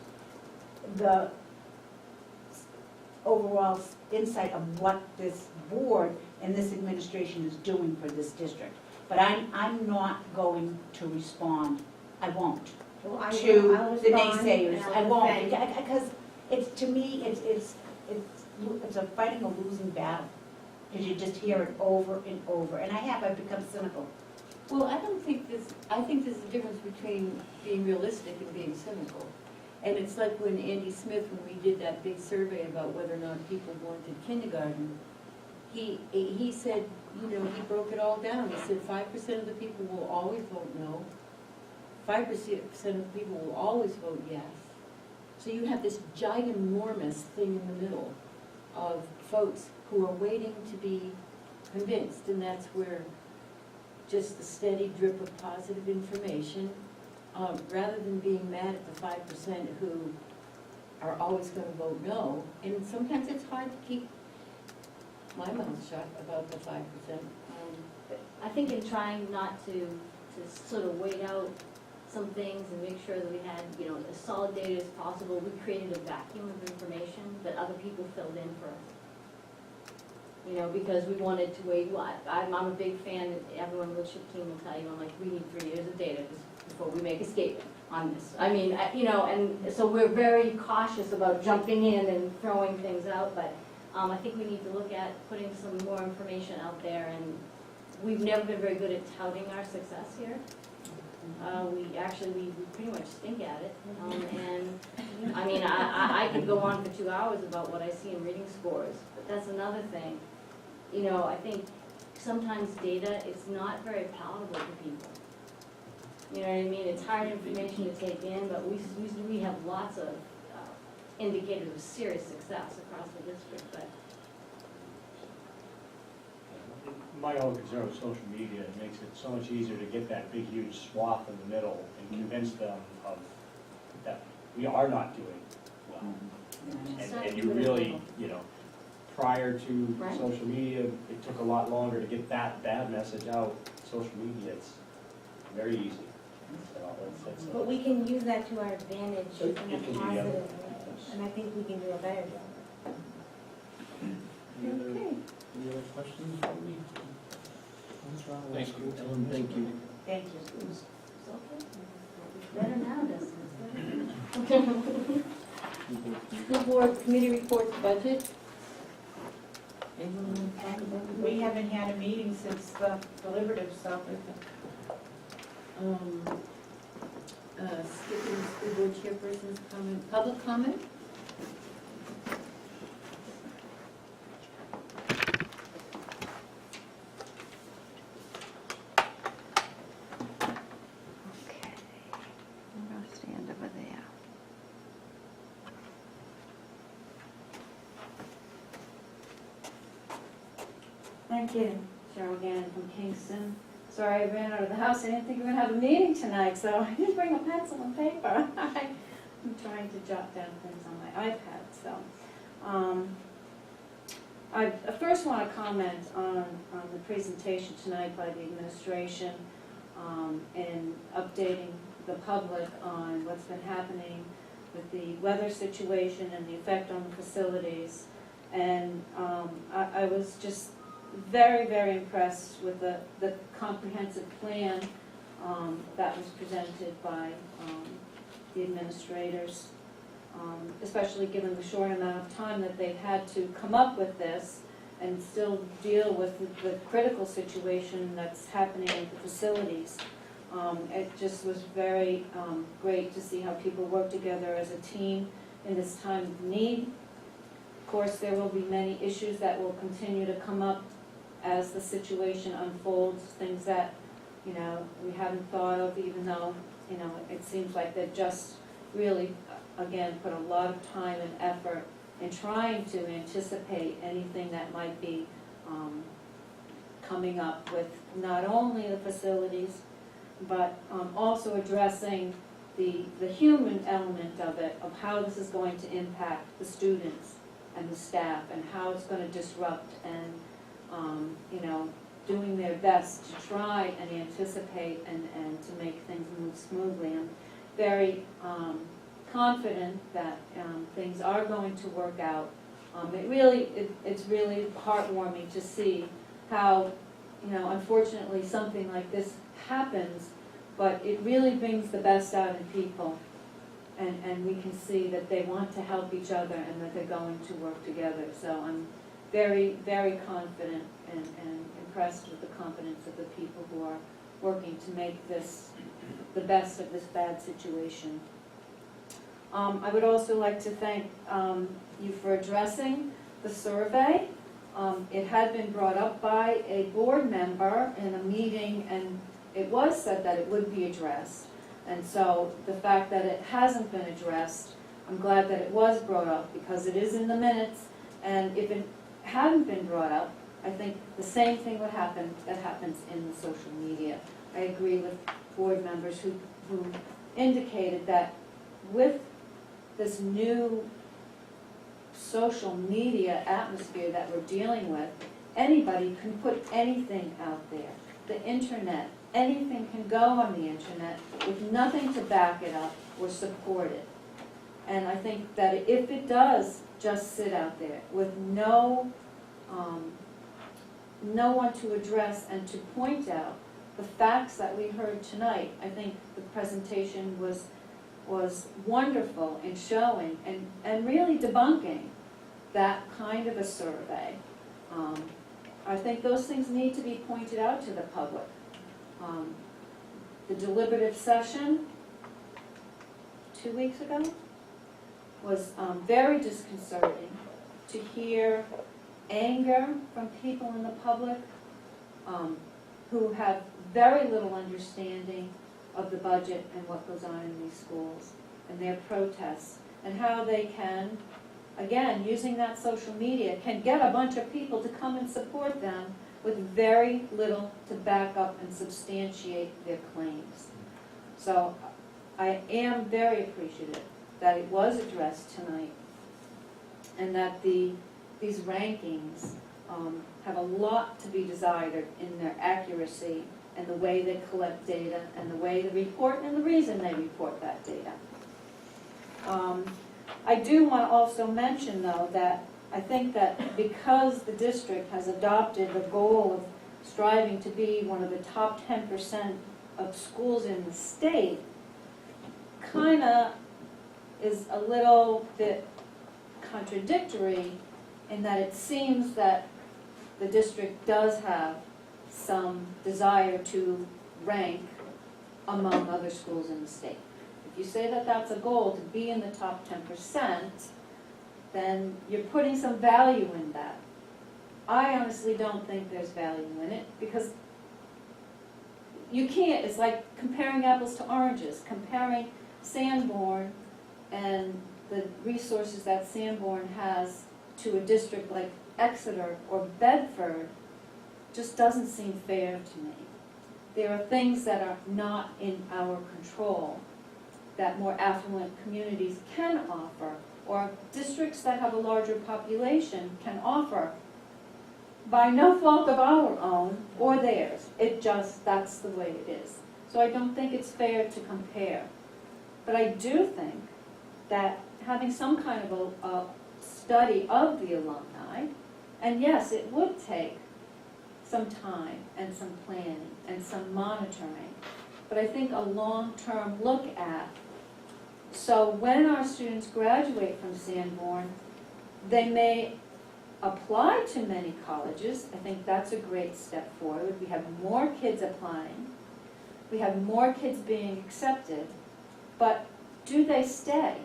the overall insight of what this board and this administration is doing for this district. But I'm not going to respond, I won't, Well, I to will the respond, naysayers, and I will won't, defend. because it's, to me, it's a fighting a losing battle, because you just hear it over and over, and I've become cynical. Well, I think there's a difference between being realistic and being cynical. And it's like when Andy Smith, when we did that big survey about whether or not people wanted kindergarten, he said, he broke it all down. He said 5% of the people will always vote no, 5% of the people will always vote yes. So you have this ginormous thing in the middle of folks who are waiting to be convinced, and that's where just the steady drip of positive information, rather than being mad at the 5% who are always going to vote no. And sometimes it's hard to keep my mouth shut about the 5%. I think in trying not to sort of wait out some things and make sure that we had, as solid data as possible, we created a vacuum of information that other people filled in for us. Because we wanted to wait, I'm a big fan, everyone with Chip King will tell you, I'm like, we need 3 years of data before we make a statement on this. And so we're very cautious about jumping in and throwing things out, but I think we need to look at putting some more information out there, and we've never been very good at touting our success here. We pretty much stink at it. I could go on for 2 hours about what I see in reading scores, but that's another thing. I think sometimes data is not very palatable to people. You know what I mean? It's hard information to take in, but we have lots of indicators of serious success across the district, but. My own concern with social media, it makes it so much easier to get that big, huge swath in the middle and convince them of that we are not doing well. And you really, prior to Right. social media, it took a lot longer to get that message out. Social media, it's very easy. So But we can use that to our advantage So in it a can be, positive way, and I think we can do a better job. Any other questions from me? Thank you, Ellen, thank you. Thank you. Better now, Dustin. School board committee reports budget. Anyone want to talk about the budget? We haven't had a meeting since the deliberative, so. Skipping school board chairperson's comment, public comment? Okay, I'm going to stand over there. Thank you, Cheryl Gannon from Kingston. Sorry, I ran out of the house. I didn't think we were going to have a meeting tonight, so I didn't bring a pencil and paper. I'm trying to jot down things on my iPad, so. I first want to comment on the presentation tonight by the administration and updating the public on what's been happening with the weather situation and the effect on the facilities. And I was just very, very impressed with the comprehensive plan that was presented by the administrators, especially given the short amount of time that they've had to come up with this. and still deal with the critical situation that's happening in the facilities. It just was very great to see how people work together as a team in this time of need. Of course, there will be many issues that will continue to come up as the situation unfolds, things that, you know, we haven't thought of, even though, you know, it seems like they've just really, again, put a lot of time and effort in trying to anticipate anything that might be coming up with not only the facilities, but also addressing the human element of it, of how this is going to impact the students and the staff, and how it's going to disrupt, and you know, doing their best to try and anticipate and to make things move smoothly. I'm very confident that things are going to work out. It's really heartwarming to see how, you know, unfortunately something like this happens, but it really brings the best out in people. And we can see that they want to help each other and that they're going to work together. So I'm very, very confident and impressed with the confidence of the people who are working to make this the best of this bad situation. I would also like to thank you for addressing the survey. It had been brought up by a board member in a meeting, and it was said that it would be addressed. And so the fact that it hasn't been addressed, I'm glad that it was brought up, because it is in the minutes, and if it hadn't been brought up, I think the same thing would happen that happens in the social media. I agree with board members who indicated that with this new social media atmosphere that we're dealing with, anybody can put anything out there. The internet, anything can go on the internet with nothing to back it up or support it. And I think that if it does just sit out there with no one to address and to point out the facts that we heard tonight, I think the presentation was wonderful in showing and really debunking that kind of a survey. I think those things need to be pointed out to the public. The deliberative session 2 weeks ago was very disconcerting to hear anger from people in the public who have very little understanding of the budget and what goes on in these schools, and their protests, and how they can, again, using that social media, can get a bunch of people to come and support them with very little to back up and substantiate their claims. So I am very appreciative that it was addressed tonight, and that these rankings have a lot to be desired in their accuracy and the way they collect data and the way they report and the reason they report that data. I do want to also mention, though, that I think that because the district has adopted the goal of striving to be one of the top 10% of schools in the state, kind of is a little bit contradictory in that it seems that the district does have some desire to rank among other schools in the state. If you say that that's a goal, to be in the top 10%, then you're putting some value in that. I honestly don't think there's value in it, because you can't. It's like comparing apples to oranges, comparing Sanborn and the resources that Sanborn has to a district like Exeter or Bedford just doesn't seem fair to me. There are things that are not in our control that more affluent communities can offer, or districts that have a larger population can offer by no fault of our own or theirs. That's the way it is. So I don't think it's fair to compare. But I do think that having some kind of a study of the alumni, and yes, it would take some time and some planning and some monitoring, but I think a long-term look at, so when our students graduate from Sanborn, they may apply to many colleges. I think that's a great step forward. We have more kids applying. We have more kids being accepted. But do they stay?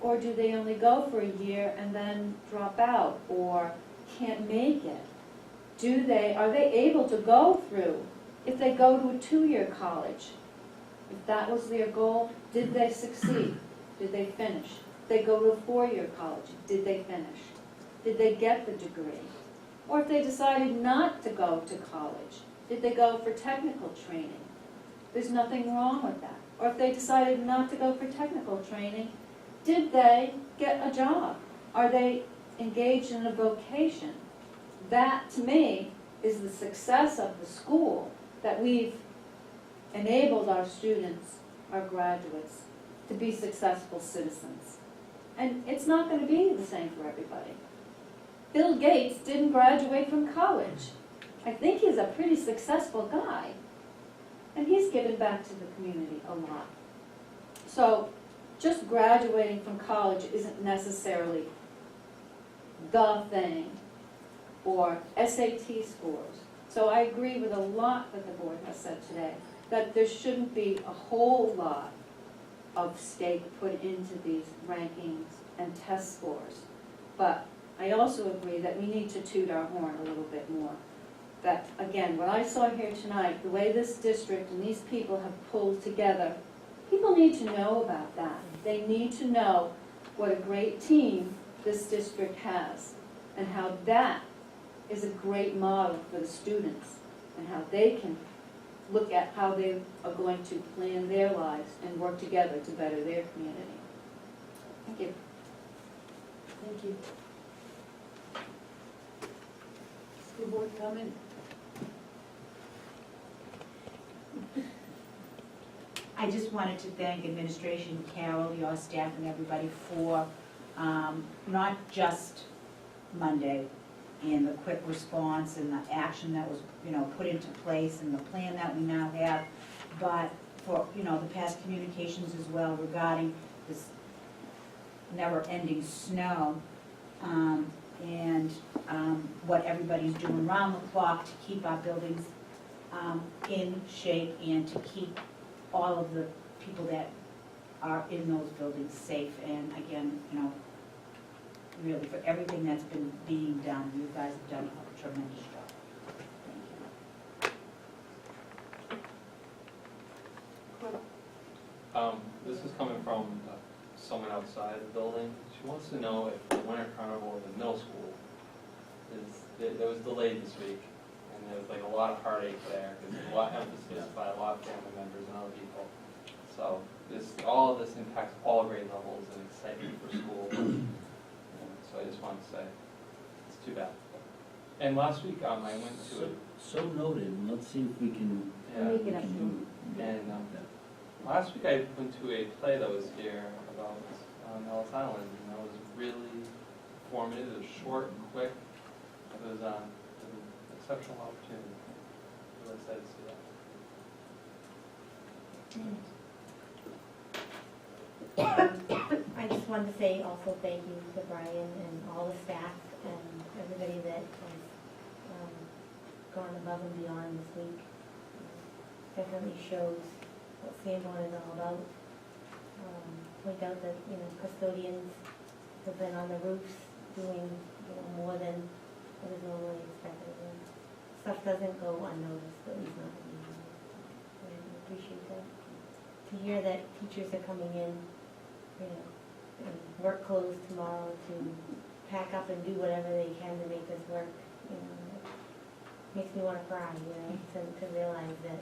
Or do they only go for a year and then drop out or can't make it? Are they able to go through, if they go to a 2-year college, if that was their goal, did they succeed? Did they finish? If they go to a 4-year college, did they finish? Did they get the degree? Or if they decided not to go to college, did they go for technical training? There's nothing wrong with that. Or if they decided not to go for technical training, did they get a job? Are they engaged in a vocation? That, to me, is the success of the school, that we've enabled our students, our graduates, to be successful citizens. And it's not going to be the same for everybody. Bill Gates didn't graduate from college. I think he's a pretty successful guy. And he's given back to the community a lot. So just graduating from college isn't necessarily the thing, or SAT scores. So I agree with a lot that the board has said today, that there shouldn't be a whole lot of stake put into these rankings and test scores. But I also agree that we need to toot our horn a little bit more. That, again, what I saw here tonight, the way this district and these people have pulled together, people need to know about that. They need to know what a great team this district has and how that is a great model for the students and how they can look at how they are going to plan their lives and work together to better their community. Thank you. Thank you. School board comment? I just wanted to thank administration, Carol, your staff, and everybody for not just Monday and the quick response and the action that was, put into place and the plan that we now have, but for, the past communications as well regarding this never-ending snow and what everybody's doing around the clock to keep our buildings in shape and to keep all of the people that are in those buildings safe. And again, really for everything that's been being done, you guys have done a tremendous job. Thank you. This is coming from someone outside the building. She wants to know if the winter carnival at the middle school it was delayed this week, and there was like a lot of heartache there because there's a lot of emphasis by a lot of family members and other people. So all of this impacts all grade levels and excitement for school. So I just wanted to say it's too bad. And last week I went to it. So noted. Let's see if we can. Make it up to And last week I went to a play that was here about Ellis Island, and that was really informative. It was short and quick. It was an exceptional opportunity. Really excited to see that. I just wanted to say also thank you to Brian and all the staff and everybody that has gone above and beyond this week. Definitely shows what Sanborn is all about. Point out that, custodians have been on the roofs doing, more than what is normally expected. And stuff doesn't go unnoticed, at least not in the I appreciate that. To hear that teachers are coming in, in work clothes tomorrow to pack up and do whatever they can to make this work, makes me want to cry, to realize that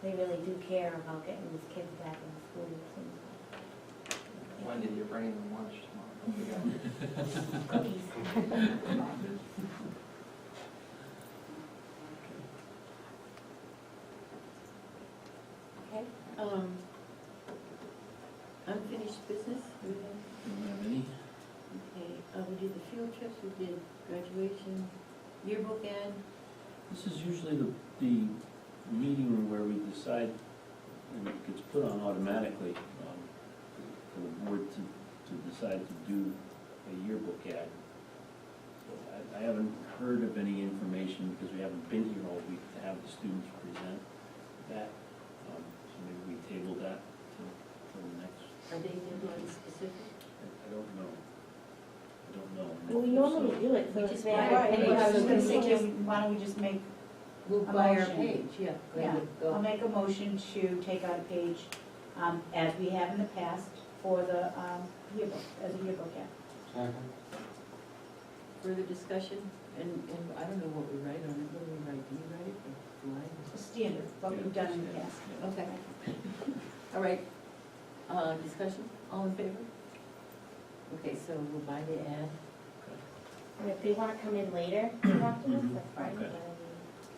they really do care about getting these kids back in school. Wendy, you're bringing them lunch tomorrow. Cookies. Okay. Unfinished business? Okay, we did the field trips, we did graduation, yearbook ad. This is usually the meeting where we decide, and it gets put on automatically for the board to decide to do a yearbook ad. I haven't heard of any information because we haven't been here all week to have the students present that. So maybe we table that till the next, Are they deadline specific? I don't know. I don't know. Well, we normally So- do it, so We it's just, there. right, and I was it's- gonna say, why don't we just make, We'll A buy our motion. page, yeah. Go yeah, ahead, I'll go. make a motion to take out a page, as we have in the past for the, yearbook, as a yearbook, yeah. Further discussion? And I don't know what we write on it. What do we write? Do you write it? Or do I? Standard, what we've done in the past. Okay. All right. Discussion? All in favor? Okay, so we'll buy the ad. And if they wanna come in later to talk to us, that's fine, Okay.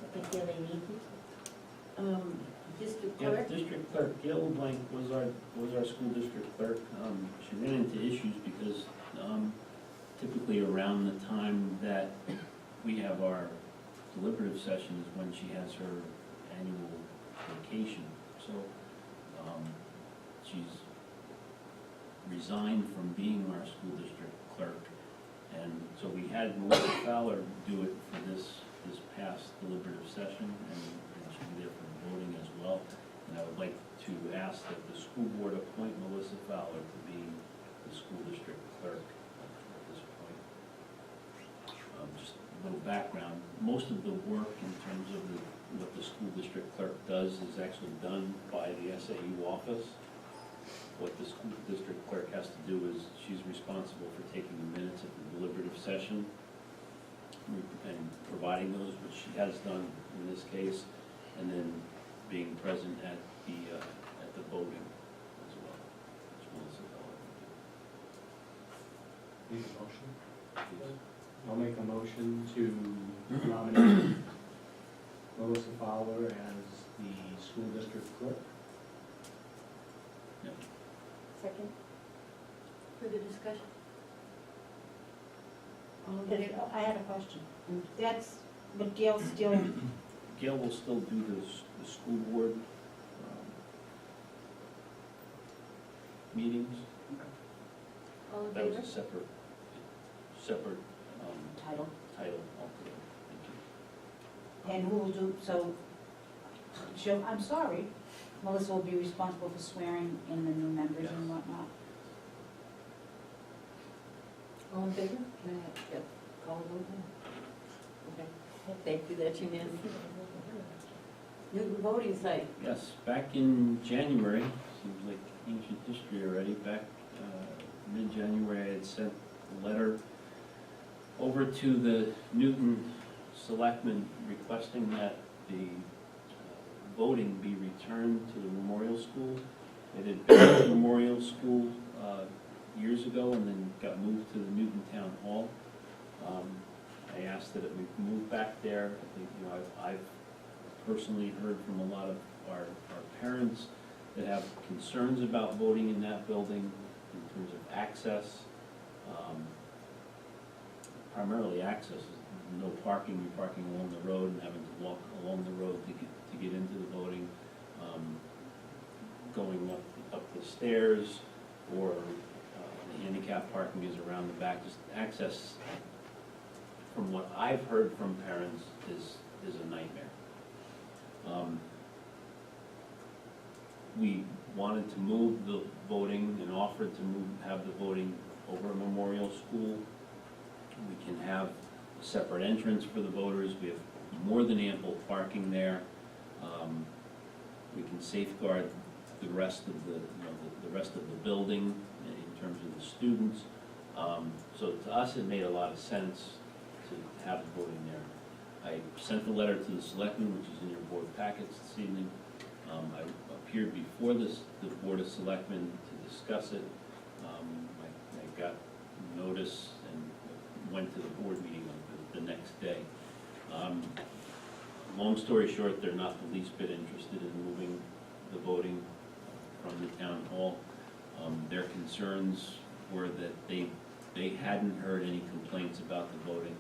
if they feel they need to. District Yeah, clerk? district clerk, Gail Blank was our school district clerk. She ran into issues because typically around the time that we have our deliberative sessions when she has her annual vacation. So she's resigned from being our school district clerk. And so we had Melissa Fowler do it for this past deliberative session, and she'll be there for the voting as well. And I would like to ask that the school board appoint Melissa Fowler to be the school district clerk at this point. Just a little background, most of the work in terms of what the school district clerk does is actually done by the SAU office. What the school district clerk has to do is she's responsible for taking the minutes of the deliberative session and providing those, which she has done in this case, and then being present at the voting as well, which Melissa Fowler will Need a motion? do. I'll make a motion to nominate Melissa Fowler as the school district clerk. Second. Further discussion? All in But favor? I had a question. That's, but Gail still, Gail will still do the school board meetings. All in That was favor? a separate title, title altogether. Thank you. and who will do, so, I'm sorry, Melissa will be responsible for swearing in the new members and whatnot. All in favor? Can I get call a vote then? Okay. Thank you, that's unanimous. Newton voting site. Yes, back in January, seems like ancient history already, back mid-January, I had sent a letter over to the Newton selectmen requesting that the voting be returned to the Memorial School. It had been at the Memorial School years ago and then got moved to the Newton Town Hall. I asked that it be moved back there. I think, I've personally heard from a lot of our parents that have concerns about voting in that building in terms of access. Primarily access, no parking, you're parking along the road and having to walk along the road to get into the voting. Going up the stairs, or the handicap parking is around the back. Just access, from what I've heard from parents, is a nightmare. We wanted to move the voting and offered to have the voting over at Memorial School. We can have a separate entrance for the voters. We have more than ample parking there. We can safeguard the rest of the rest of the building in terms of the students. So to us, it made a lot of sense to have the voting there. I sent the letter to the selectmen, which is in your board packets this evening. I appeared before the Board of Selectmen to discuss it. I got notice and went to the board meeting the next day. Long story short, they're not the least bit interested in moving the voting from the town hall. Their concerns were that they hadn't heard any complaints about the voting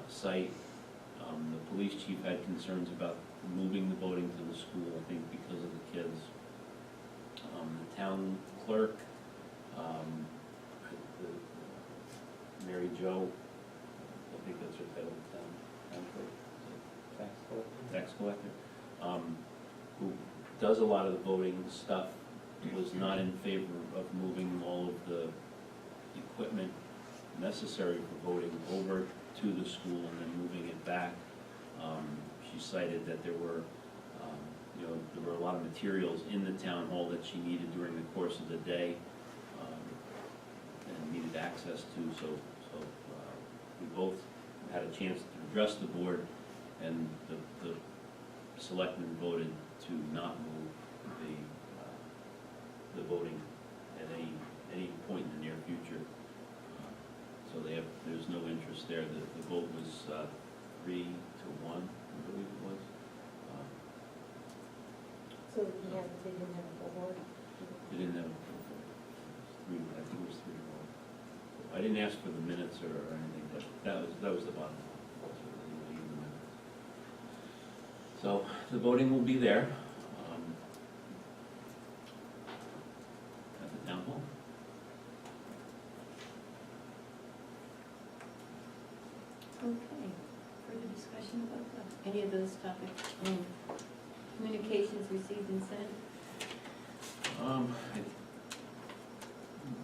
site. The police chief had concerns about moving the voting to the school, I think because of the kids. The town clerk, Mary Jo, think that's her title, town clerk, Tax collector. tax collector, who does a lot of the voting stuff, was not in favor of moving all of the equipment necessary for voting over to the school and then moving it back. She cited that there were a lot of materials in the town hall that she needed during the course of the day, and needed access to, so we both had a chance to address the board, and the selectmen voted to not move the voting at any point in the near future. So there's no interest there. The vote was 3-1, I believe it was. So they didn't have a full board? They didn't have, I think it was 3-1. I didn't ask for the minutes or anything, but that was the bottom line. So they didn't leave the minutes. So the voting will be there at the town hall. Okay, further discussion about that? Any of those topics? Communications received and sent?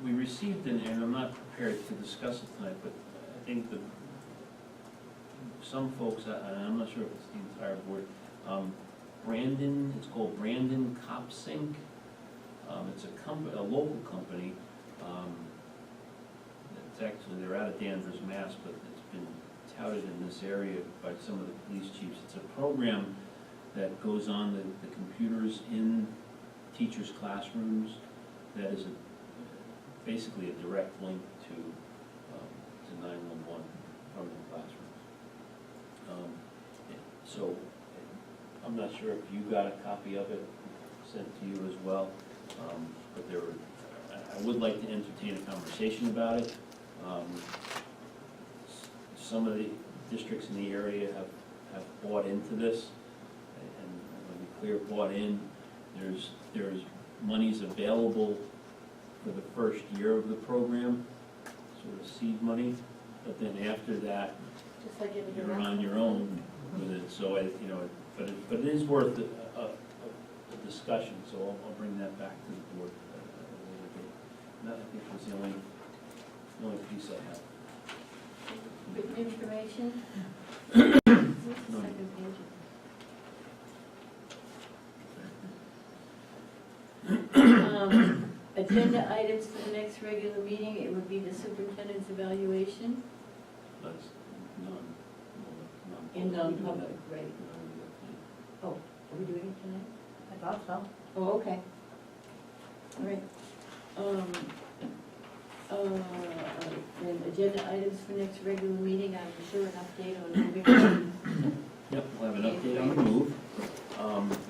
We received and I'm not prepared to discuss it tonight, but I think that some folks, and I'm not sure if it's the entire board, Brandon, it's called Brandon Copsink. It's a local company. It's actually, they're out of Danvers, Mass, but it's been touted in this area by some of the police chiefs. It's a program that goes on the computers in teachers' classrooms that is basically a direct link to 911 from the classrooms. So I'm not sure if you got a copy of it sent to you as well, but I would like to entertain a conversation about it. Some of the districts in the area have bought into this, and when we clear bought in, there's monies available for the first year of the program, sort of seed money, but then after that, Just like everything you're else. on your own with it. So but it is worth a discussion. So I'll bring that back to the board a little bit. And that, I think, was the only piece I have. Written information? No. Second page. Agenda items for the next regular meeting, it would be the superintendent's evaluation That's in non-public, right? Oh, are we doing it tonight? I thought so. Oh, okay. All right. Then agenda items for next regular meeting, I'm sure an update on moving. Yep, we'll have an update on the move.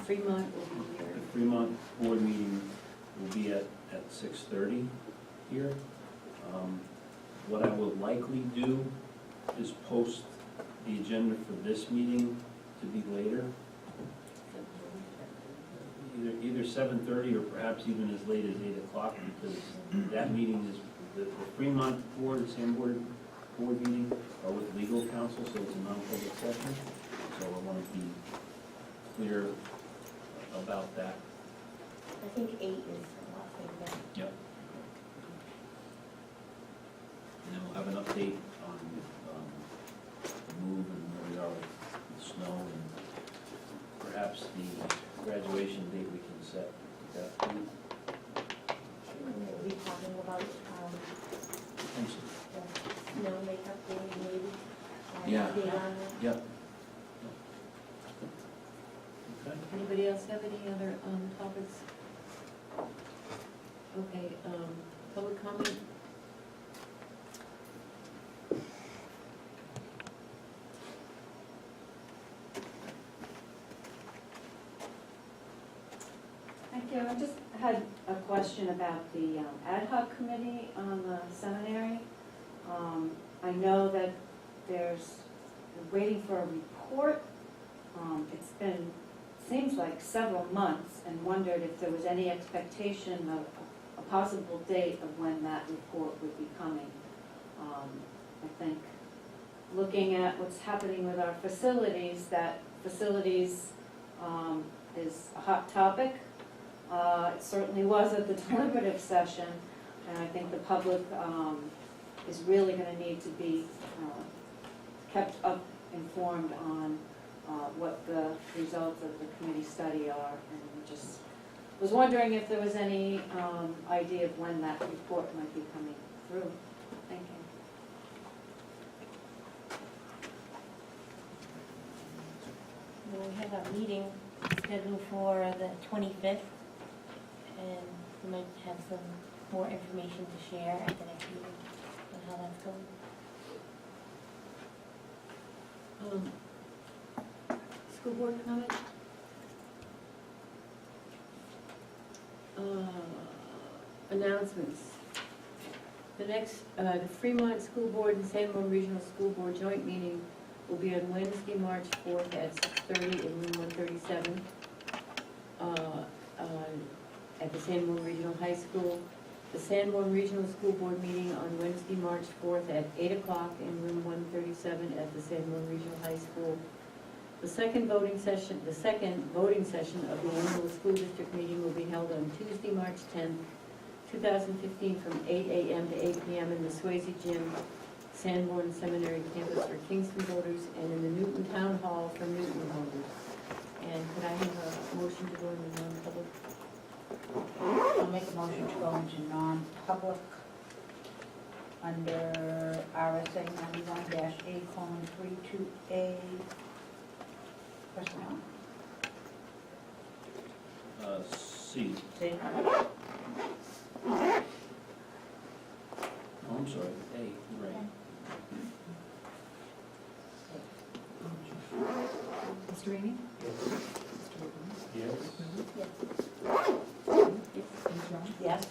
Fremont will be here. The Fremont board meeting will be at 6:30 here. What I will likely do is post the agenda for this meeting to be later, either 7:30 or perhaps even as late as 8 o'clock, because that meeting is, the Fremont board, Sanborn board meeting are with legal counsel, so it's a non-public session. So I want to be clear about that. I think 8 is a lot later. Yep. And then we'll have an update on the move and where we are with the snow, and perhaps the graduation date we can set at that point. And we'll be talking about Potentially. the snow makeup day maybe. Yeah. Update on that. Yep. Okay. Anybody else have any other topics? Okay, public comment? Thank you. I just had a question about the ad hoc committee on the seminary. I know that they're waiting for a report. It's been, seems like several months, and wondered if there was any expectation of a possible date of when that report would be coming. I think looking at what's happening with our facilities, that facilities is a hot topic. It certainly was at the deliberative session, and I think the public is really gonna need to be kept up informed on what the results of the committee study are, and just was wondering if there was any idea of when that report might be coming through. Thank you. Well, we have our meeting scheduled for the 25th, and we might have some more information to share at the next meeting on how that's going. School board comment? Announcements. The Fremont School Board and Sanborn Regional School Board joint meeting will be on Wednesday, March 4th at 6:30 in room 137 at the Sanborn Regional High School. The Sanborn Regional School Board meeting on Wednesday, March 4th at 8 o'clock in room 137 at the Sanborn Regional High School. The second voting session of the annual school district meeting will be held on Tuesday, March 10th, 2015, from 8 a.m. to 8 p.m. in the Swayze Gym, Sanborn Seminary campus for Kingston voters, and in the Newton Town Hall for Newton voters. And could I have a motion to go into non-public? I'll make a motion to go into non-public under RSA 91-A:32A personnel. C. See? Oh, I'm sorry, A, right. Mr. Rainey? Yes. Yes.